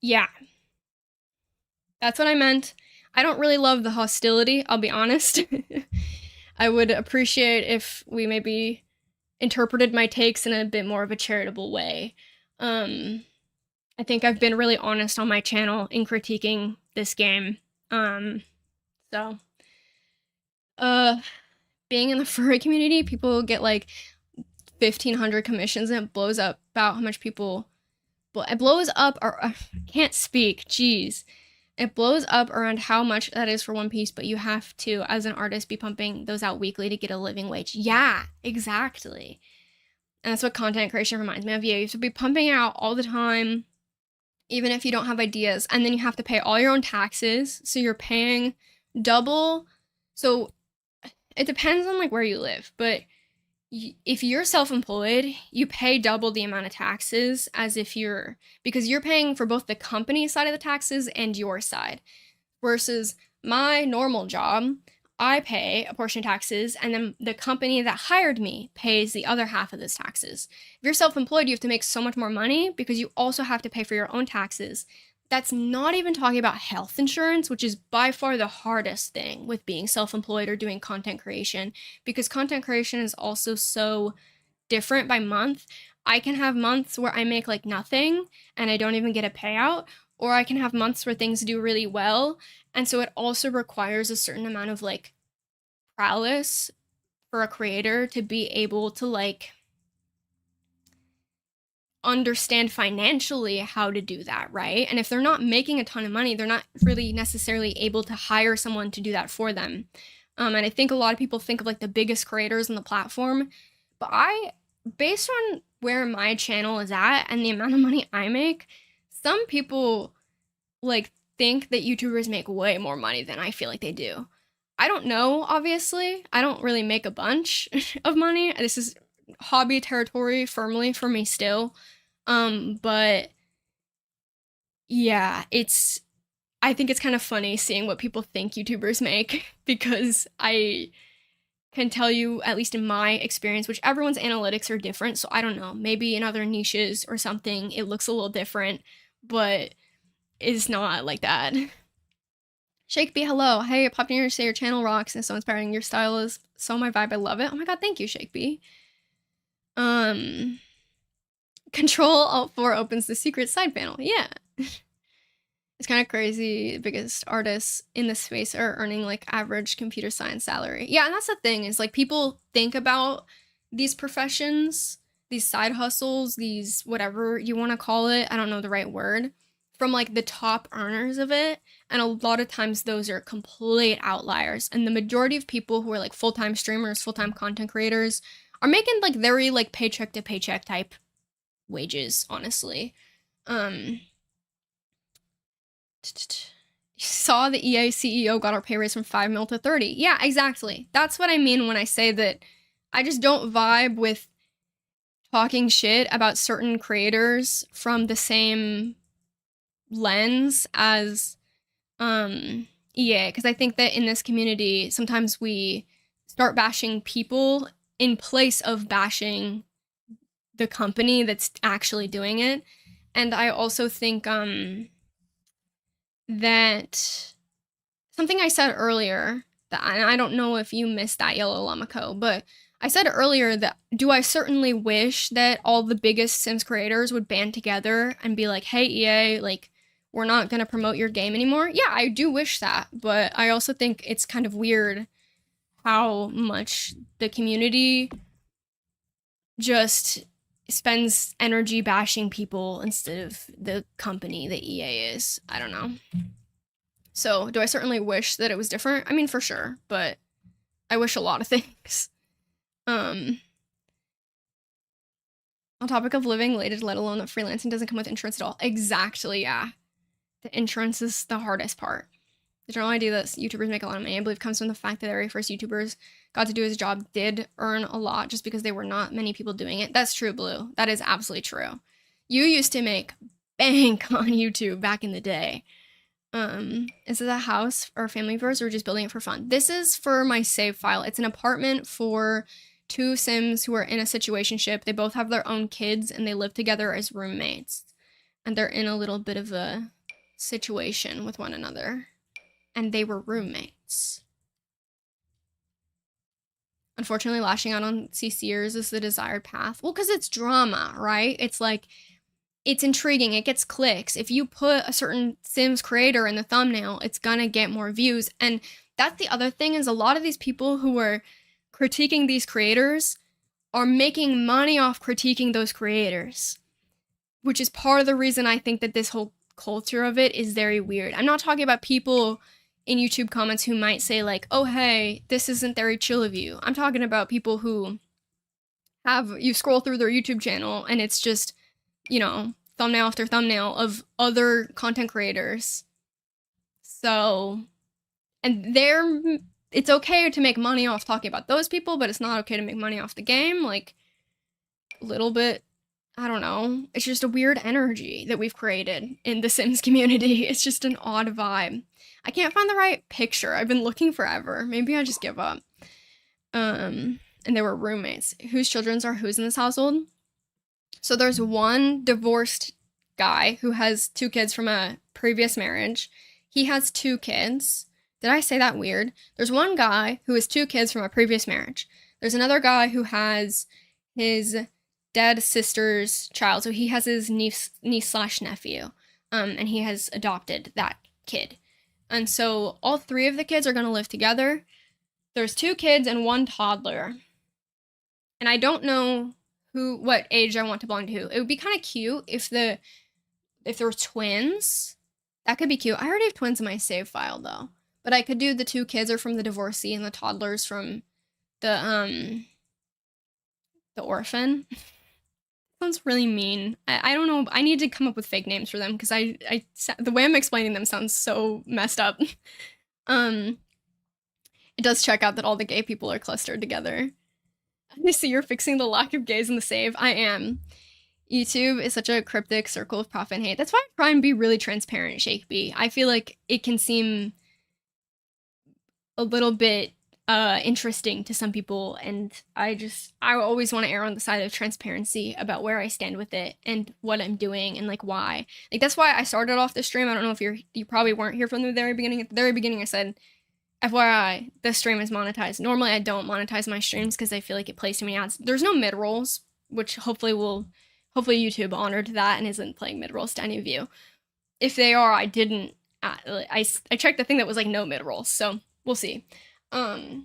Yeah. That's what I meant. I don't really love the hostility, I'll be honest. I would appreciate if we maybe interpreted my takes in a bit more of a charitable way. I think I've been really honest on my channel in critiquing this game. So, being in the furry community, people get like 1,500 commissions and it blows up about how much people, it blows up, or I can't speak, jeez. It blows up around how much that is for one piece, but you have to, as an artist, be pumping those out weekly to get a living wage. Yeah, exactly. And that's what content creation reminds me of. You have to be pumping out all the time, even if you don't have ideas. And then you have to pay all your own taxes. So you're paying double. So it depends on like where you live. But if you're self-employed, you pay double the amount of taxes as if because you're paying for both the company side of the taxes and your side. Versus my normal job, I pay a portion of taxes, and then the company that hired me pays the other half of those taxes. If you're self-employed, you have to make so much more money because you also have to pay for your own taxes. that's not even talking about health insurance, which is by far the hardest thing with being self-employed or doing content creation, because content creation is also so different by month. I can have months where I make like nothing and I don't even get a payout, or I can have months where things do really well. And so it also requires a certain amount of like prowess for a creator to be able to like understand financially how to do that, right? And if they're not making a ton of money, they're not really necessarily able to hire someone to do that for them. And I think a lot of people think of like the biggest creators on the platform, but based on where my channel is at and the amount of money I make, some people like think that YouTubers make way more money than I feel like they do. I don't know, obviously. I don't really make a bunch of money. This is hobby territory firmly for me still. But yeah, I think it's kind of funny seeing what people think YouTubers make because I can tell you, at least in my experience, which everyone's analytics are different, so I don't know. Maybe in other niches or something, it looks a little different, but it's not like that. Shake B, hello. Hey, I popped in here to say your channel rocks and it's so inspiring. Your style is so my vibe. I love it. Oh my god, thank you, Shake B. Control Alt 4 opens the secret side panel. Yeah. It's kind of crazy. The biggest artists in this space are earning like average computer science salary. Yeah, and that's the thing is like people think about these professions, these side hustles, these whatever you want to call it. I don't know the right word. From like the top earners of it. And a lot of times those are complete outliers. And the majority of people who are like full-time streamers, full-time content creators are making like very like paycheck to paycheck type wages, honestly. Saw the EA CEO got our pay raise from 5 mil to 30. Yeah, exactly. That's what I mean when I say that I just don't vibe with talking shit about certain creators from the same lens as EA, because I think that in this community sometimes we start bashing people in place of bashing the company that's actually doing it. And I also think that something I said earlier, that, and I don't know if you missed that, Yellow Lamako, but I said earlier that do I certainly wish that all the biggest Sims creators would band together and be like, hey, EA, like, we're not going to promote your game anymore? Yeah, I do wish that, but I also think it's kind of weird how much the community just spends energy bashing people instead of the company that EA is. I don't know. So, do I certainly wish that it was different? I mean, for sure, but I wish a lot of things. On topic of living related, let alone that freelancing doesn't come with insurance at all. Exactly, yeah. The insurance is the hardest part. The general idea that YouTubers make a lot of money, I believe, comes from the fact that the very first YouTubers got to do his job did earn a lot just because there were not many people doing it. That's true, Blue. That is absolutely true. You used to make bank on YouTube back in the day. Is it a house or family of yours, or just building it for fun? This is for my save file. It's an apartment for two Sims who are in a situationship. They both have their own kids and they live together as roommates. And they're in a little bit of a situation with one another. And they were roommates. Unfortunately, lashing out on CCers is the desired path. Well, because it's drama, right? It's like, it's intriguing. It gets clicks. If you put a certain Sims creator in the thumbnail, it's gonna get more views. And that's the other thing is a lot of these people who are critiquing these creators are making money off critiquing those creators, which is part of the reason I think that this whole culture of it is very weird. I'm not talking about people in YouTube comments who might say like, oh, hey, this isn't very chill of you. I'm talking about people who you scroll through their YouTube channel and it's just, you know, thumbnail after thumbnail of other content creators. So, and it's okay to make money off talking about those people, but it's not okay to make money off the game. Like, a little bit, I don't know. It's just a weird energy that we've created in the Sims community. It's just an odd vibe. I can't find the right picture. I've been looking forever. Maybe I just give up. And they were roommates. Whose children are whose in this household? So there's one divorced guy who has 2 kids from a previous marriage. He has 2 kids. Did I say that weird? There's one guy who has 2 kids from a previous marriage. There's another guy who has his dead sister's child. So he has his niece slash nephew. And he has adopted that kid. And so all 3 of the kids are going to live together. There's 2 kids and 1 toddler. And I don't know what age I want to belong to who. It would be kind of cute if there were twins. That could be cute. I already have twins in my save file though. But I could do the 2 kids are from the divorcee and the toddlers from the orphan. Sounds really mean. I don't know. I need to come up with fake names for them because the way I'm explaining them sounds so messed up. It does check out that all the gay people are clustered together. I see you're fixing the lack of gays in the save. I am. YouTube is such a cryptic circle of profit and hate. That's why I try and be really transparent, Shakeby. I feel like it can seem a little bit interesting to some people, and I always want to err on the side of transparency about where I stand with it and what I'm doing and like why. Like that's why I started off this stream. I don't know if you probably weren't here from the very beginning. At the very beginning I said, FYI, this stream is monetized. Normally I don't monetize my streams because I feel like it plays too many ads. There's no mid-rolls, which hopefully YouTube honored that and isn't playing mid-rolls to any of you. If they are, I didn't I checked the thing that was like no mid-rolls, so we'll see. But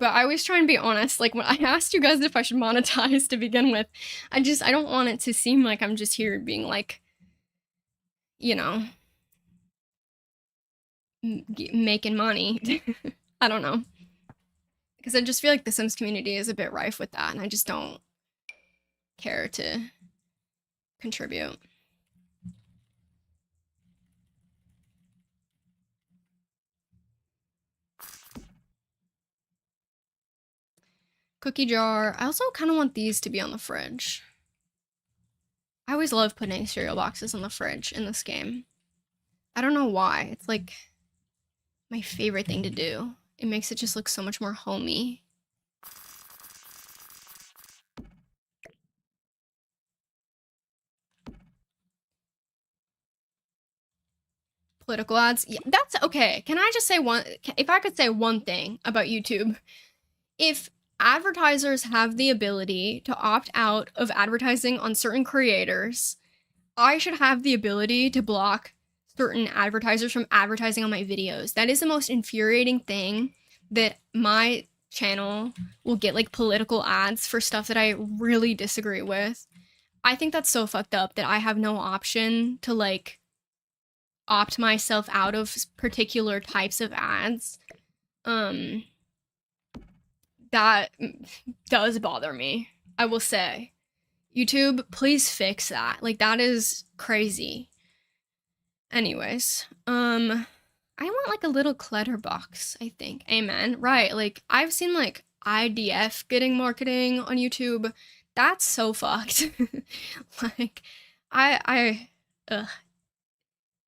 I always try and be honest. Like when I asked you guys if I should monetize to begin with, I don't want it to seem like I'm just here being like, you know, making money. I don't know. Because I just feel like the Sims community is a bit rife with that, and I just don't care to contribute. Cookie jar. I also kind of want these to be on the fridge. I always love putting cereal boxes on the fridge in this game. I don't know why. It's like my favorite thing to do. It makes it just look so much more homey. Political ads. Yeah, that's okay. Can I just say if I could say one thing about YouTube, if advertisers have the ability to opt out of advertising on certain creators, I should have the ability to block certain advertisers from advertising on my videos. That is the most infuriating thing, that my channel will get like political ads for stuff that I really disagree with. I think that's so fucked up that I have no option to like opt myself out of particular types of ads. That does bother me, I will say. YouTube, please fix that. Like, that is crazy. Anyways, I want like a little clutter box, I think. Amen. Right, like I've seen like IDF getting marketing on YouTube. That's so fucked. Like ugh.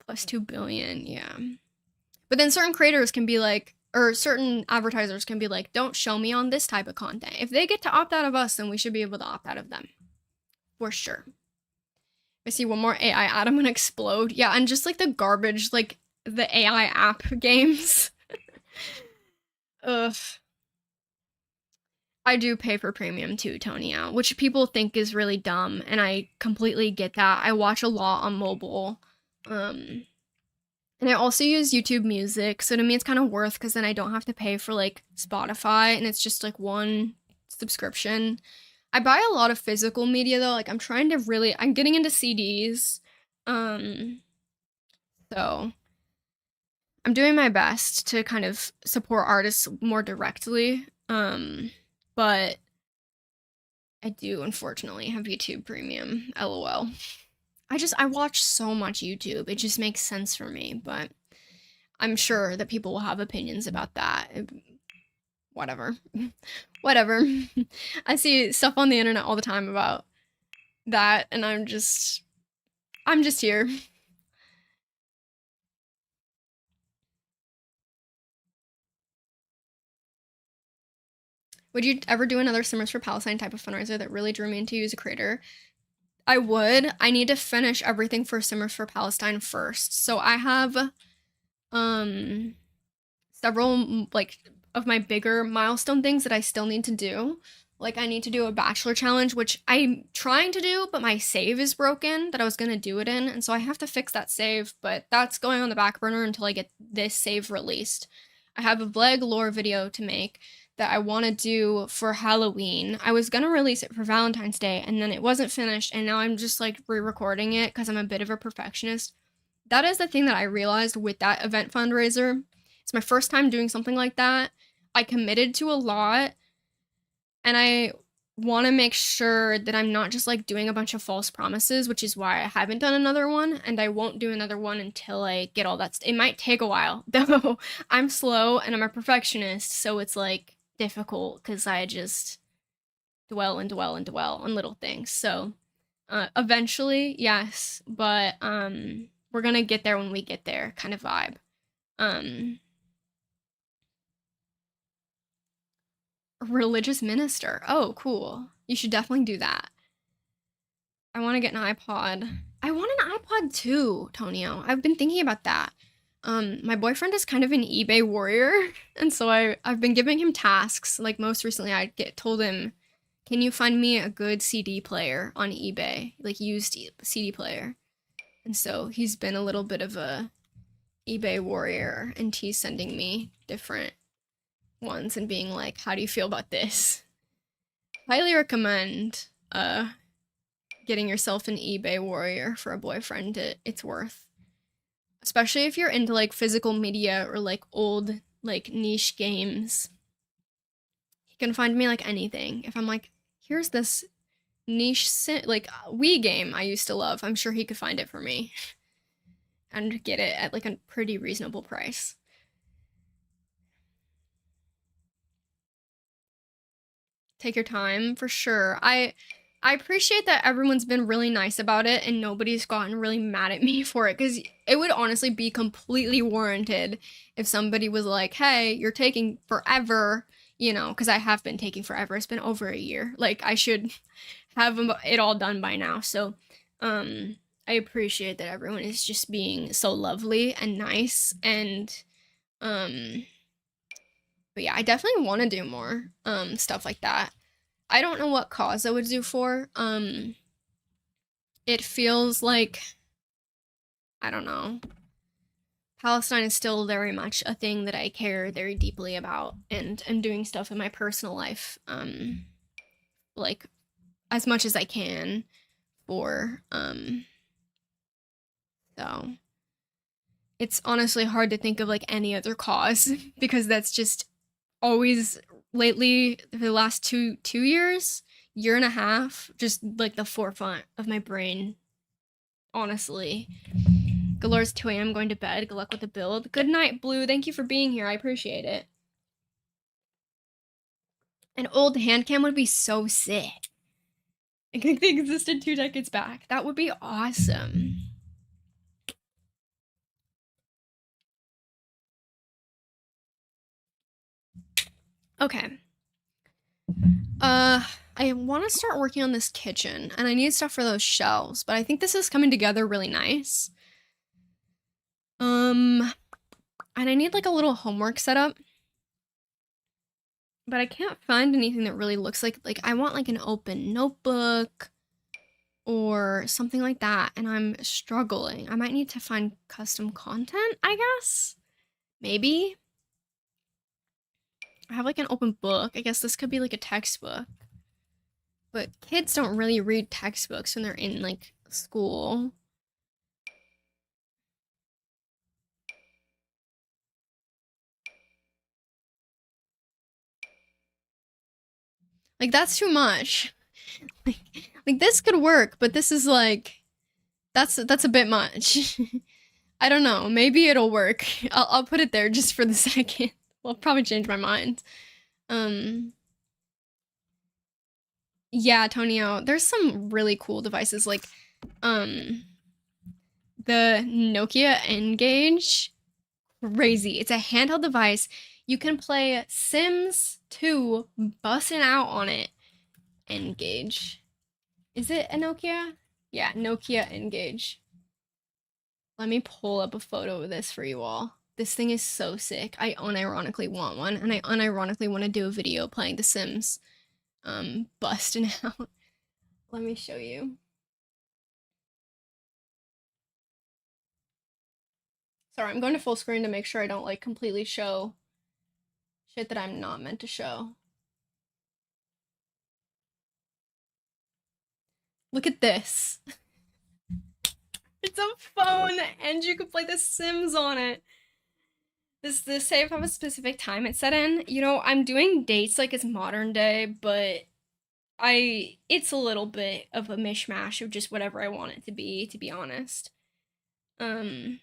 Plus 2 billion, yeah. But then certain creators can be like, or certain advertisers can be like, don't show me on this type of content. If they get to opt out of us, then we should be able to opt out of them. For sure. I see one more AI ad, I'm gonna explode. Yeah, and just like the garbage, like the AI app games. Ugh. I do pay for premium too, Tonya, which people think is really dumb, and I completely get that. I watch a lot on mobile. And I also use YouTube Music, so to me it's kind of worth because then I don't have to pay for like Spotify, and it's just like one subscription. I buy a lot of physical media though. Like I'm getting into CDs. So I'm doing my best to kind of support artists more directly. But I do unfortunately have YouTube Premium. LOL. I watch so much YouTube. It just makes sense for me, but I'm sure that people will have opinions about that. Whatever. Whatever. I see stuff on the internet all the time about that, and I'm just here. Would you ever do another Simmers for Palestine type of fundraiser that really drew me into you as a creator? I would. I need to finish everything for Simmers for Palestine first. So I have um several like of my bigger milestone things that I still need to do. Like I need to do a bachelor challenge, which I'm trying to do, but my save is broken that I was gonna do it in, and so I have to fix that save, but that's going on the back burner until I get this save released. I have a Vleg lore video to make that I want to do for Halloween. I was gonna release it for Valentine's Day, and then it wasn't finished, and now I'm just like re-recording it because I'm a bit of a perfectionist. That is the thing that I realized with that event fundraiser. It's my first time doing something like that. I committed to a lot, and I want to make sure that I'm not just like doing a bunch of false promises, which is why I haven't done another one, and I won't do another one until I get all that. It might take a while, though. I'm slow and I'm a perfectionist, so it's like difficult because I just dwell and dwell and dwell on little things. So eventually, yes, but we're gonna get there when we get there, kind of vibe. Religious minister. Oh, cool. You should definitely do that. I want to get an iPod. I want an iPod too, Tonio. I've been thinking about that. My boyfriend is kind of an eBay warrior, and so I've been giving him tasks. Like most recently, told him, "Can you find me a good CD player on eBay, like used CD player?" And so he's been a little bit of a eBay warrior, and he's sending me different ones and being like, "How do you feel about this?" Highly recommend getting yourself an eBay warrior for a boyfriend. It's worth. Especially if you're into like physical media or like old like niche games. He can find me like anything. If I'm like, here's this niche like Wii game I used to love, I'm sure he could find it for me and get it at like a pretty reasonable price. Take your time for sure. I appreciate that everyone's been really nice about it and nobody's gotten really mad at me for it, because it would honestly be completely warranted if somebody was like, hey, you're taking forever, you know, because I have been taking forever. It's been over a year. Like I should have it all done by now. So I appreciate that everyone is just being so lovely and nice, and but yeah, I definitely want to do more stuff like that. I don't know what cause I would do for. It feels like, I don't know. Palestine is still very much a thing that I care very deeply about, and I'm doing stuff in my personal life, like as much as I can for, so it's honestly hard to think of like any other cause because that's just always lately for the last two years, year and a half, just like the forefront of my brain, honestly. Galores 2 a.m. going to bed. Good luck with the build. Good night, Blue. Thank you for being here. I appreciate it. An old hand cam would be so sick. I think they existed 2 decades back. That would be awesome. Okay. I want to start working on this kitchen, and I need stuff for those shelves, but I think this is coming together really nice. And I need like a little homework setup, but I can't find anything that really looks like I want like an open notebook or something like that, and I'm struggling. I might need to find custom content, I guess. Maybe. I have like an open book. I guess this could be like a textbook. But kids don't really read textbooks when they're in like school. Like that's too much. Like this could work, but this is like that's a bit much. I don't know. Maybe it'll work. I'll put it there just for the second. I'll probably change my mind. Yeah, Tonio, there's some really cool devices like the Nokia N-Gage. Crazy. It's a handheld device. You can play Sims 2 busting out on it. N-Gage. Is it a Nokia? Yeah, Nokia Engage. Let me pull up a photo of this for you all. This thing is so sick. I unironically want one, and I unironically want to do a video playing The Sims, busting out. Let me show you. Sorry, I'm going to full screen to make sure I don't like completely show shit that I'm not meant to show. Look at this. It's a phone and you can play The Sims on it. Does this say if I have a specific time it's set in? You know, I'm doing dates like it's modern day, but it's a little bit of a mishmash of just whatever I want it to be honest. Um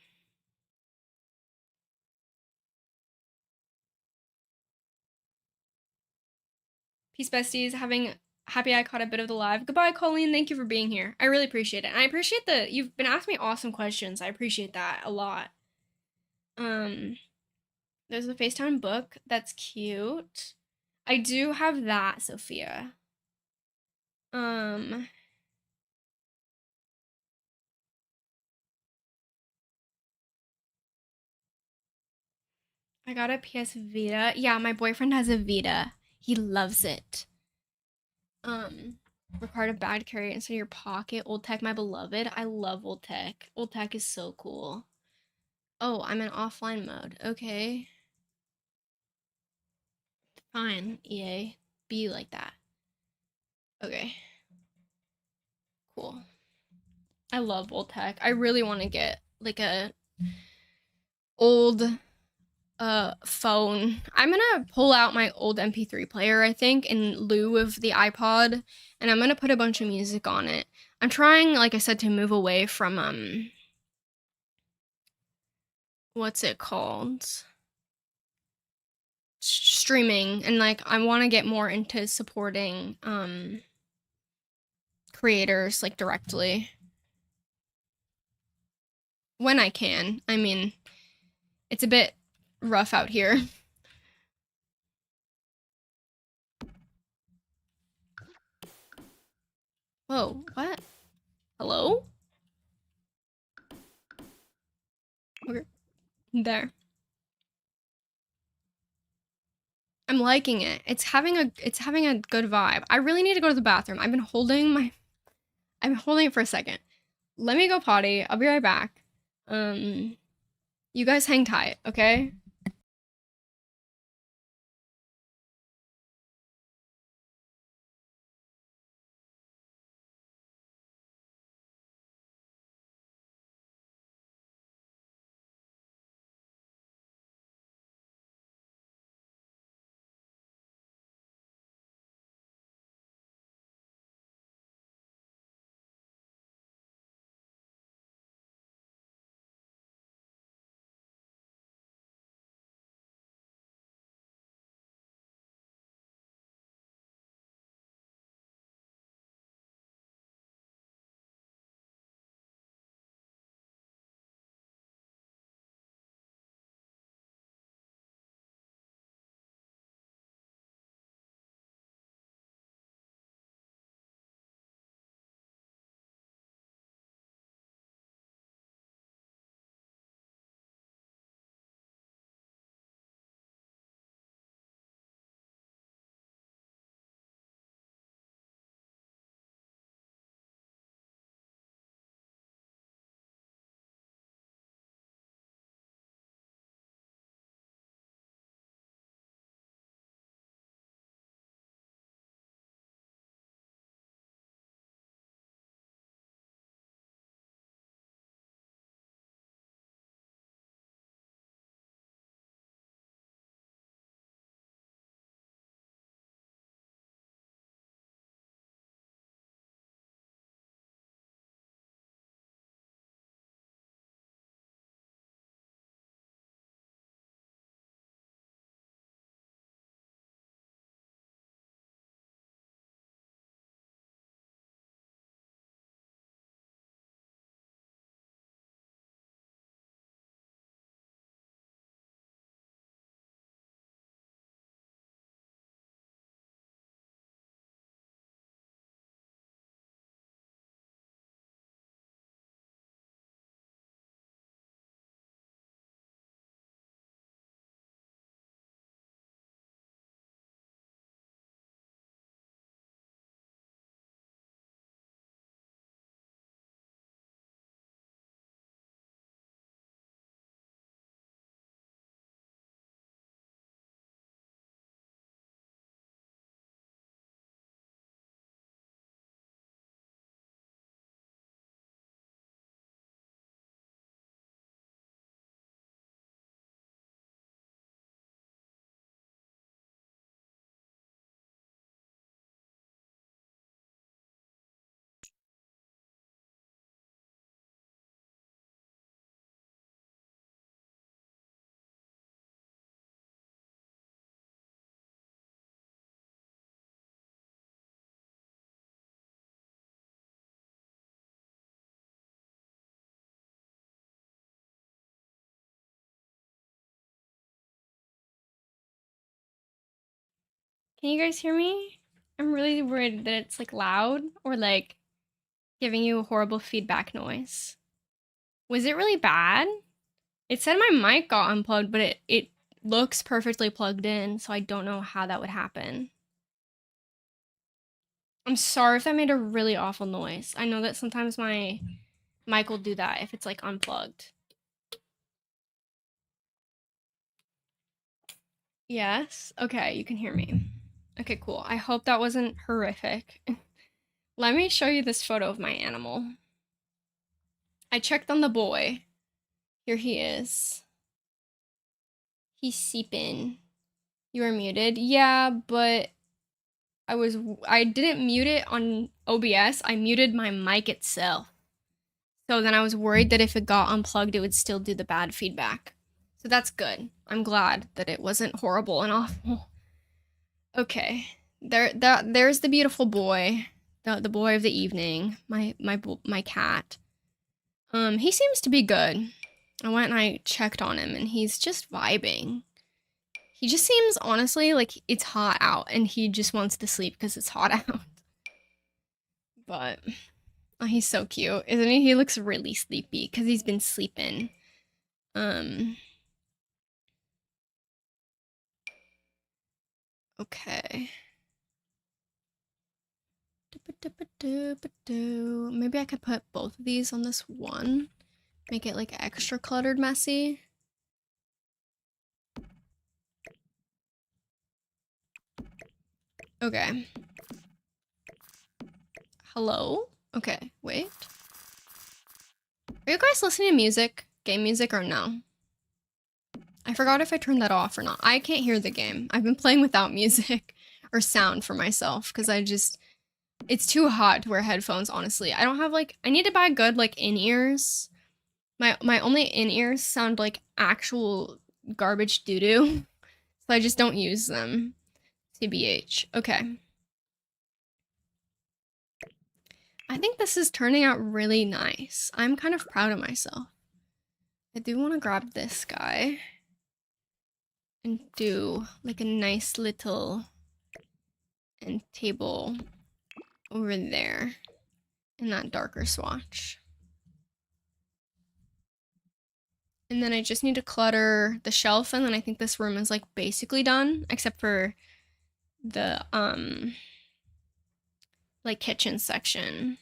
Peace besties, having happy I caught a bit of the live. Goodbye, Colleen. Thank you for being here. I really appreciate it. And I appreciate that you've been asking me awesome questions. I appreciate that a lot. There's a FaceTime book. That's cute. I do have that, Sophia. Um, I got a PS Vita. Yeah, my boyfriend has a Vita. He loves it. Required a bag to carry it inside your pocket. Old Tech, my beloved. I love Old Tech. Old Tech is so cool. Oh, I'm in offline mode. Okay. Fine, EA. Be like that. Okay. Cool. I love Old Tech. I really want to get like a old phone. I'm gonna pull out my old MP3 player, I think, in lieu of the iPod, and I'm gonna put a bunch of music on it. I'm trying, like I said, to move away from what's it called? Streaming, and like I want to get more into supporting creators like directly when I can. I mean, it's a bit rough out here. Whoa, what? Hello? Okay. There. I'm liking it. It's having a good vibe. I really need to go to the bathroom. I'm holding it for a second. Let me go potty. I'll be right back. Um, you guys hang tight, okay? Can you guys hear me? I'm really worried that it's like loud or like giving you a horrible feedback noise. Was it really bad? It said my mic got unplugged, but it looks perfectly plugged in, so I don't know how that would happen. I'm sorry if that made a really awful noise. I know that sometimes my mic will do that if it's like unplugged. Yes? Okay, you can hear me. Okay, cool. I hope that wasn't horrific. Let me show you this photo of my animal. I checked on the boy. Here he is. He's seeping. You are muted. Yeah, but I didn't mute it on OBS. I muted my mic itself. So then I was worried that if it got unplugged, it would still do the bad feedback. So that's good. I'm glad that it wasn't horrible and awful. Okay. There's the beautiful boy. The boy of the evening. My cat. He seems to be good. I went and I checked on him and he's just vibing. He just seems, honestly, like it's hot out and he just wants to sleep because it's hot out. But oh, he's so cute, isn't he? He looks really sleepy because he's been sleeping. Okay. Maybe I could put both of these on this one. Make it like extra cluttered messy. Okay. Hello? Okay, wait. Are you guys listening to music? Game music or no? I forgot if I turned that off or not. I can't hear the game. I've been playing without music or sound for myself because it's too hot to wear headphones, honestly. I don't have like, I need to buy good like in-ears. My only in-ears sound like actual garbage doo-doo. So I just don't use them. TBH. Okay. I think this is turning out really nice. I'm kind of proud of myself. I do want to grab this guy and do like a nice little end table over there in that darker swatch. And then I just need to clutter the shelf, and then I think this room is like basically done, except for the like kitchen section.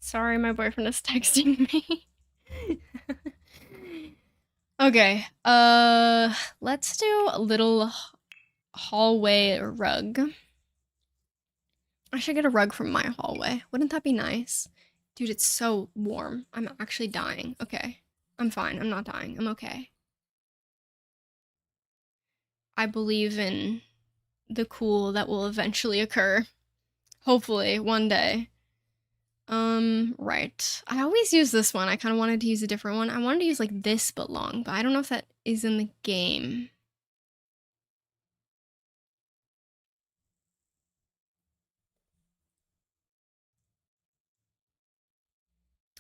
Sorry, my boyfriend is texting me. Okay, let's do a little hallway rug. I should get a rug from my hallway. Wouldn't that be nice? Dude, it's so warm. I'm actually dying. Okay, I'm fine. I'm not dying. I'm okay. I believe in the cool that will eventually occur. Hopefully, one day. Right. I always use this one. I kind of wanted to use a different one. I wanted to use like this but long, but I don't know if that is in the game.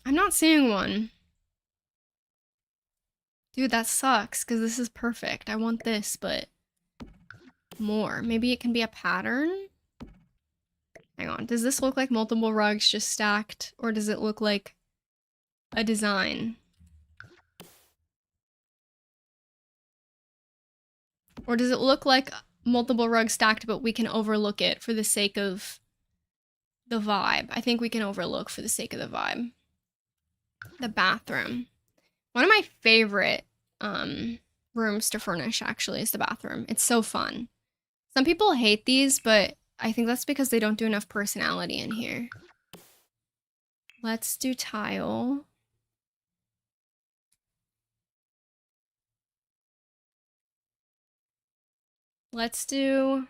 I'm not seeing one. Dude, that sucks because this is perfect. I want this, but more. Maybe it can be a pattern? Hang on. Does this look like multiple rugs just stacked, or does it look like a design? Or does it look like multiple rugs stacked, but we can overlook it for the sake of the vibe? I think we can overlook for the sake of the vibe. The bathroom. One of my favorite rooms to furnish, actually, is the bathroom. It's so fun. Some people hate these, but I think that's because they don't do enough personality in here. Let's do tile. Let's do...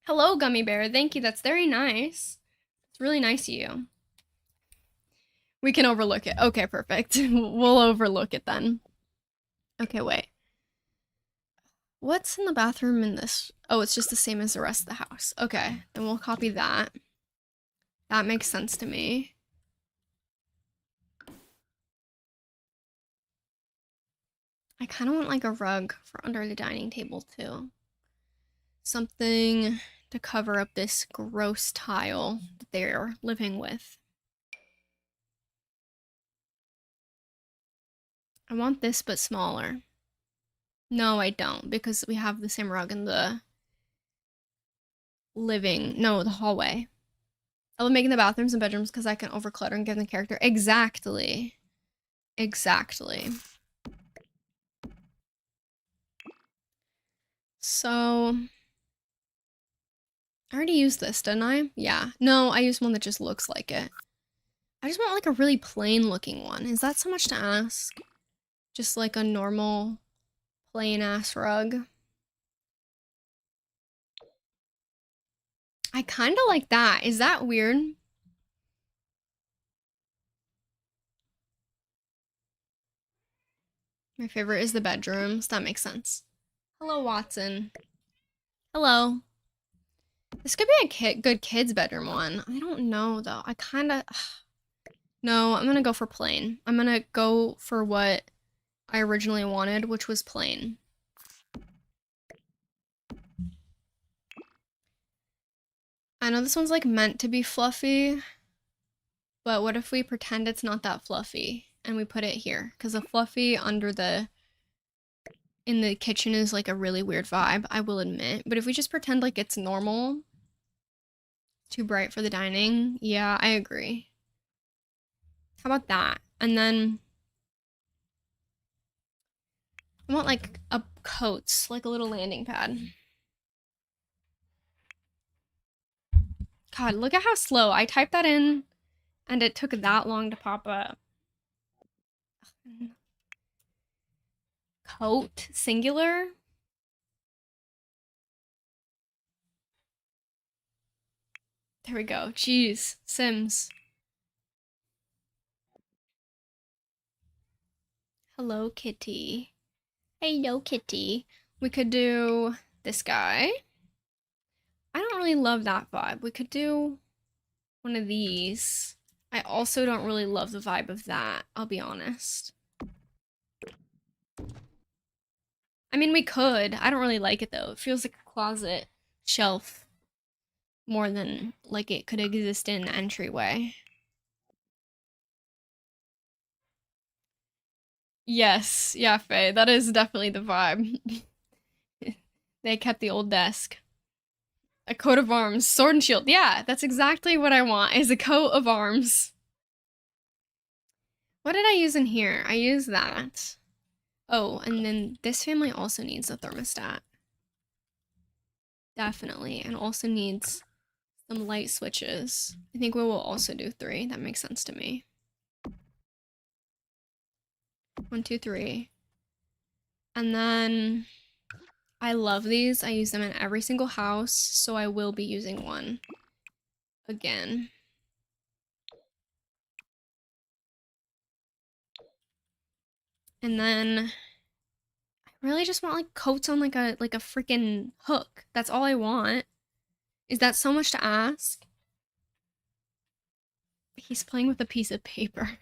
Hello, Gummy Bear. Thank you. That's very nice. It's really nice of you. We can overlook it. Okay, perfect. We'll overlook it then. Okay, wait. What's in the bathroom in this? Oh, it's just the same as the rest of the house. Okay, then we'll copy that. That makes sense to me. I kind of want like a rug for under the dining table too. Something to cover up this gross tile that they're living with. I want this but smaller. No, I don't, because we have the same rug in the the hallway. I love making the bathrooms and bedrooms because I can overclutter and give them character. Exactly. Exactly. So, I already used this, didn't I? Yeah. No, I used one that just looks like it. I just want like a really plain looking one. Is that so much to ask? Just like a normal plain ass rug. I kind of like that. Is that weird? My favorite is the bedrooms. That makes sense. Hello, Watson. Hello. This could be a good kid's bedroom one. I don't know, though. I kind of... No, I'm going to go for plain. I'm going to go for what I originally wanted, which was plain. I know this one's like meant to be fluffy, but what if we pretend it's not that fluffy and we put it here? Because the fluffy in the kitchen is like a really weird vibe, I will admit. But if we just pretend like it's normal, too bright for the dining, yeah, I agree. How about that? And then I want like a coats, like a little landing pad. God, look at how slow. I typed that in and it took that long to pop up. Coat, singular. There we go. Jeez, Sims. Hello, kitty. Hello, kitty. We could do this guy. I don't really love that vibe. We could do one of these. I also don't really love the vibe of that, I'll be honest. I mean, we could. I don't really like it, though. It feels like a closet shelf more than like it could exist in an entryway. Yes, yeah, Faye, that is definitely the vibe. They kept the old desk. A coat of arms, sword and shield. Yeah, that's exactly what I want, is a coat of arms. What did I use in here? I used that. Oh, and then this family also needs a thermostat. Definitely, and also needs some light switches. I think we will also do 3. That makes sense to me. 1, 2, 3. And then I love these. I use them in every single house, so I will be using one again. And then I really just want like coats on like a freaking hook. That's all I want. Is that so much to ask? He's playing with a piece of paper.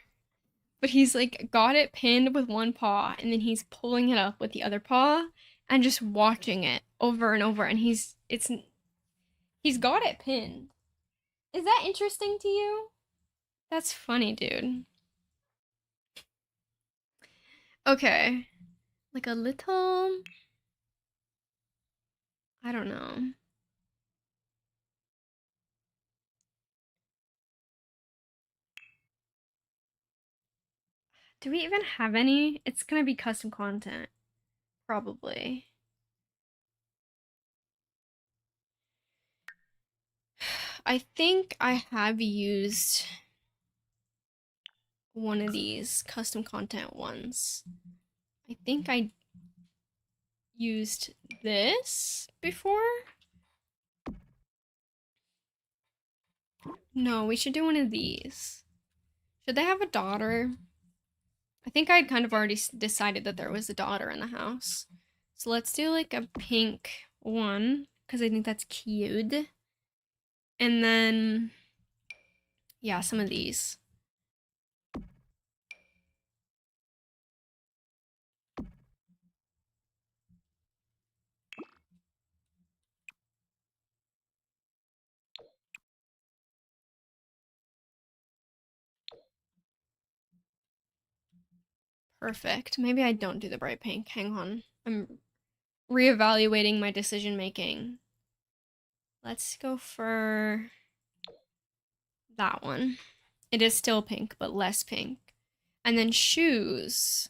But he's like got it pinned with one paw and then he's pulling it up with the other paw and just watching it over and over and he's got it pinned. Is that interesting to you? That's funny, dude. Okay. Like a little, I don't know. Do we even have any? It's gonna be custom content. Probably. I think I have used one of these custom content ones. I think I used this before. No, we should do one of these. Should they have a daughter? I think I'd kind of already decided that there was a daughter in the house. So let's do like a pink one because I think that's cute. And then, yeah, some of these. Perfect. Maybe I don't do the bright pink. Hang on. I'm reevaluating my decision making. Let's go for that one. It is still pink, but less pink. And then shoes.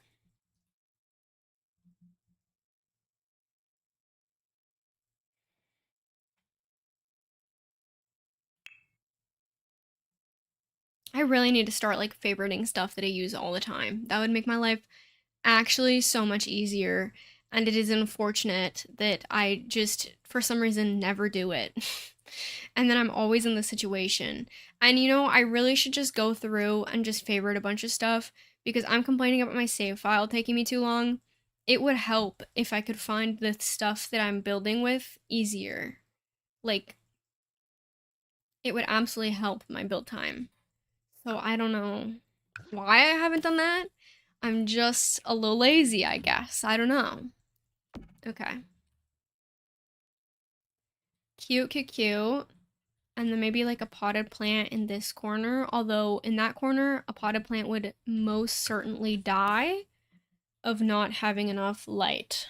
I really need to start like favoriting stuff that I use all the time. That would make my life actually so much easier. And it is unfortunate that I just, for some reason, never do it. And then I'm always in the situation. And you know, I really should just go through and just favorite a bunch of stuff because I'm complaining about my save file taking me too long. It would help if I could find the stuff that I'm building with easier. Like, it would absolutely help my build time. So I don't know why I haven't done that. I'm just a little lazy, I guess. I don't know. Okay. Cute, cute, cute. And then maybe like a potted plant in this corner. Although in that corner, a potted plant would most certainly die of not having enough light.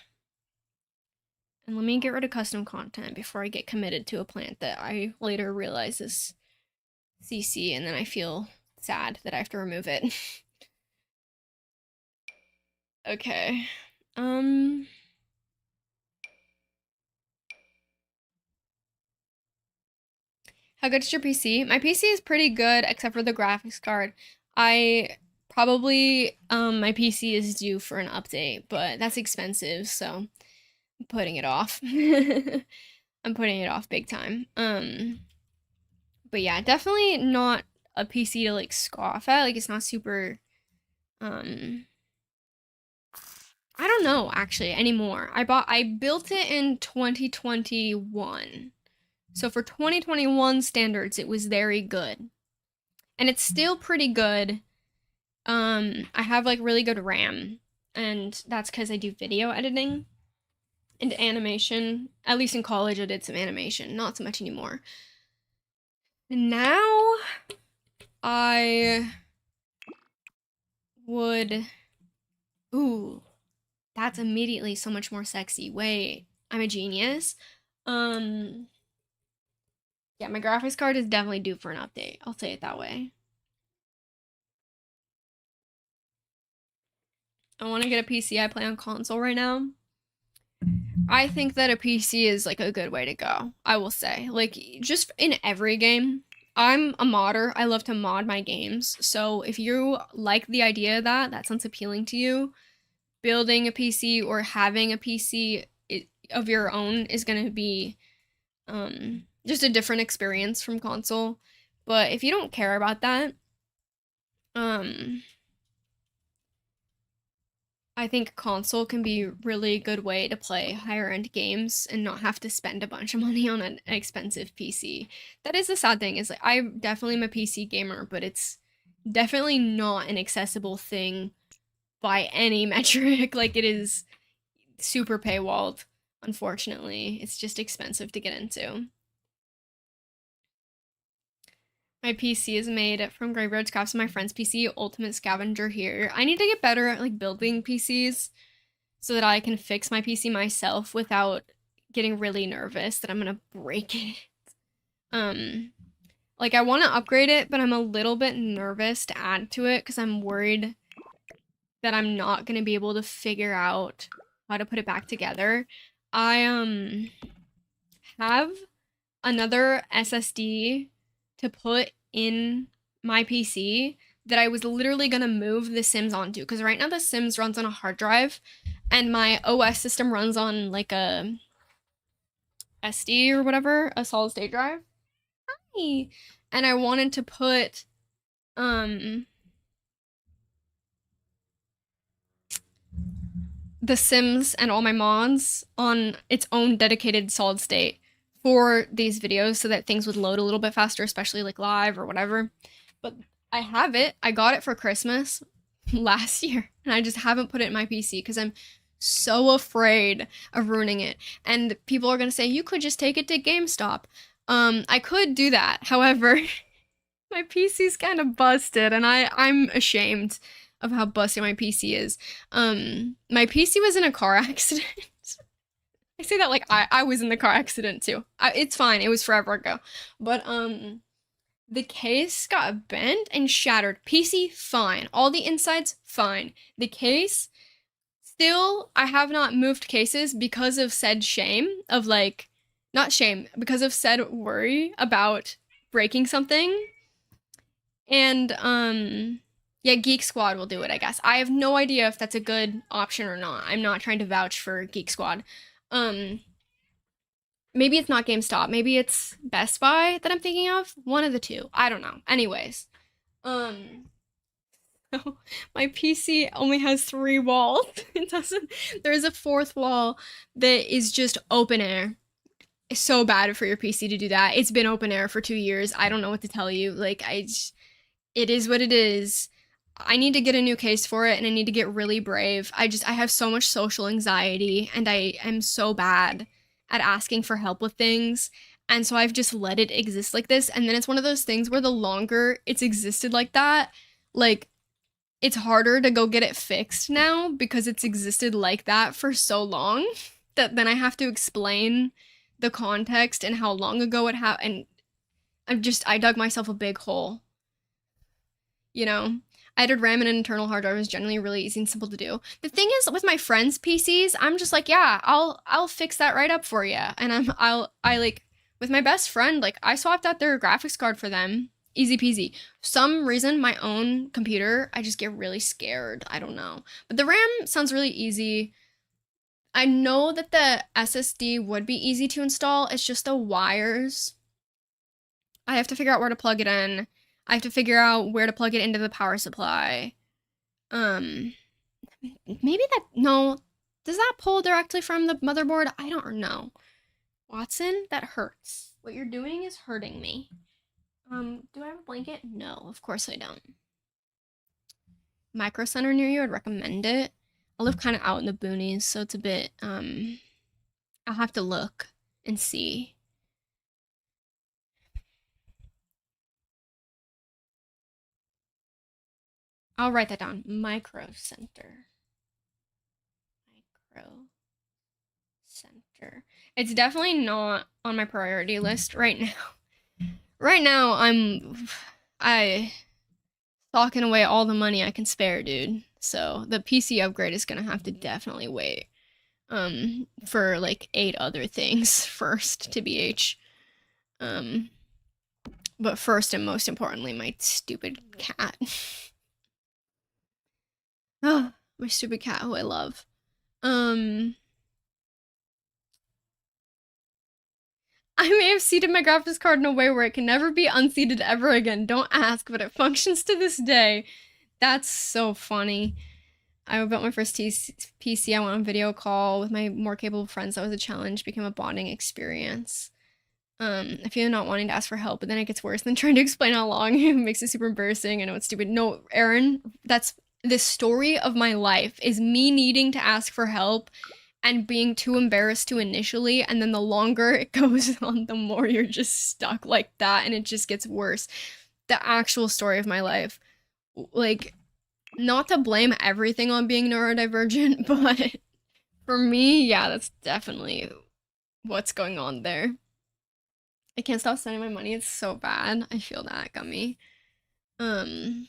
And let me get rid of custom content before I get committed to a plant that I later realize is CC and then I feel sad that I have to remove it. Okay. Um, how good is your PC? My PC is pretty good except for the graphics card. I probably my PC is due for an update, but that's expensive, so I'm putting it off. I'm putting it off big time. But yeah, definitely not a PC to like scoff at. Like it's not super um I don't know actually anymore. I built it in 2021. So for 2021 standards, it was very good. And it's still pretty good. I have like really good RAM, and that's because I do video editing and animation. At least in college, I did some animation, not so much anymore. And now I would. Ooh, that's immediately so much more sexy. Wait, I'm a genius. Um, yeah, my graphics card is definitely due for an update. I'll say it that way. I want to get a PC. I play on console right now. I think that a PC is like a good way to go. I will say, like, just in every game. I'm a modder. I love to mod my games. So if you like the idea of that, that sounds appealing to you, building a PC or having a PC of your own is going to be just a different experience from console. But if you don't care about that, um I think console can be a really good way to play higher end games and not have to spend a bunch of money on an expensive PC. That is the sad thing is like I definitely am a PC gamer, but it's definitely not an accessible thing by any metric. Like it is super paywalled, unfortunately. It's just expensive to get into. My PC is made from Graveyard Scraps, my friend's PC, Ultimate Scavenger here. I need to get better at like building PCs so that I can fix my PC myself without getting really nervous that I'm gonna break it. Um, like I want to upgrade it, but I'm a little bit nervous to add to it because I'm worried that I'm not gonna be able to figure out how to put it back together. I have another SSD to put in my PC that I was literally gonna move The Sims onto because right now The Sims runs on a hard drive and my OS system runs on like a SD or whatever, a solid state drive. Hi. And I wanted to put um The Sims and all my mods on its own dedicated solid state for these videos so that things would load a little bit faster, especially like live or whatever. But I have it. I got it for Christmas last year, and I just haven't put it in my PC because I'm so afraid of ruining it. And people are gonna say you could just take it to GameStop. I could do that. However, my PC's kind of busted, and I'm ashamed of how busted my PC is. My PC was in a car accident. I say that like I was in the car accident too. It's fine. It was forever ago. But the case got bent and shattered. PC fine. All the insides fine. The case still I have not moved cases because of said shame of like not shame, because of said worry about breaking something. And yeah, Geek Squad will do it, I guess. I have no idea if that's a good option or not. I'm not trying to vouch for Geek Squad. Maybe it's not GameStop. Maybe it's Best Buy that I'm thinking of. One of the two. I don't know. Anyways, um, my PC only has 3 walls. It doesn't. There's a 4th wall that is just open air. It's so bad for your PC to do that. It's been open air for 2 years. I don't know what to tell you. Like it is what it is. I need to get a new case for it, and I need to get really brave. I have so much social anxiety, and I am so bad at asking for help with things. And so I've just let it exist like this. And then it's one of those things where the longer it's existed like that, like it's harder to go get it fixed now because it's existed like that for so long that then I have to explain the context and how long ago it happened. And I dug myself a big hole, you know? Added RAM and an internal hard drive is generally really easy and simple to do. The thing is, with my friends' PCs, I'm just like, yeah, I'll fix that right up for you. And I like with my best friend, like I swapped out their graphics card for them, easy peasy. Some reason my own computer, I just get really scared. I don't know, but the RAM sounds really easy. I know that the SSD would be easy to install. It's just the wires. I have to figure out where to plug it in. I have to figure out where to plug it into the power supply. Maybe that, no, does that pull directly from the motherboard? I don't know. Watson, that hurts. What you're doing is hurting me. Do I have a blanket? No, of course I don't. Micro Center near you, I'd recommend it. I live kind of out in the boonies, so it's a bit, I'll have to look and see. I'll write that down. Micro Center. Micro Center. It's definitely not on my priority list right now. Right now, I talking away all the money I can spare, dude. So the PC upgrade is gonna have to definitely wait. For like 8 other things first, TBH. But first and most importantly, my stupid cat. Oh, my stupid cat who I love. I may have seated my graphics card in a way where it can never be unseated ever again. Don't ask, but it functions to this day. That's so funny. I built my first PC. I went on video call with my more capable friends. That was a challenge, became a bonding experience. I feel not wanting to ask for help, but then it gets worse than trying to explain how long. It makes it super embarrassing. I know it's stupid. No, Aaron, that's the story of my life is me needing to ask for help and being too embarrassed to initially, and then the longer it goes on, the more you're just stuck like that, and it just gets worse. The actual story of my life. Like, not to blame everything on being neurodivergent, but for me, yeah, that's definitely what's going on there. I can't stop spending my money. It's so bad. I feel that, Gummy. Um,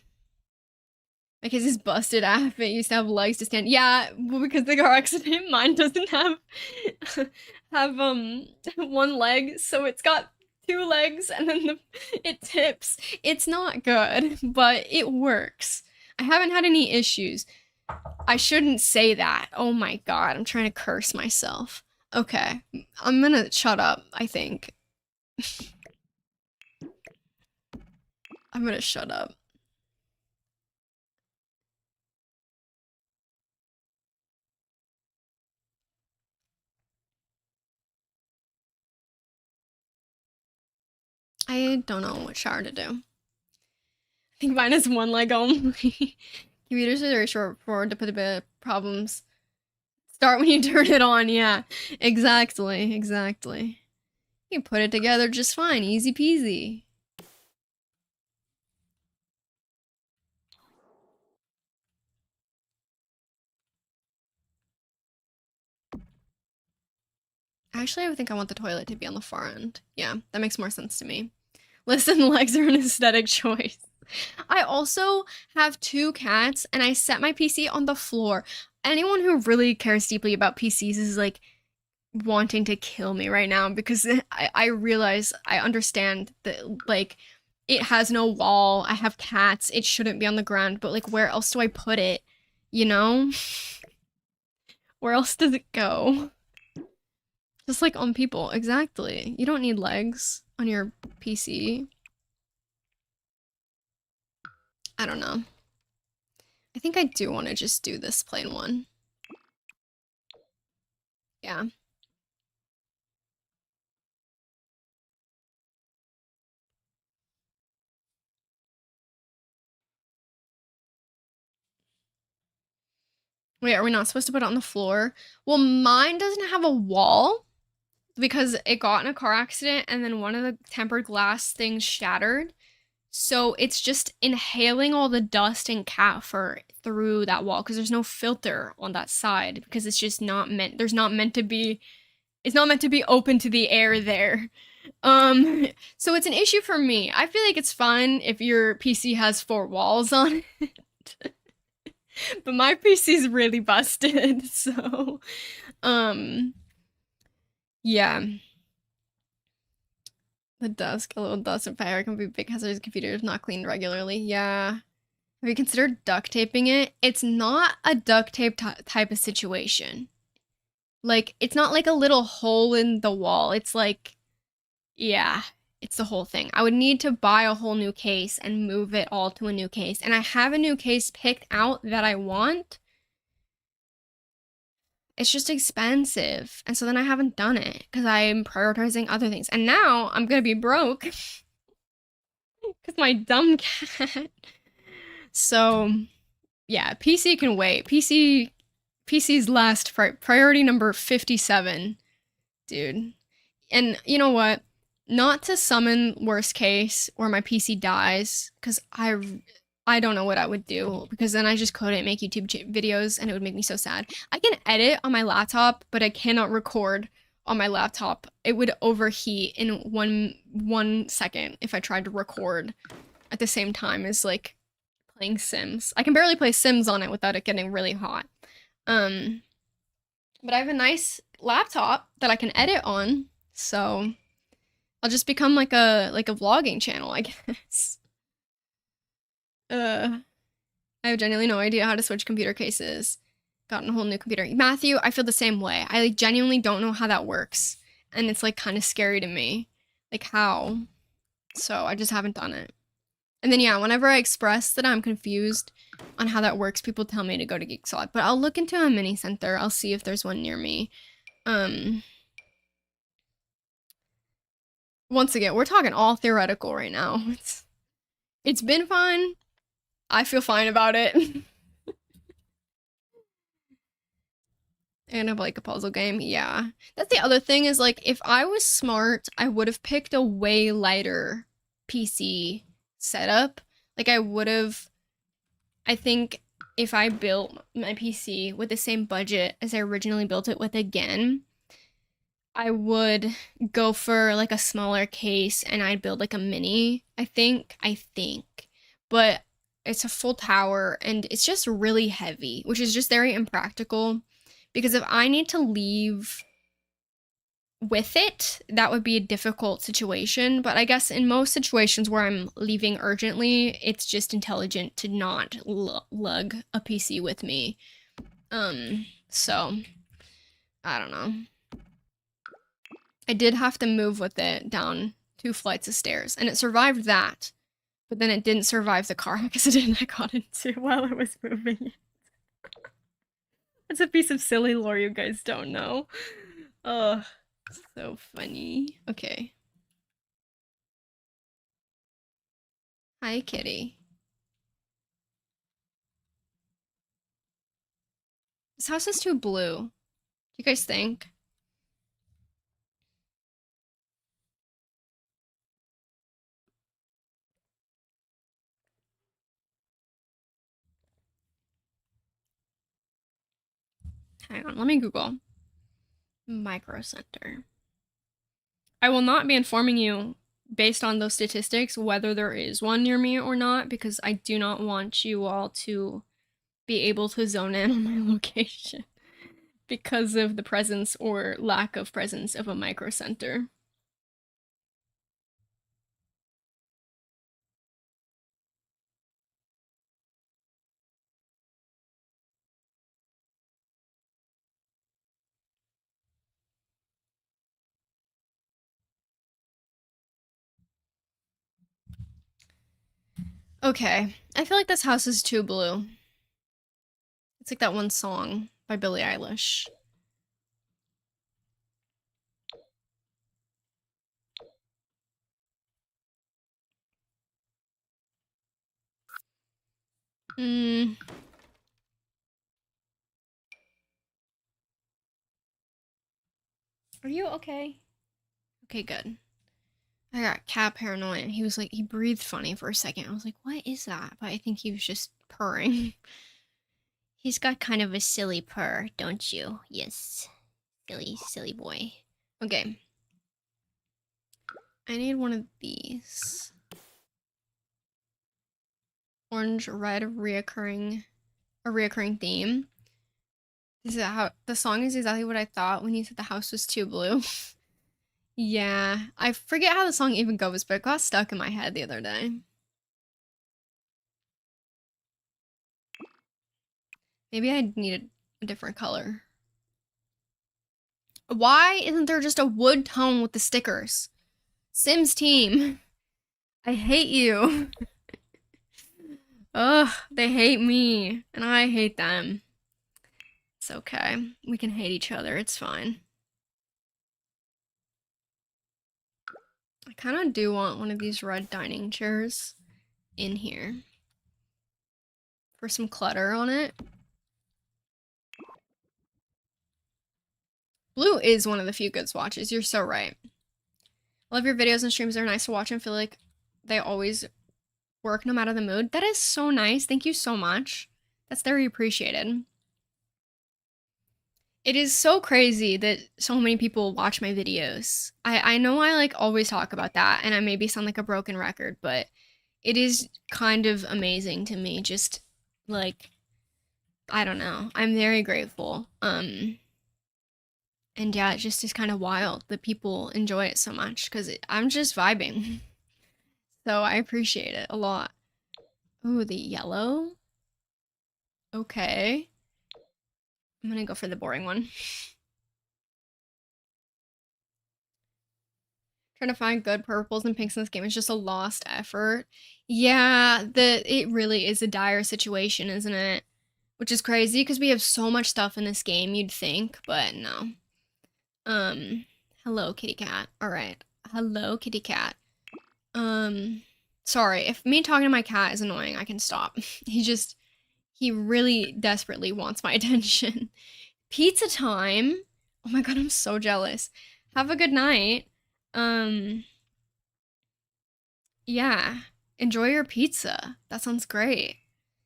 my case is busted app. It used to have legs to stand. Yeah, well, because the car accident, mine doesn't have have one leg, so it's got 2 legs, and then it tips. It's not good, but it works. I haven't had any issues. I shouldn't say that. Oh my god, I'm trying to curse myself. Okay, I'm gonna shut up, I think. I'm gonna shut up. I don't know what shower to do. I think mine is one leg only. Computers are very short for to put a bit of problems. Start when you turn it on, yeah. Exactly, exactly. You put it together just fine, easy peasy. Actually, I think I want the toilet to be on the far end. Yeah, that makes more sense to me. Listen, legs are an aesthetic choice. I also have 2 cats and I set my PC on the floor. Anyone who really cares deeply about PCs is like wanting to kill me right now because I realize I understand that like it has no wall. I have cats. It shouldn't be on the ground, but like where else do I put it? You know? Where else does it go? Just like on people. Exactly. You don't need legs on your PC. I don't know. I think I do want to just do this plain one. Yeah. Wait, are we not supposed to put it on the floor? Well, mine doesn't have a wall because it got in a car accident and then one of the tempered glass things shattered. So it's just inhaling all the dust and cat fur through that wall because there's no filter on that side because it's just not meant, there's not meant to be, it's not meant to be open to the air there. So it's an issue for me. I feel like it's fine if your PC has 4 walls on it. But my PC's really busted, so um yeah. The dust, a little dust and fire can be big hazards. Computer is not cleaned regularly. Yeah. Have you considered duct taping it? It's not a duct tape type of situation. Like, it's not like a little hole in the wall. It's like, yeah, it's the whole thing. I would need to buy a whole new case and move it all to a new case. And I have a new case picked out that I want. It's just expensive. And so then I haven't done it because I'm prioritizing other things. And now I'm going to be broke because my dumb cat. So, yeah, PC can wait. PC's last priority number 57, dude. And you know what? Not to summon worst case where my PC dies, because I don't know what I would do, because then I just couldn't make YouTube videos and it would make me so sad. I can edit on my laptop, but I cannot record on my laptop. It would overheat in one second if I tried to record at the same time as like playing Sims. I can barely play Sims on it without it getting really hot. But I have a nice laptop that I can edit on, so I'll just become like a vlogging channel, I guess. I have genuinely no idea how to switch computer cases. Gotten a whole new computer. Matthew, I feel the same way. I like genuinely don't know how that works, and it's like kind of scary to me, like how. So I just haven't done it. And then yeah, whenever I express that I'm confused on how that works, people tell me to go to Geek Squad. But I'll look into a mini center. I'll see if there's one near me. Once again, we're talking all theoretical right now. It's been fun. I feel fine about it. And of like a puzzle game, yeah. That's the other thing is like if I was smart, I would have picked a way lighter PC setup. Like I would have, I think if I built my PC with the same budget as I originally built it with again, I would go for like a smaller case and I'd build like a mini, I think. But it's a full tower and it's just really heavy, which is just very impractical because if I need to leave with it, that would be a difficult situation. But I guess in most situations where I'm leaving urgently, it's just intelligent to not lug a PC with me. So I don't know. I did have to move with it down 2 flights of stairs, and it survived that. But then it didn't survive the car accident I got into while I was moving it. It's a piece of silly lore you guys don't know. Oh, so funny. Okay. Hi, kitty. This house is too blue. Do you guys think? Hang on, let me Google. Micro center. I will not be informing you based on those statistics whether there is one near me or not, because I do not want you all to be able to zone in on my location because of the presence or lack of presence of a micro center. Okay, I feel like this house is too blue. It's like that one song by Billie Eilish. Hmm. Are you okay? Okay, good. I got cat paranoia. He was like, he breathed funny for a second. I was like, what is that? But I think he was just purring. He's got kind of a silly purr, don't you? Yes. Silly, silly boy. Okay. I need one of these. Orange, red, a reoccurring theme. Is that how the song is exactly what I thought when you said the house was too blue? Yeah. I forget how the song even goes, but it got stuck in my head the other day. Maybe I needed a different color. Why isn't there just a wood tone with the stickers? Sims team. I hate you. Ugh, they hate me, and I hate them. It's okay. We can hate each other. It's fine. I kind of do want one of these red dining chairs in here for some clutter on it. Blue is one of the few good swatches. You're so right. I love your videos and streams. They're nice to watch and feel like they always work no matter the mood. That is so nice. Thank you so much. That's very appreciated. It is so crazy that so many people watch my videos. I know I like always talk about that and I maybe sound like a broken record, but it is kind of amazing to me. Just like, I don't know. I'm very grateful. And yeah, it just is kind of wild that people enjoy it so much because I'm just vibing. So I appreciate it a lot. Ooh, the yellow. Okay. I'm gonna go for the boring one. Trying to find good purples and pinks in this game is just a lost effort. Yeah, it really is a dire situation, isn't it? Which is crazy because we have so much stuff in this game, you'd think, but no. Um, hello, kitty cat. All right. Hello, kitty cat. Sorry, if me talking to my cat is annoying, I can stop. He really desperately wants my attention. Pizza time. Oh my god, I'm so jealous. Have a good night. Um, yeah. Enjoy your pizza. That sounds great.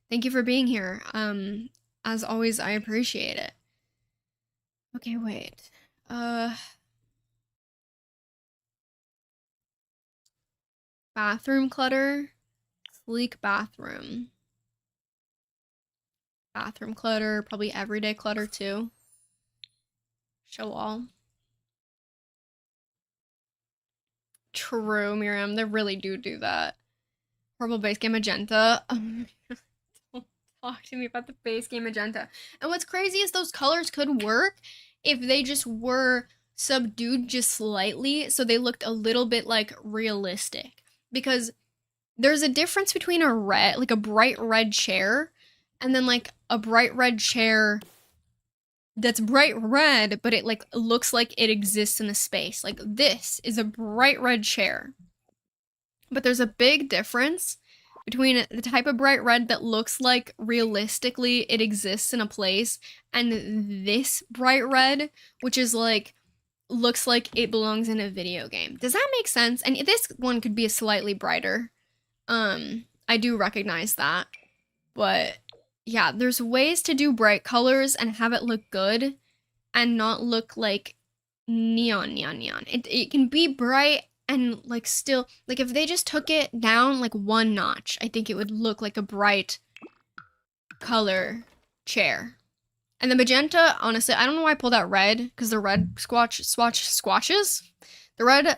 Thank you for being here. As always, I appreciate it. Okay, wait. Uh, bathroom clutter. Sleek bathroom. Bathroom clutter, probably everyday clutter too. Show all. True, Miriam. They really do that. Purple base game magenta. Don't talk to me about the base game magenta. And what's crazy is those colors could work if they just were subdued just slightly so they looked a little bit like realistic. Because there's a difference between a red, like a bright red chair, and then like a bright red chair that's bright red, but it like looks like it exists in the space. Like this is a bright red chair. But there's a big difference between the type of bright red that looks like realistically it exists in a place and this bright red, which is like looks like it belongs in a video game. Does that make sense? And this one could be a slightly brighter. I do recognize that. But yeah, there's ways to do bright colors and have it look good and not look like neon. It can be bright and like still, like if they just took it down like one notch, I think it would look like a bright color chair. And the magenta, honestly, I don't know why I pulled out red, because the red swatches? The red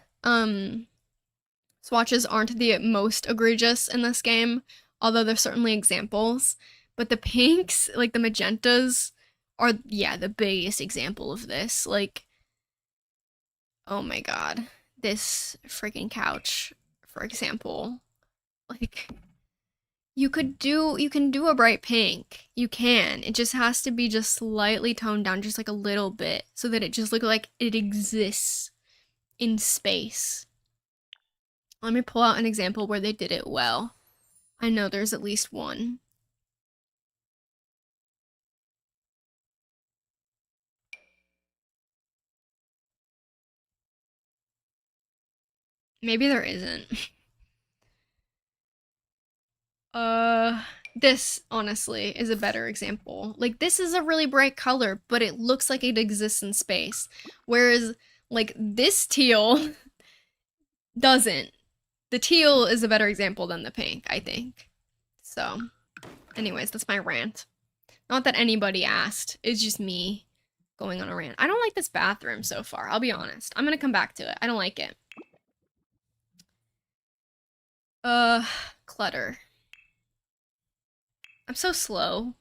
swatches aren't the most egregious in this game, although there's certainly examples. But the pinks, like the magentas, are, yeah, the biggest example of this. Like, oh my god. This freaking couch, for example. Like, you can do a bright pink. You can. It just has to be just slightly toned down, just like a little bit, so that it just looks like it exists in space. Let me pull out an example where they did it well. I know there's at least one. Maybe there isn't. This, honestly, is a better example. Like, this is a really bright color, but it looks like it exists in space. Whereas, like, this teal doesn't. The teal is a better example than the pink, I think. So, anyways, that's my rant. Not that anybody asked. It's just me going on a rant. I don't like this bathroom so far, I'll be honest. I'm gonna come back to it. I don't like it. Clutter. I'm so slow.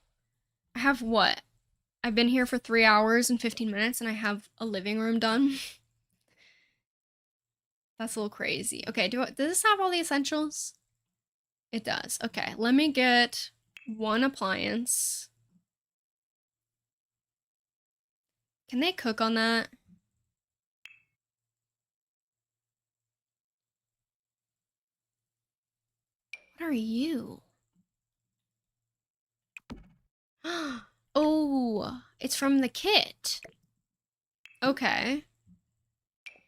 I have what? I've been here for 3 hours and 15 minutes and I have a living room done. That's a little crazy. Okay, does this have all the essentials? It does. Okay, let me get one appliance. Can they cook on that? What are you? Oh, it's from the kit. Okay.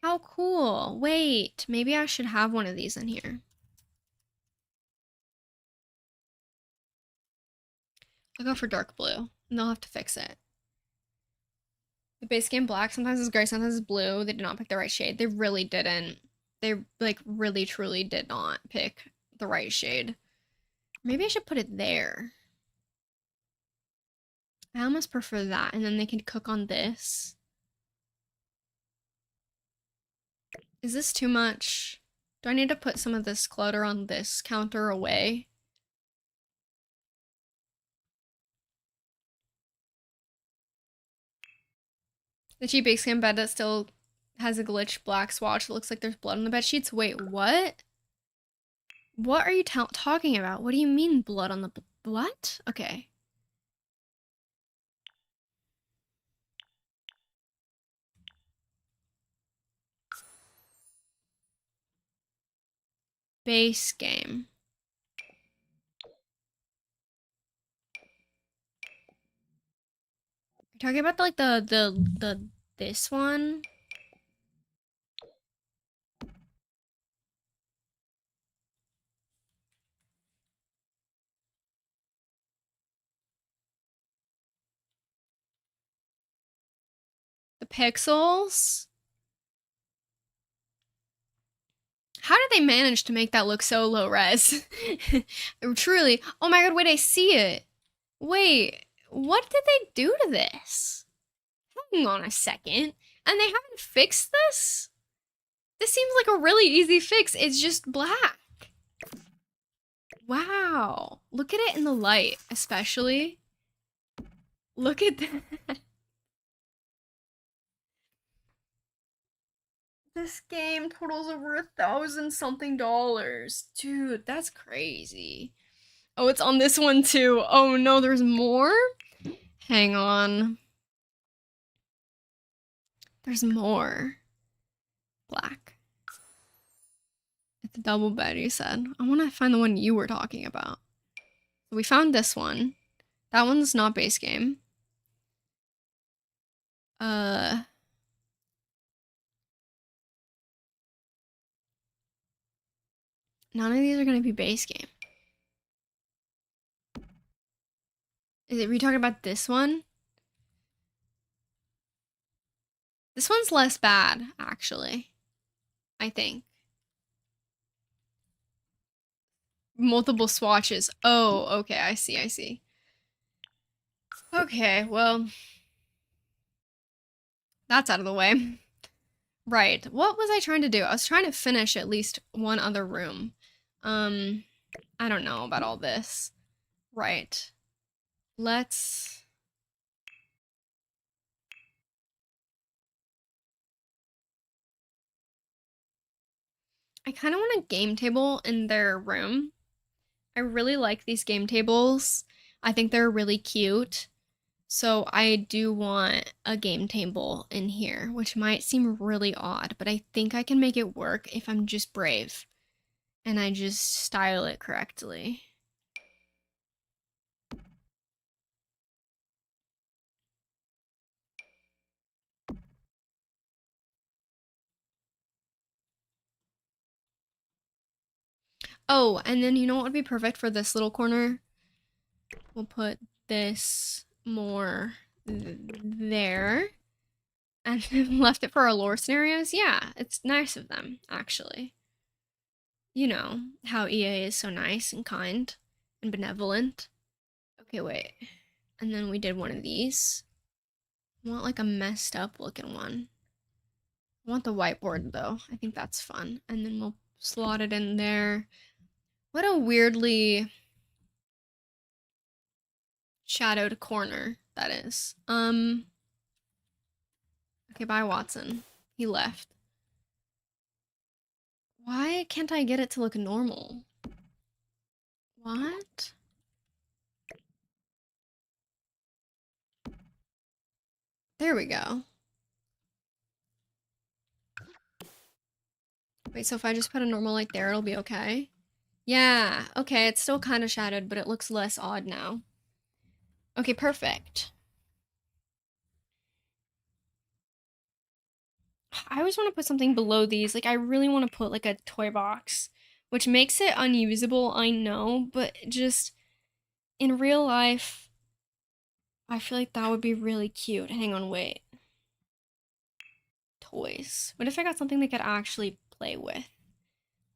How cool. Wait, maybe I should have one of these in here. I'll go for dark blue, and they'll have to fix it. The base game black sometimes is gray, sometimes is blue. They did not pick the right shade. They really didn't. They, like, really, truly did not pick the right shade. Maybe I should put it there. I almost prefer that, and then they can cook on this. Is this too much? Do I need to put some of this clutter on this counter away? The cheap base game bed that still has a glitched black swatch that looks like there's blood on the bed sheets. Wait, what? What are you talking about? What do you mean blood on the what? Okay. Base game. You're talking about like the this one? The pixels? How did they manage to make that look so low res? Truly. Oh my god, wait, I see it. Wait, what did they do to this? Hang on a second. And they haven't fixed this? This seems like a really easy fix. It's just black. Wow. Look at it in the light, especially. Look at that. This game totals over $1,000 something. Dude, that's crazy. Oh, it's on this one too. Oh no, there's more? Hang on. There's more. Black. It's a double bed, you said. I want to find the one you were talking about. So we found this one. That one's not base game. None of these are gonna be base game. Were you talking about this one? This one's less bad, actually. I think. Multiple swatches. Oh, okay, I see. Okay, well, that's out of the way. Right. What was I trying to do? I was trying to finish at least one other room. I don't know about all this. Right. Let's... I kind of want a game table in their room. I really like these game tables. I think they're really cute. So I do want a game table in here, which might seem really odd, but I think I can make it work if I'm just brave and I just style it correctly. Oh, and then you know what would be perfect for this little corner? We'll put this more there and left it for our lore scenarios. Yeah, it's nice of them, actually. You know how EA is so nice and kind and benevolent. Okay, wait. And then we did one of these. I want like a messed up looking one. I want the whiteboard though. I think that's fun. And then we'll slot it in there. What a weirdly shadowed corner that is. Okay, bye Watson. He left. Why can't I get it to look normal? What? There we go. Wait, so if I just put a normal light there, it'll be okay? Yeah, okay, it's still kind of shadowed, but it looks less odd now. Okay, perfect. I always want to put something below these. Like, I really want to put, like, a toy box, which makes it unusable, I know, but just in real life, I feel like that would be really cute. Hang on, wait. Toys. What if I got something they could actually play with?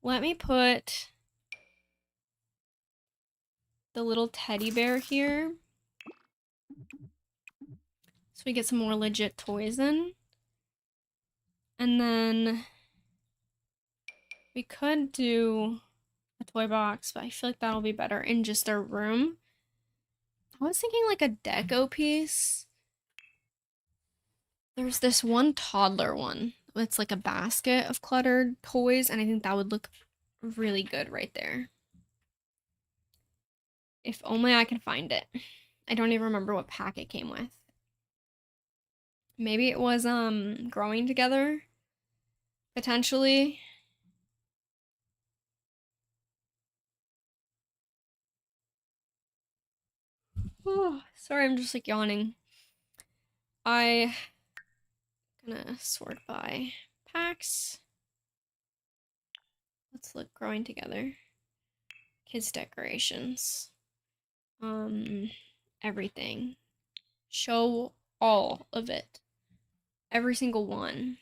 Let me put the little teddy bear here. So we get some more legit toys in. And then we could do a toy box, but I feel like that'll be better in just their room. I was thinking like a deco piece. There's this one toddler one. It's like a basket of cluttered toys, and I think that would look really good right there. If only I can find it. I don't even remember what pack it came with. Maybe it was growing together, potentially. Oh, sorry, I'm just like yawning. I gonna sort by packs. Let's look growing together. Kids decorations. Everything. Show all of it. Every single one.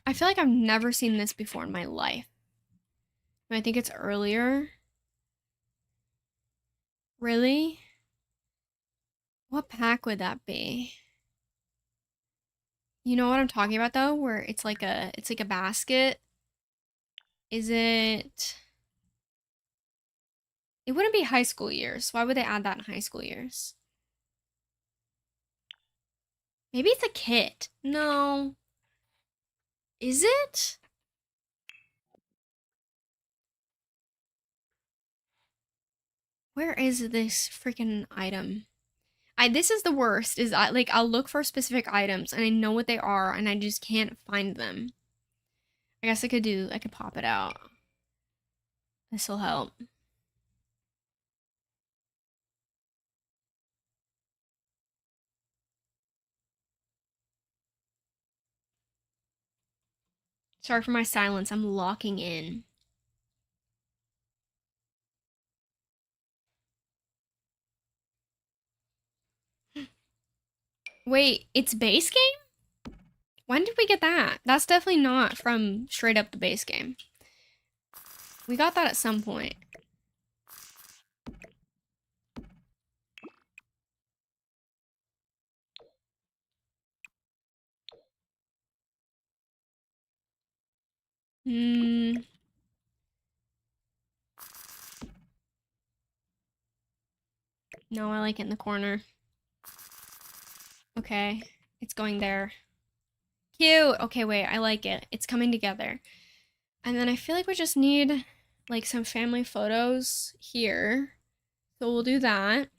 I feel like I've never seen this before in my life. I think it's earlier. Really? What pack would that be? You know what I'm talking about though, where it's like a basket. Is it? It wouldn't be high school years. Why would they add that in high school years? Maybe it's a kit. No. Is it? Where is this freaking item? This is the worst. I'll look for specific items and I know what they are and I just can't find them. I guess I could pop it out. This will help. Sorry for my silence. I'm locking in. Wait, it's base game? When did we get that? That's definitely not from straight up the base game. We got that at some point. Hmm. No, I like it in the corner. Okay, it's going there. Cute. Okay, wait, I like it. It's coming together. And then I feel like we just need like some family photos here. So we'll do that.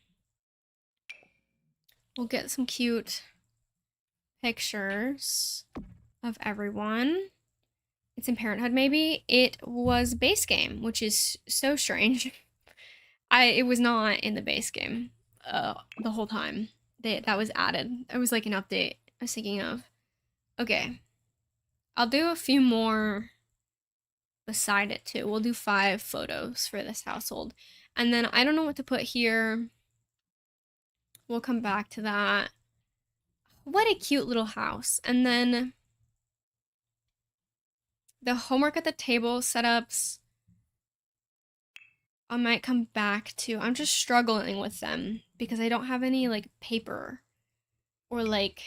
We'll get some cute pictures of everyone. It's in Parenthood, maybe. It was base game, which is so strange. It was not in the base game the whole time. That was added. It was like an update I was thinking of. Okay. I'll do a few more beside it too. We'll do 5 photos for this household. And then I don't know what to put here. We'll come back to that. What a cute little house. And then the homework at the table setups, I might come back to. I'm just struggling with them because I don't have any like paper or like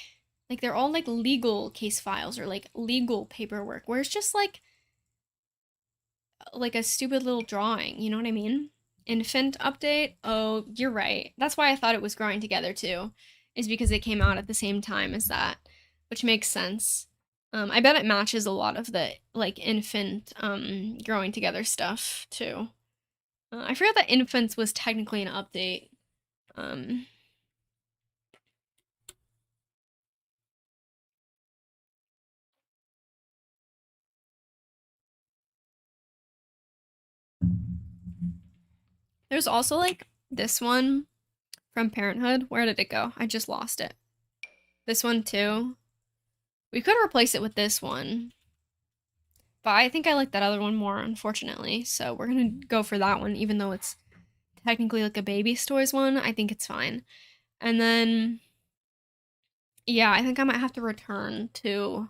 they're all like legal case files or like legal paperwork where it's just like a stupid little drawing, you know what I mean? Infant update. Oh, you're right. That's why I thought it was growing together too, is because it came out at the same time as that, which makes sense. I bet it matches a lot of the like infant growing together stuff too. I forgot that infants was technically an update. Um, there's also like this one from Parenthood. Where did it go? I just lost it. This one too. We could replace it with this one. But I think I like that other one more, unfortunately. So we're gonna go for that one, even though it's technically like a baby stores one. I think it's fine. And then, yeah, I think I might have to return to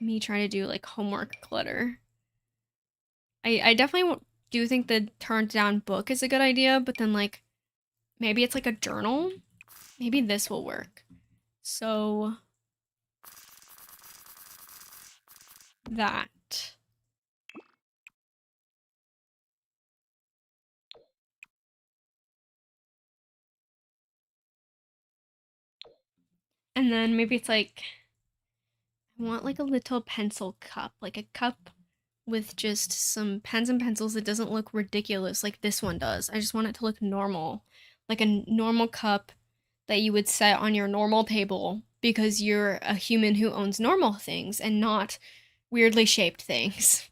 me trying to do like homework clutter. I definitely do think the turned down book is a good idea, but then like maybe it's like a journal. Maybe this will work. So that. And then maybe it's like I want like a little pencil cup, like a cup with just some pens and pencils that doesn't look ridiculous like this one does. I just want it to look normal, like a normal cup that you would set on your normal table because you're a human who owns normal things and not weirdly shaped things.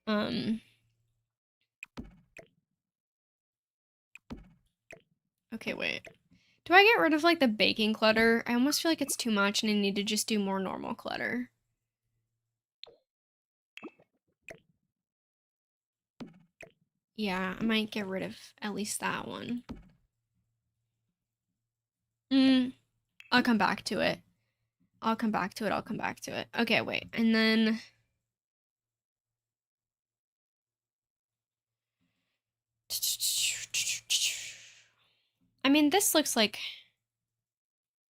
Um, okay, wait. Do I get rid of like the baking clutter? I almost feel like it's too much and I need to just do more normal clutter. Yeah, I might get rid of at least that one. Mm, I'll come back to it. I'll come back to it. I'll come back to it. Okay, wait. And then I mean, this looks like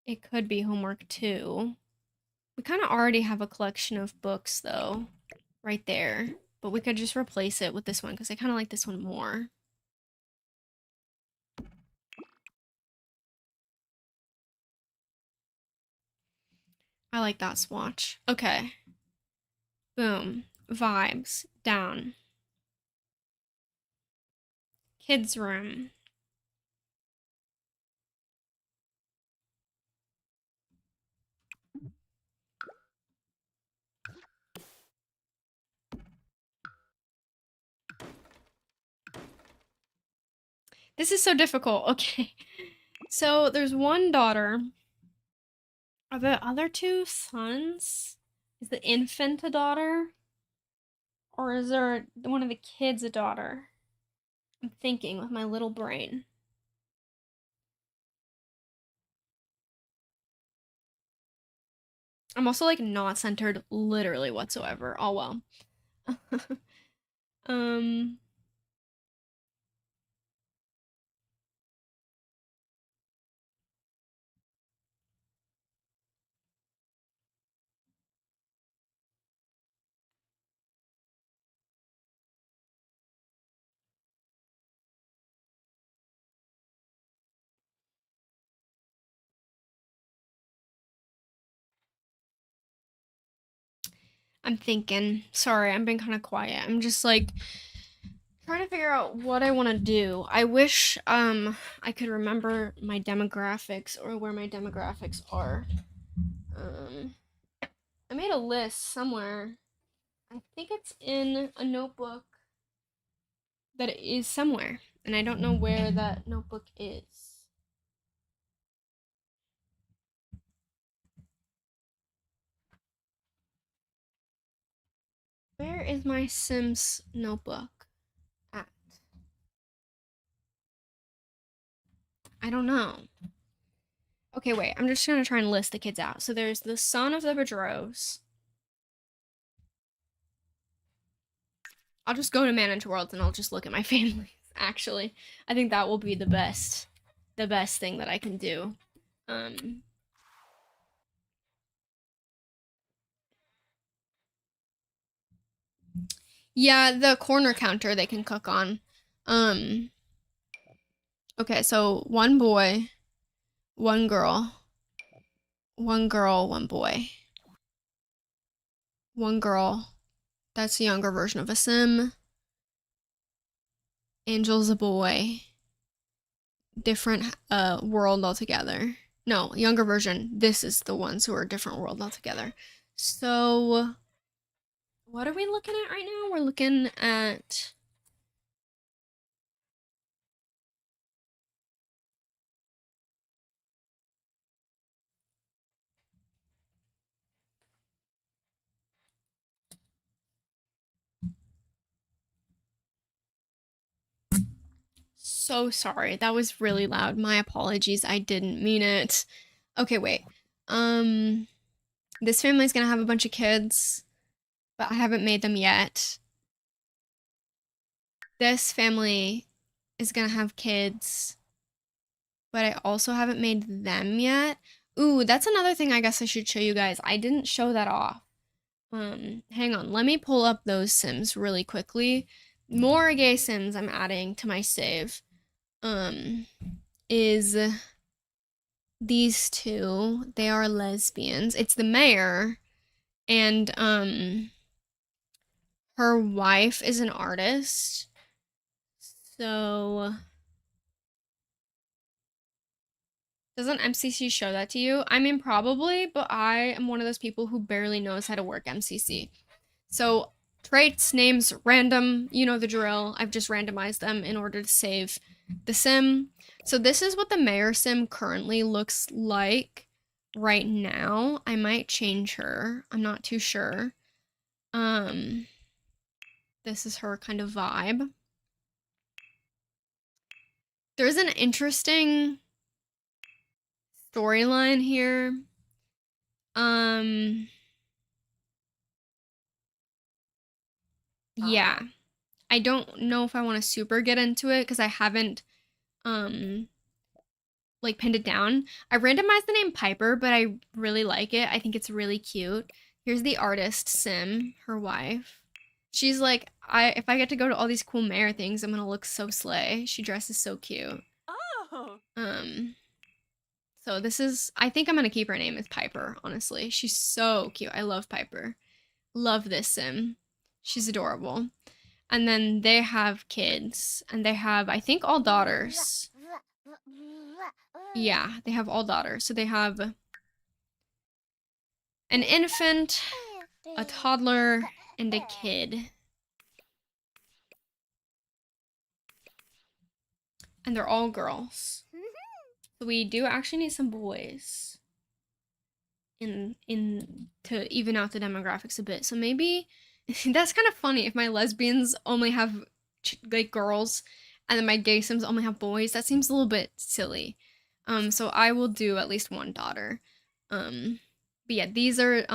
it could be homework too. We kind of already have a collection of books though, right there. But we could just replace it with this one because I kind of like this one more. I like that swatch. Okay. Boom. Vibes. Down. Kids' room. This is so difficult. Okay. So there's one daughter. Are the other two sons? Is the infant a daughter? Or is there one of the kids a daughter? I'm thinking with my little brain. I'm also like not centered literally whatsoever. Oh well. um I'm thinking. Sorry, I'm being kind of quiet. I'm just like trying to figure out what I want to do. I wish I could remember my demographics or where my demographics are. Um I made a list somewhere. I think it's in a notebook that is somewhere, and I don't know where that notebook is. Where is my Sims notebook at? I don't know. Okay, wait. I'm just gonna try and list the kids out. So there's the son of the Bedros. I'll just go to Manage Worlds and I'll just look at my families. Actually, I think that will be the best thing that I can do. Um, yeah, the corner counter they can cook on. Um, okay, so one boy, one girl, one girl, one boy, one girl. That's the younger version of a sim. Angel's a boy. Different world altogether. No, younger version. This is the ones who are different world altogether. So what are we looking at right now? We're looking at so sorry. That was really loud. My apologies. I didn't mean it. Okay, wait. Um this family's gonna have a bunch of kids, but I haven't made them yet. This family is gonna have kids, but I also haven't made them yet. Ooh, that's another thing I guess I should show you guys. I didn't show that off. Hang on. Let me pull up those Sims really quickly. More gay Sims I'm adding to my save. Is these two. They are lesbians. It's the mayor and her wife is an artist. So doesn't MCC show that to you? I mean, probably, but I am one of those people who barely knows how to work MCC. So traits, names, random, you know the drill. I've just randomized them in order to save the sim. So this is what the mayor sim currently looks like right now. I might change her. I'm not too sure. This is her kind of vibe. There's an interesting storyline here. Yeah. I don't know if I want to super get into it because I haven't like pinned it down. I randomized the name Piper, but I really like it. I think it's really cute. Here's the artist, Sim, her wife. She's like, if I get to go to all these cool mayor things, I'm gonna look so slay. She dresses so cute. Oh. So this is, I think I'm gonna keep her name as Piper, honestly. She's so cute. I love Piper. Love this Sim. She's adorable. And then they have kids, and they have, I think, all daughters. Yeah, they have all daughters. So they have an infant, a toddler, and a kid. and they're all girls. So we do actually need some boys in to even out the demographics a bit. So maybe that's kind of funny if my lesbians only have like girls and then my gay sims only have boys. That seems a little bit silly. So I will do at least one daughter. But yeah, these are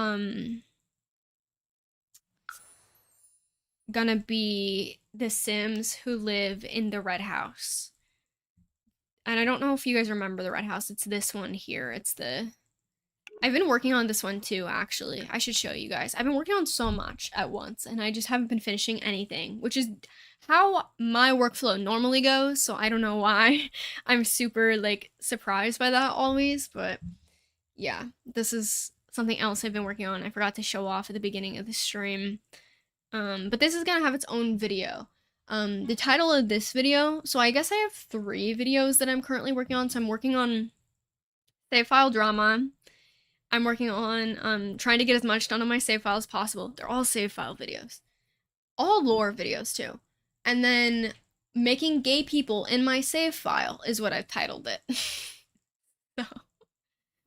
gonna be the sims who live in the red house. And I don't know if you guys remember the red house. It's this one here. It's the I've been working on this one too, actually. I should show you guys. I've been working on so much at once, and I just haven't been finishing anything, which is how my workflow normally goes, so I don't know why. I'm super, like, surprised by that always, but yeah, this is something else I've been working on. I forgot to show off at the beginning of the stream. But this is gonna have its own video. The title of this video, so I guess I have 3 videos that I'm currently working on. So I'm working on Save File Drama. I'm working on trying to get as much done on my save file as possible. They're all save file videos. All lore videos too. And then making gay people in my save file is what I've titled it. So,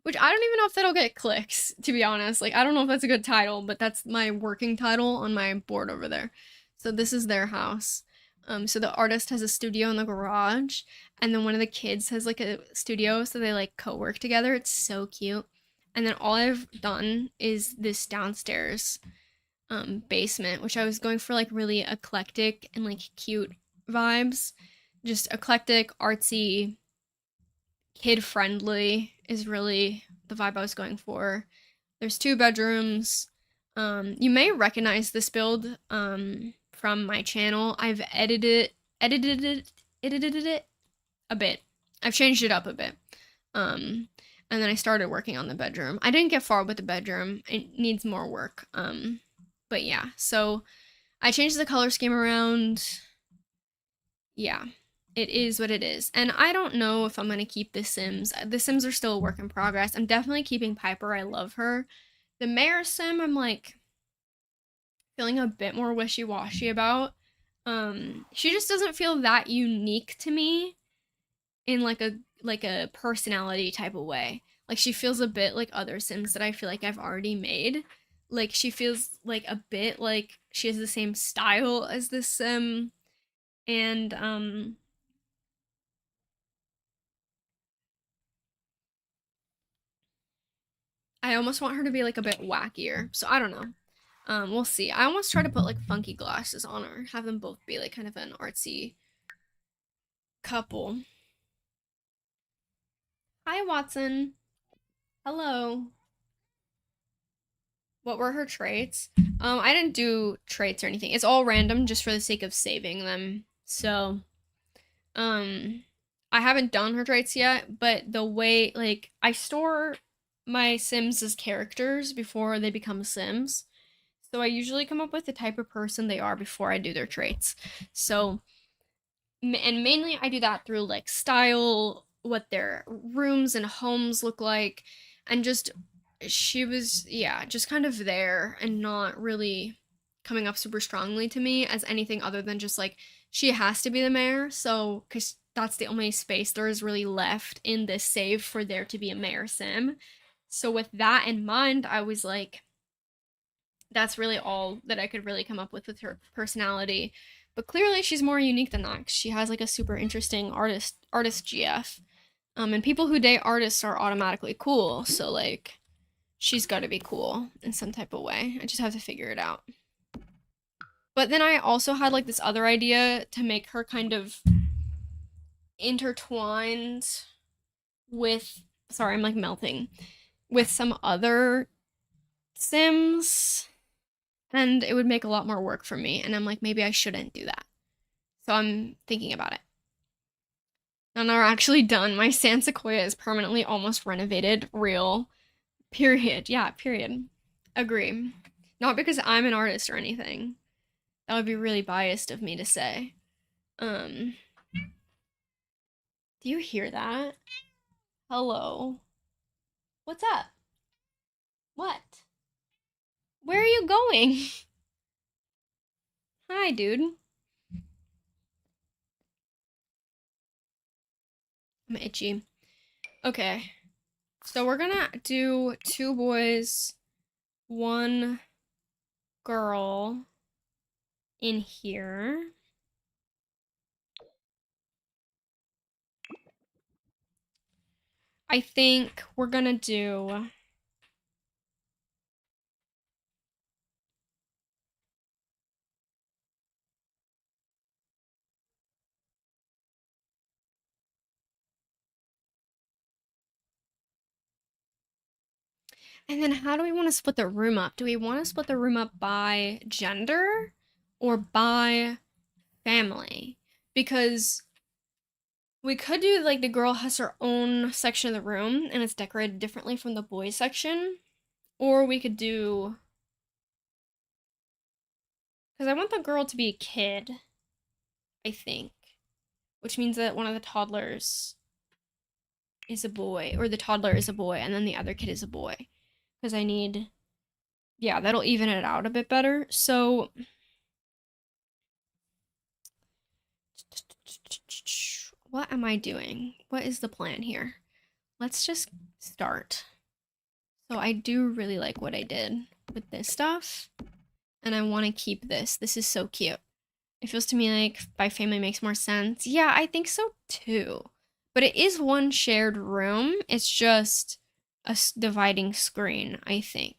which I don't even know if that'll get clicks, to be honest. Like, I don't know if that's a good title, but that's my working title on my board over there. So this is their house. So the artist has a studio in the garage, and then one of the kids has like a studio, so they like co-work together. It's so cute. And then all I've done is this downstairs basement, which I was going for like really eclectic and like cute vibes. Just eclectic, artsy, kid friendly is really the vibe I was going for. There's 2 bedrooms. You may recognize this build from my channel. I've edited it a bit. I've changed it up a bit. And then I started working on the bedroom. I didn't get far with the bedroom. It needs more work. But yeah, so I changed the color scheme around. Yeah, it is what it is. And I don't know if I'm going to keep the Sims. The Sims are still a work in progress. I'm definitely keeping Piper. I love her. The Mayor Sim, I'm like feeling a bit more wishy-washy about. She just doesn't feel that unique to me in like a personality type of way. Like she feels a bit like other Sims that I feel like I've already made. Like she feels like a bit like she has the same style as this Sim, and I almost want her to be like a bit wackier. So I don't know. We'll see. I almost try to put like funky glasses on her, have them both be like kind of an artsy couple. Hi, Watson. Hello. What were her traits? I didn't do traits or anything. It's all random just for the sake of saving them. So, um, I haven't done her traits yet, but the way, like, I store my Sims as characters before they become Sims. So I usually come up with the type of person they are before I do their traits. So, and mainly I do that through like style, what their rooms and homes look like, and just she was, yeah, just kind of there and not really coming up super strongly to me as anything other than just like she has to be the mayor. So because that's the only space there is really left in this save for there to be a mayor sim. So with that in mind, I was like, that's really all that I could really come up with her personality. But clearly she's more unique than that. She has like a super interesting artist GF. And people who date artists are automatically cool. So like she's got to be cool in some type of way. I just have to figure it out. But then I also had like this other idea to make her kind of intertwined with, sorry, I'm like melting, with some other Sims, and it would make a lot more work for me. And I'm like, maybe I shouldn't do that. So I'm thinking about it. None are actually done. My San Sequoia is permanently almost renovated. Real. Period. Yeah, period. Agree. Not because I'm an artist or anything. That would be really biased of me to say. Um, do you hear that? Hello. What's up? What? Where are you going? Hi, dude. I'm itchy. Okay. So we're gonna do 2 boys, 1 girl in here. I think we're gonna do and then how do we want to split the room up? Do we want to split the room up by gender or by family? Because we could do like the girl has her own section of the room and it's decorated differently from the boys section. Or we could do, because I want the girl to be a kid, I think. Which means that one of the toddlers is a boy, or the toddler is a boy, and then the other kid is a boy. Because I need, yeah, that'll even it out a bit better. So, what am I doing? What is the plan here? Let's just start. So I do really like what I did with this stuff, and I want to keep this. This is so cute. It feels to me like by family makes more sense. Yeah, I think so too. But it is one shared room. It's just a dividing screen, I think.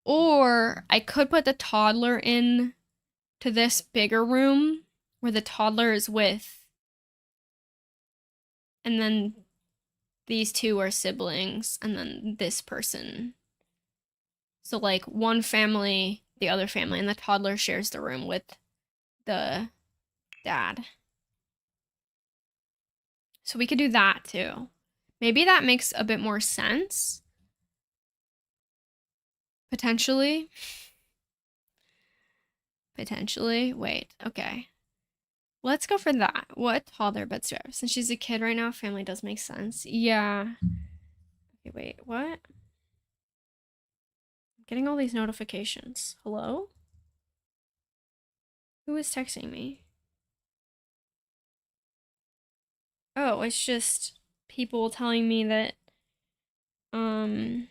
Or I could put the toddler in to this bigger room where the toddler is with, and then these two are siblings, and then this person. So, like, one family, the other family, and the toddler shares the room with the dad. So, we could do that too. Maybe that makes a bit more sense. Potentially. Potentially. Wait, okay. Let's go for that. What toddler beds do I have? Since she's a kid right now, family does make sense. Yeah. Okay, wait, what? I'm getting all these notifications. Hello? Who is texting me? Oh, it's just people telling me that um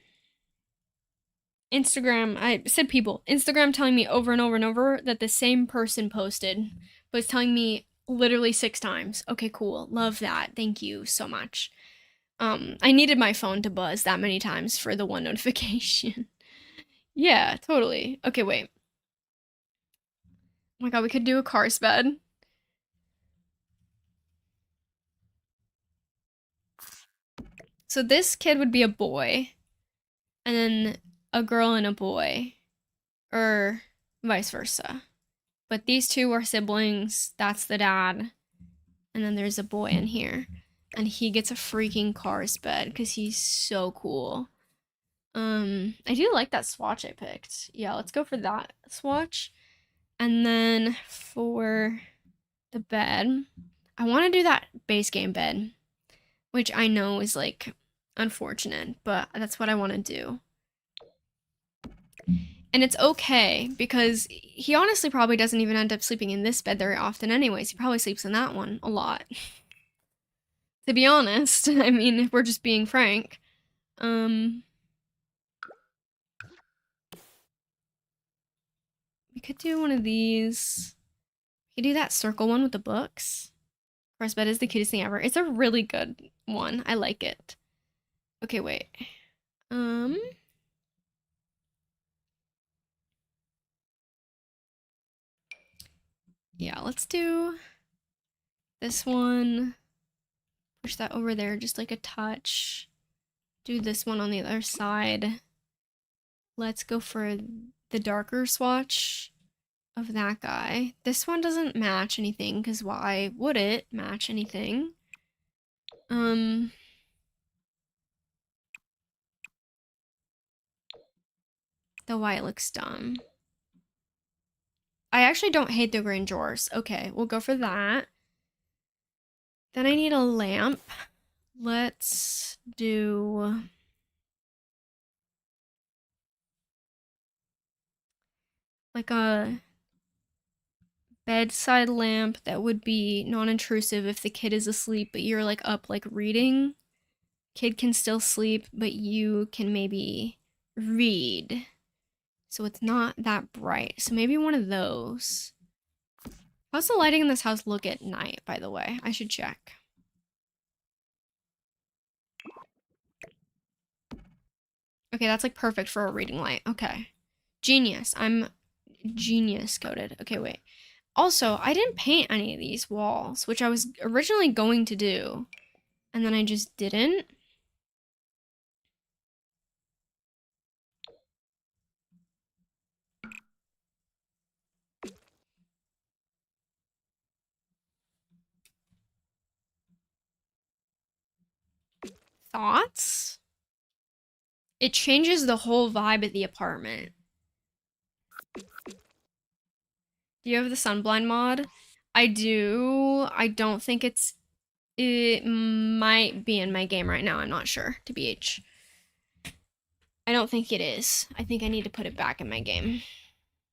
Instagram, I said people, Instagram telling me over and over and over that the same person posted, but it's telling me literally 6 times. Okay, cool. Love that. Thank you so much. I needed my phone to buzz that many times for the one notification. Yeah, totally. Okay, wait. Oh my god, we could do a cars bed. So this kid would be a boy, and then a girl and a boy, or vice versa. But these two are siblings. That's the dad. And then there's a boy in here. And he gets a freaking cars bed because he's so cool. I do like that swatch I picked. Yeah, let's go for that swatch. And then for the bed, I want to do that base game bed, which I know is like unfortunate, but that's what I want to do. And it's okay because he honestly probably doesn't even end up sleeping in this bed very often anyways. He probably sleeps in that one a lot. To be honest, I mean, if we're just being frank. We could do one of these. We could do that circle one with the books. First bed is the cutest thing ever. It's a really good one. I like it. Okay, wait. Yeah, let's do this one. Push that over there just like a touch. Do this one on the other side. Let's go for the darker swatch of that guy. This one doesn't match anything because why would it match anything? The white looks dumb. I actually don't hate the green drawers. Okay, we'll go for that. Then I need a lamp. Let's do like a bedside lamp that would be non-intrusive if the kid is asleep, but you're like up like reading. Kid can still sleep, but you can maybe read. So it's not that bright. So maybe one of those. How's the lighting in this house look at night, by the way? I should check. Okay, that's like perfect for a reading light. Okay. Genius. I'm genius coded. Okay, wait. Also, I didn't paint any of these walls, which I was originally going to do, and then I just didn't. Thoughts? It changes the whole vibe of the apartment. Do you have the sunblind mod? I do. I don't think it might be in my game right now. I'm not sure, TBH. I don't think it is. I think I need to put it back in my game.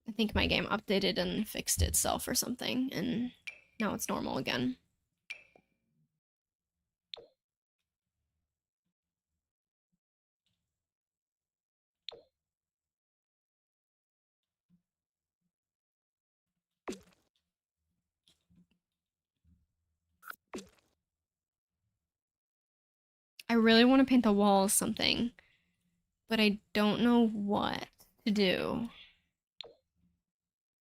I think my game updated and fixed itself or something, and now it's normal again. I really want to paint the walls something, but I don't know what to do.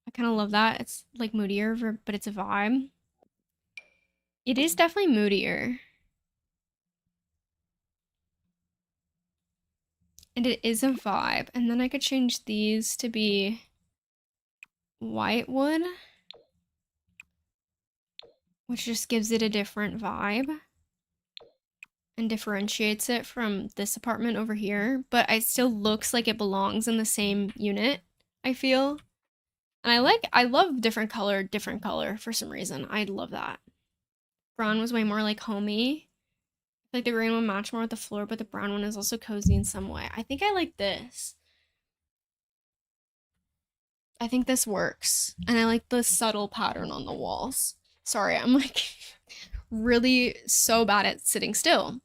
I kind of love that. It's like moodier, but it's a vibe. It is definitely moodier. And it is a vibe. And then I could change these to be white wood, which just gives it a different vibe and differentiates it from this apartment over here. But it still looks like it belongs in the same unit, I feel. And I love different color for some reason. I love that. Brown was way more like homey. Like the green one matched more with the floor, but the brown one is also cozy in some way. I think I like this. I think this works. And I like the subtle pattern on the walls. Sorry, I'm like really so bad at sitting still.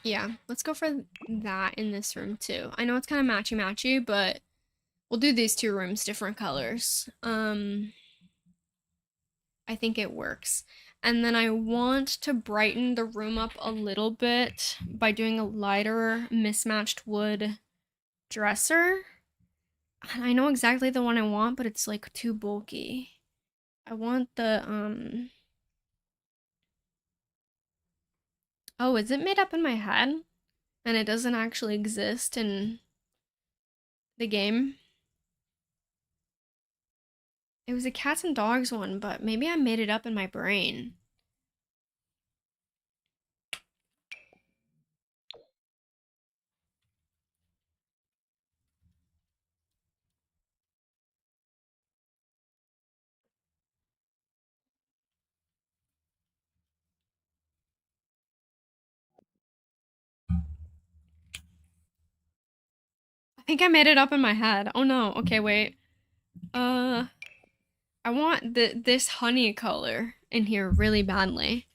Yeah, let's go for that in this room too. I know it's kind of matchy-matchy, but we'll do these two rooms different colors. I think it works. And then I want to brighten the room up a little bit by doing a lighter mismatched wood dresser. I know exactly the one I want, but it's like too bulky. I want the oh, is it made up in my head? And it doesn't actually exist in the game? It was a cats and dogs one, but maybe I made it up in my brain. I think I made it up in my head. Oh no. Okay, wait. I want this honey color in here really badly.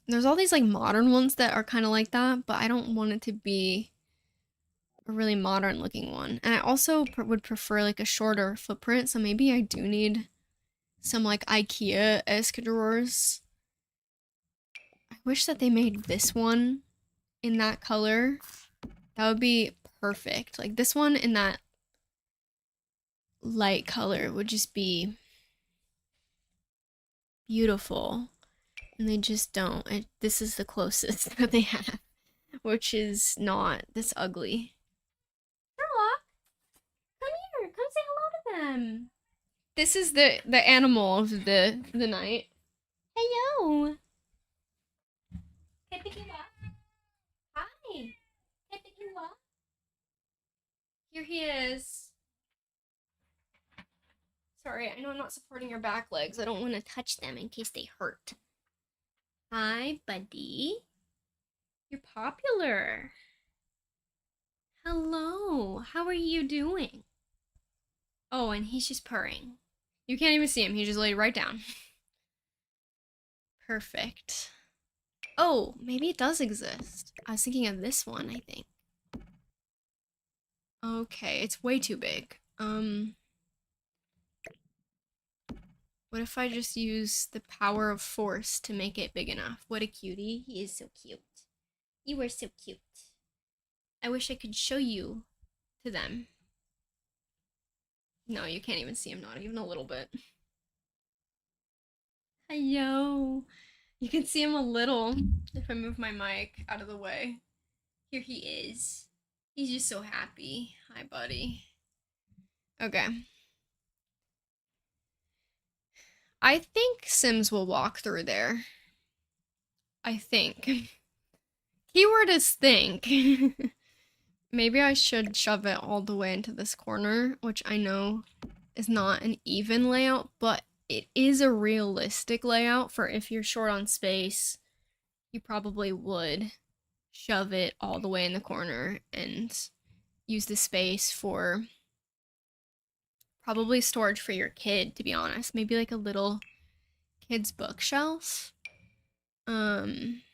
There's all these like modern ones that are kind of like that, but I don't want it to be a really modern looking one. And I also would prefer like a shorter footprint, so maybe I do need some like IKEA-esque drawers. I wish that they made this one in that color. That would be perfect. Like this one in that light color would just be beautiful. And they just don't. This is the closest that they have, which is not this ugly. Sherlock, come here. Come say hello to them. This is the animal of the night. Hello. Good I pick you up? Hi. Can I pick you up? Here he is. Sorry, I know I'm not supporting your back legs. I don't want to touch them in case they hurt. Hi, buddy. You're popular. Hello. How are you doing? Oh, and he's just purring. You can't even see him. He just laid right down. Perfect. Oh, maybe it does exist. I was thinking of this one, I think. Okay, it's way too big. What if I just use the power of force to make it big enough? What a cutie. He is so cute. You are so cute. I wish I could show you to them. No, you can't even see him, not even a little bit. Yo. You can see him a little if I move my mic out of the way. Here he is. He's just so happy. Hi, buddy. Okay. I think Sims will walk through there. I think. Keyword is think. Maybe I should shove it all the way into this corner, which I know is not an even layout, but it is a realistic layout for if you're short on space, you probably would shove it all the way in the corner and use the space for probably storage for your kid, to be honest. Maybe like a little kid's bookshelf. I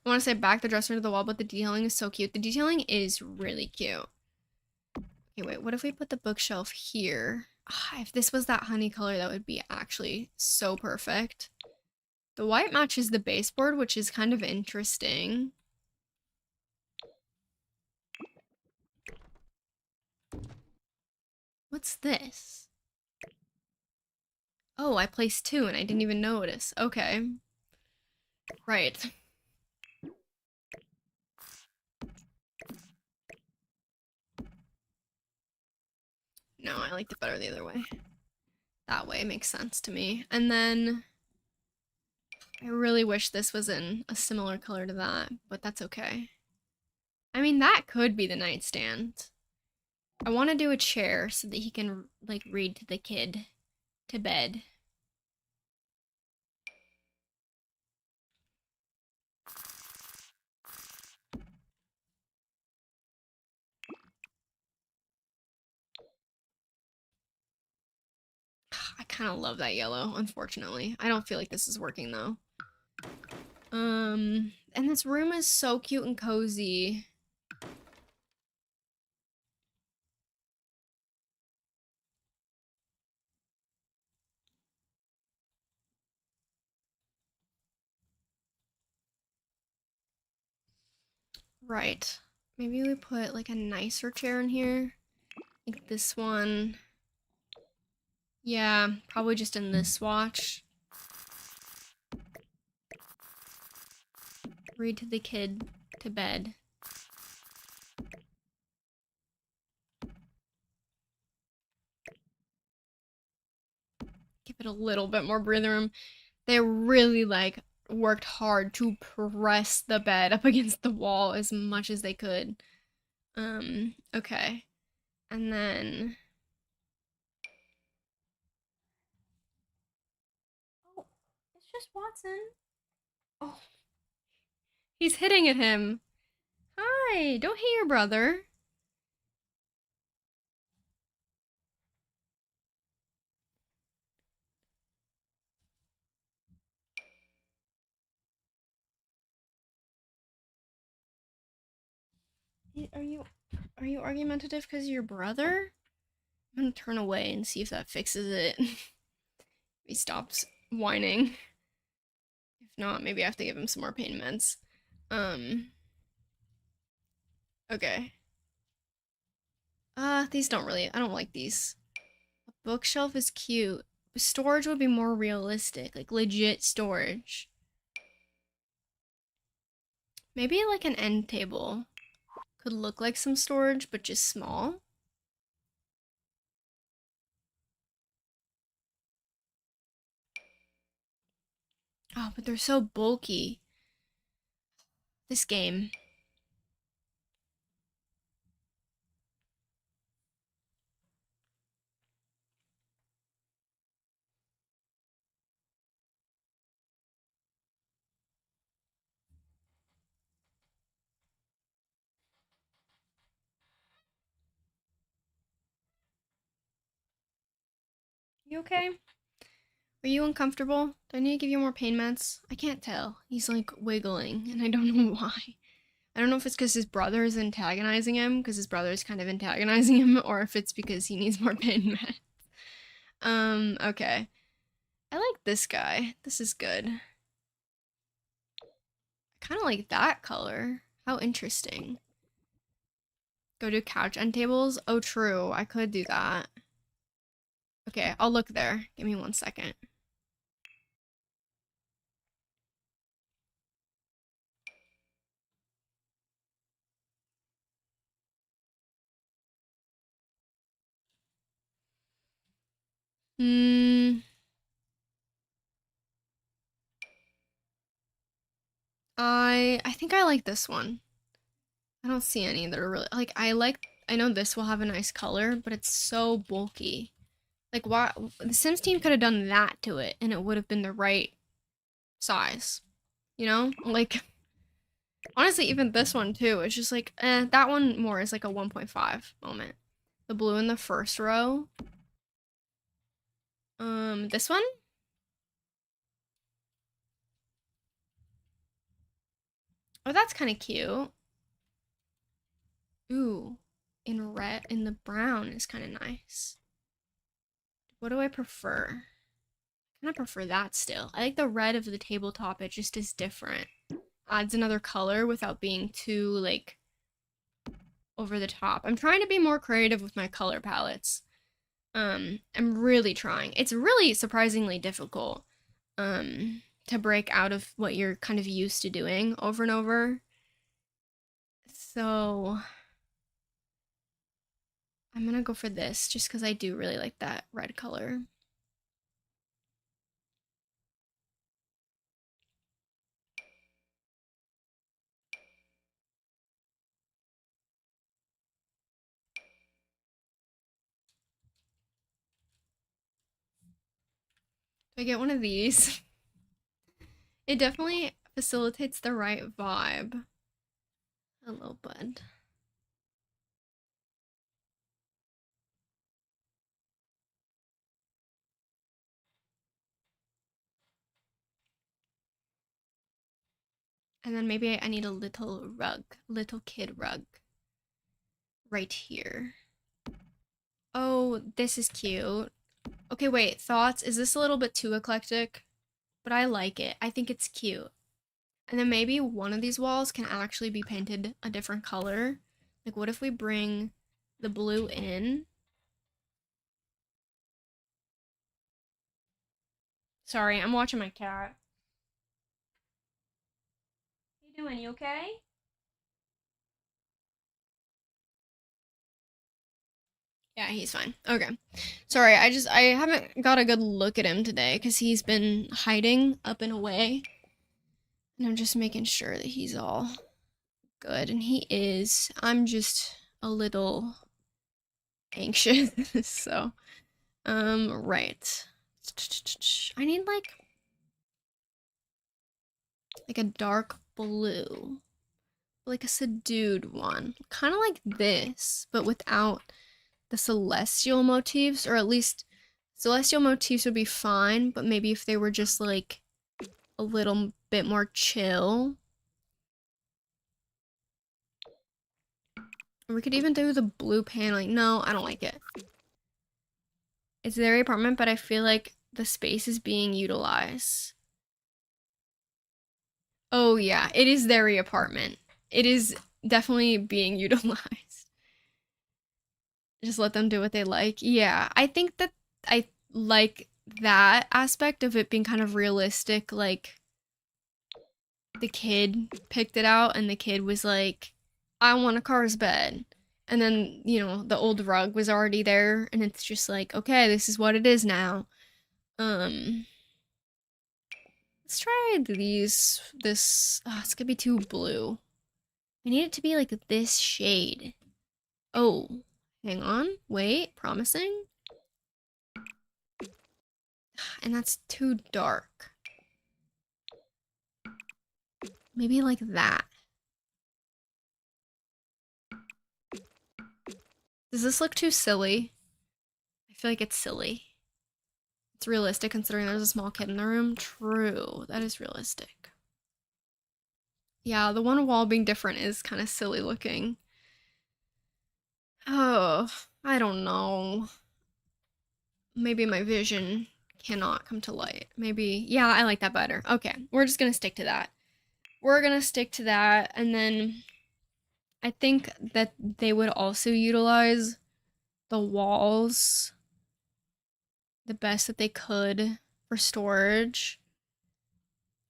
want to say back the dresser to the wall, but the detailing is so cute. The detailing is really cute. Okay, wait, what if we put the bookshelf here? If this was that honey color, that would be actually so perfect. The white matches the baseboard, which is kind of interesting. What's this? Oh, I placed two and I didn't even notice. Okay. Right. No, I liked it better the other way. That way makes sense to me. And then I really wish this was in a similar color to that, but that's okay. I mean, that could be the nightstand. I want to do a chair so that he can, like, read to the kid to bed. I kind of love that yellow, unfortunately. I don't feel like this is working, though. And this room is so cute and cozy. Right. Maybe we put, like, a nicer chair in here. Like this one. Yeah, probably just in this swatch. Read to the kid to bed. Give it a little bit more breathing room. They really, like, worked hard to press the bed up against the wall as much as they could. Okay. And then... Oh, it's just Watson. Oh, he's hitting at him. Hi, don't hit your brother. Are you argumentative because of your brother? I'm gonna turn away and see if that fixes it. He stops whining. If not, maybe I have to give him some more pain meds. Okay. These don't really, I don't like these. A bookshelf is cute. Storage would be more realistic, like legit storage. Maybe like an end table could look like some storage, but just small. Oh, but they're so bulky. This game. You okay? Are you uncomfortable? Do I need to give you more pain meds? I can't tell. He's like wiggling, and I don't know why. I don't know if it's because his brother is antagonizing him, because his brother is kind of antagonizing him, or if it's because he needs more pain meds. Okay. I like this guy. This is good. I kind of like that color. How interesting. Go to couch end tables? Oh, true. I could do that. Okay, I'll look there. Give me 1 second. Hmm. I think I like this one. I don't see any that are really like I know this will have a nice color, but it's so bulky. Like why the Sims team could have done that to it and it would have been the right size. You know? Like honestly even this one too. It's just like that one more is like a 1.5 moment. The blue in the first row. This one? Oh, that's kind of cute. Ooh, in red, in the brown is kind of nice. What do I prefer? I kind of prefer that still. I like the red of the tabletop. It just is different. Adds another color without being too, like, over the top. I'm trying to be more creative with my color palettes. I'm really trying. It's really surprisingly difficult, to break out of what you're kind of used to doing over and over. So I'm gonna go for this just because I do really like that red color. Do I get one of these? It definitely facilitates the right vibe. Hello, bud. And then maybe I need a little rug, little kid rug right here. Oh, this is cute. Okay, wait, thoughts? Is this a little bit too eclectic? But I like it. I think it's cute. And then maybe one of these walls can actually be painted a different color. Like, what if we bring the blue in? Sorry, I'm watching my cat. What you doing? You okay? Yeah, he's fine. Okay. Sorry, I haven't got a good look at him today because he's been hiding up and away. And I'm just making sure that he's all good. And he is. I'm just a little anxious. So, right. I need like a dark blue. Like a subdued one. Kind of like this, but without the celestial motifs, or at least celestial motifs would be fine, but maybe if they were just like a little bit more chill. Or we could even do the blue paneling. No, I don't like it. It's their apartment, but I feel like the space is being utilized. Oh yeah, it is their apartment. It is definitely being utilized. Just let them do what they like. Yeah, I think that I like that aspect of it being kind of realistic. Like, the kid picked it out, and the kid was like, I want a car's bed. And then, the old rug was already there, and it's just like, okay, this is what it is now. Um, Let's try it's gonna be too blue. I need it to be like this shade. Oh, hang on, wait, promising. And that's too dark. Maybe like that. Does this look too silly? I feel like it's silly. It's realistic considering there's a small kid in the room. True, that is realistic. Yeah, the one wall being different is kind of silly looking. Oh, I don't know. Maybe my vision cannot come to light. Maybe, yeah, I like that better. Okay, we're just gonna stick to that. We're gonna stick to that, and then I think that they would also utilize the walls the best that they could for storage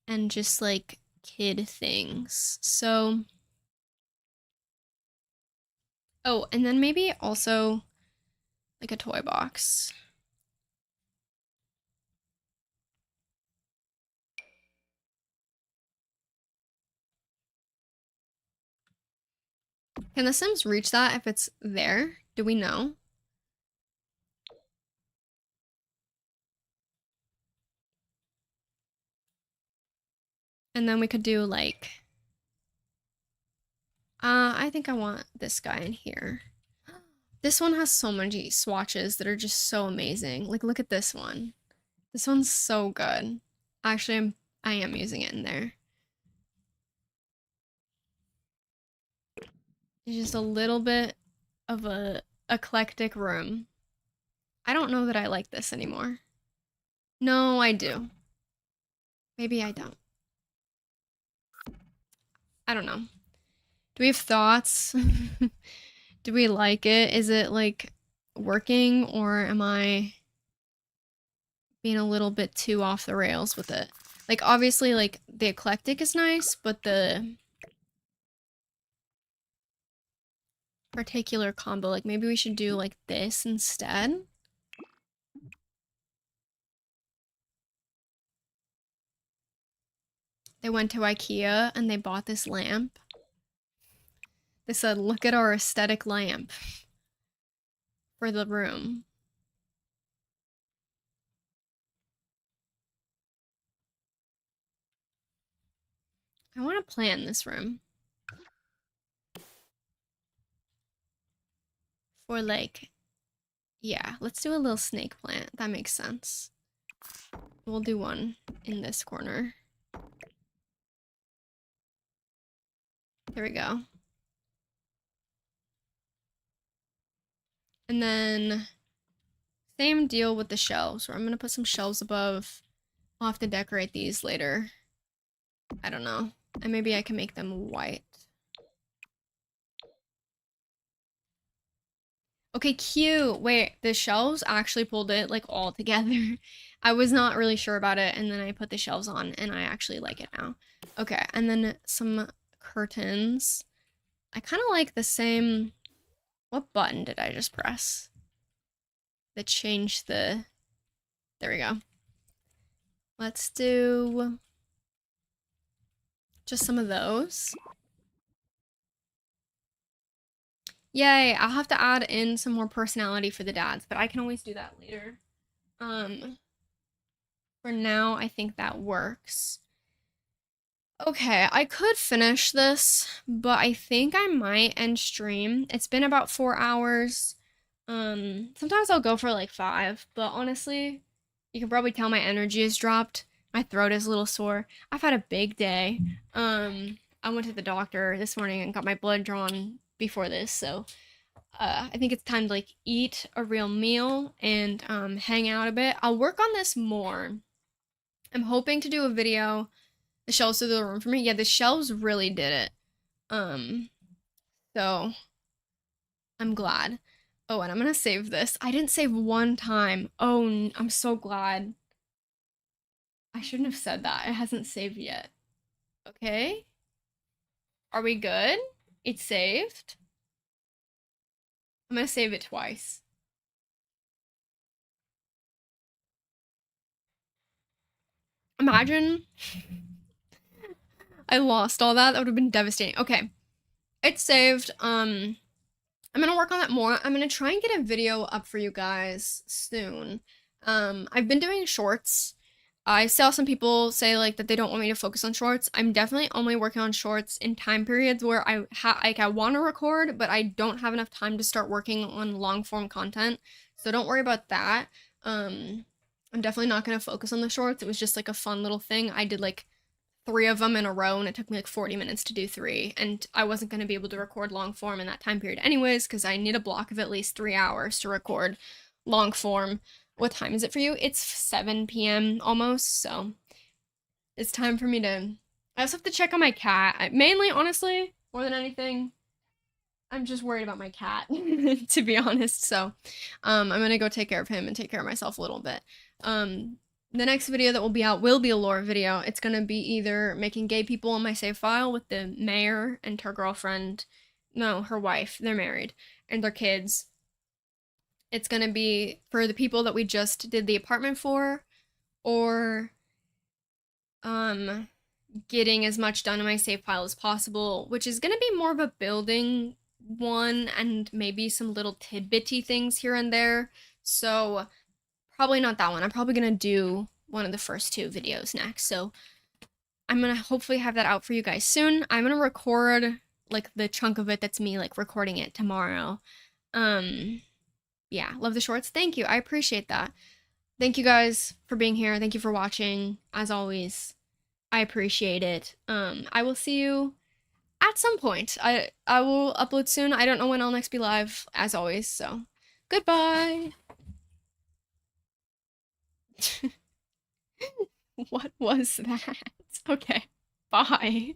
and just like kid things. So, oh, and then maybe also like a toy box. Can The Sims reach that if it's there? Do we know? And then we could do like, I think I want this guy in here. This one has so many swatches that are just so amazing. Like, look at this one. This one's so good. Actually, I am using it in there. It's just a little bit of a eclectic room. I don't know that I like this anymore. No, I do. Maybe I don't. I don't know. Do we have thoughts? Do we like it? Is it like working or am I being a little bit too off the rails with it? Like obviously like the eclectic is nice, but the particular combo, like maybe we should do like this instead. They went to IKEA and they bought this lamp. They said, look at our aesthetic lamp for the room. I want to plan this room for like, yeah, let's do a little snake plant. That makes sense. We'll do one in this corner. There we go. And then same deal with the shelves, where I'm gonna put some shelves above. I'll have to decorate these later. I don't know. And maybe I can make them white. Okay, cute. Wait, the shelves actually pulled it like all together. I was not really sure about it, and then I put the shelves on, and I actually like it now. Okay, and then some curtains. I kind of like the same. What button did I just press? That changed the. There we go. Let's do just some of those. Yay, I'll have to add in some more personality for the dads, but I can always do that later. Um, for now, I think that works. Okay, I could finish this, but I think I might end stream. It's been about 4 hours. Sometimes I'll go for like 5, but honestly, you can probably tell my energy has dropped. My throat is a little sore. I've had a big day. I went to the doctor this morning and got my blood drawn before this, so I think it's time to like eat a real meal and hang out a bit. I'll work on this more. I'm hoping to do a video. The shelves to the room for me. Yeah, the shelves really did it. Um, so I'm glad. Oh, and I'm gonna save this. I didn't save one time. Oh, I'm so glad. I shouldn't have said that. It hasn't saved yet. Okay. Are we good? It's saved. I'm gonna save it twice. Imagine I lost all that. That would have been devastating. Okay. It's saved. I'm gonna work on that more. I'm gonna try and get a video up for you guys soon. I've been doing shorts. I saw some people say like that they don't want me to focus on shorts. I'm definitely only working on shorts in time periods where I want to record, but I don't have enough time to start working on long form content. So don't worry about that. I'm definitely not gonna focus on the shorts. It was just like a fun little thing. I did like 3 of them in a row, and it took me like 40 minutes to do 3, and I wasn't going to be able to record long form in that time period anyways, because I need a block of at least 3 hours to record long form. What time is it for you? It's 7 p.m. almost, so it's time for me to... I also have to check on my cat. Mainly, honestly, more than anything, I'm just worried about my cat, to be honest, so I'm gonna go take care of him and take care of myself a little bit. The next video that will be out will be a lore video. It's gonna be either making gay people on my save file with the mayor and her girlfriend, no, her wife, they're married, and their kids. It's gonna be for the people that we just did the apartment for, or getting as much done in my save file as possible, which is gonna be more of a building one and maybe some little tidbitty things here and there. So probably not that one. I'm probably gonna do one of the first 2 videos next. So I'm gonna hopefully have that out for you guys soon. I'm gonna record like the chunk of it that's me like recording it tomorrow. Yeah, love the shorts. Thank you. I appreciate that. Thank you guys for being here. Thank you for watching. As always, I appreciate it. I will see you at some point. I will upload soon. I don't know when I'll next be live, as always. So, goodbye. What was that? Okay, bye.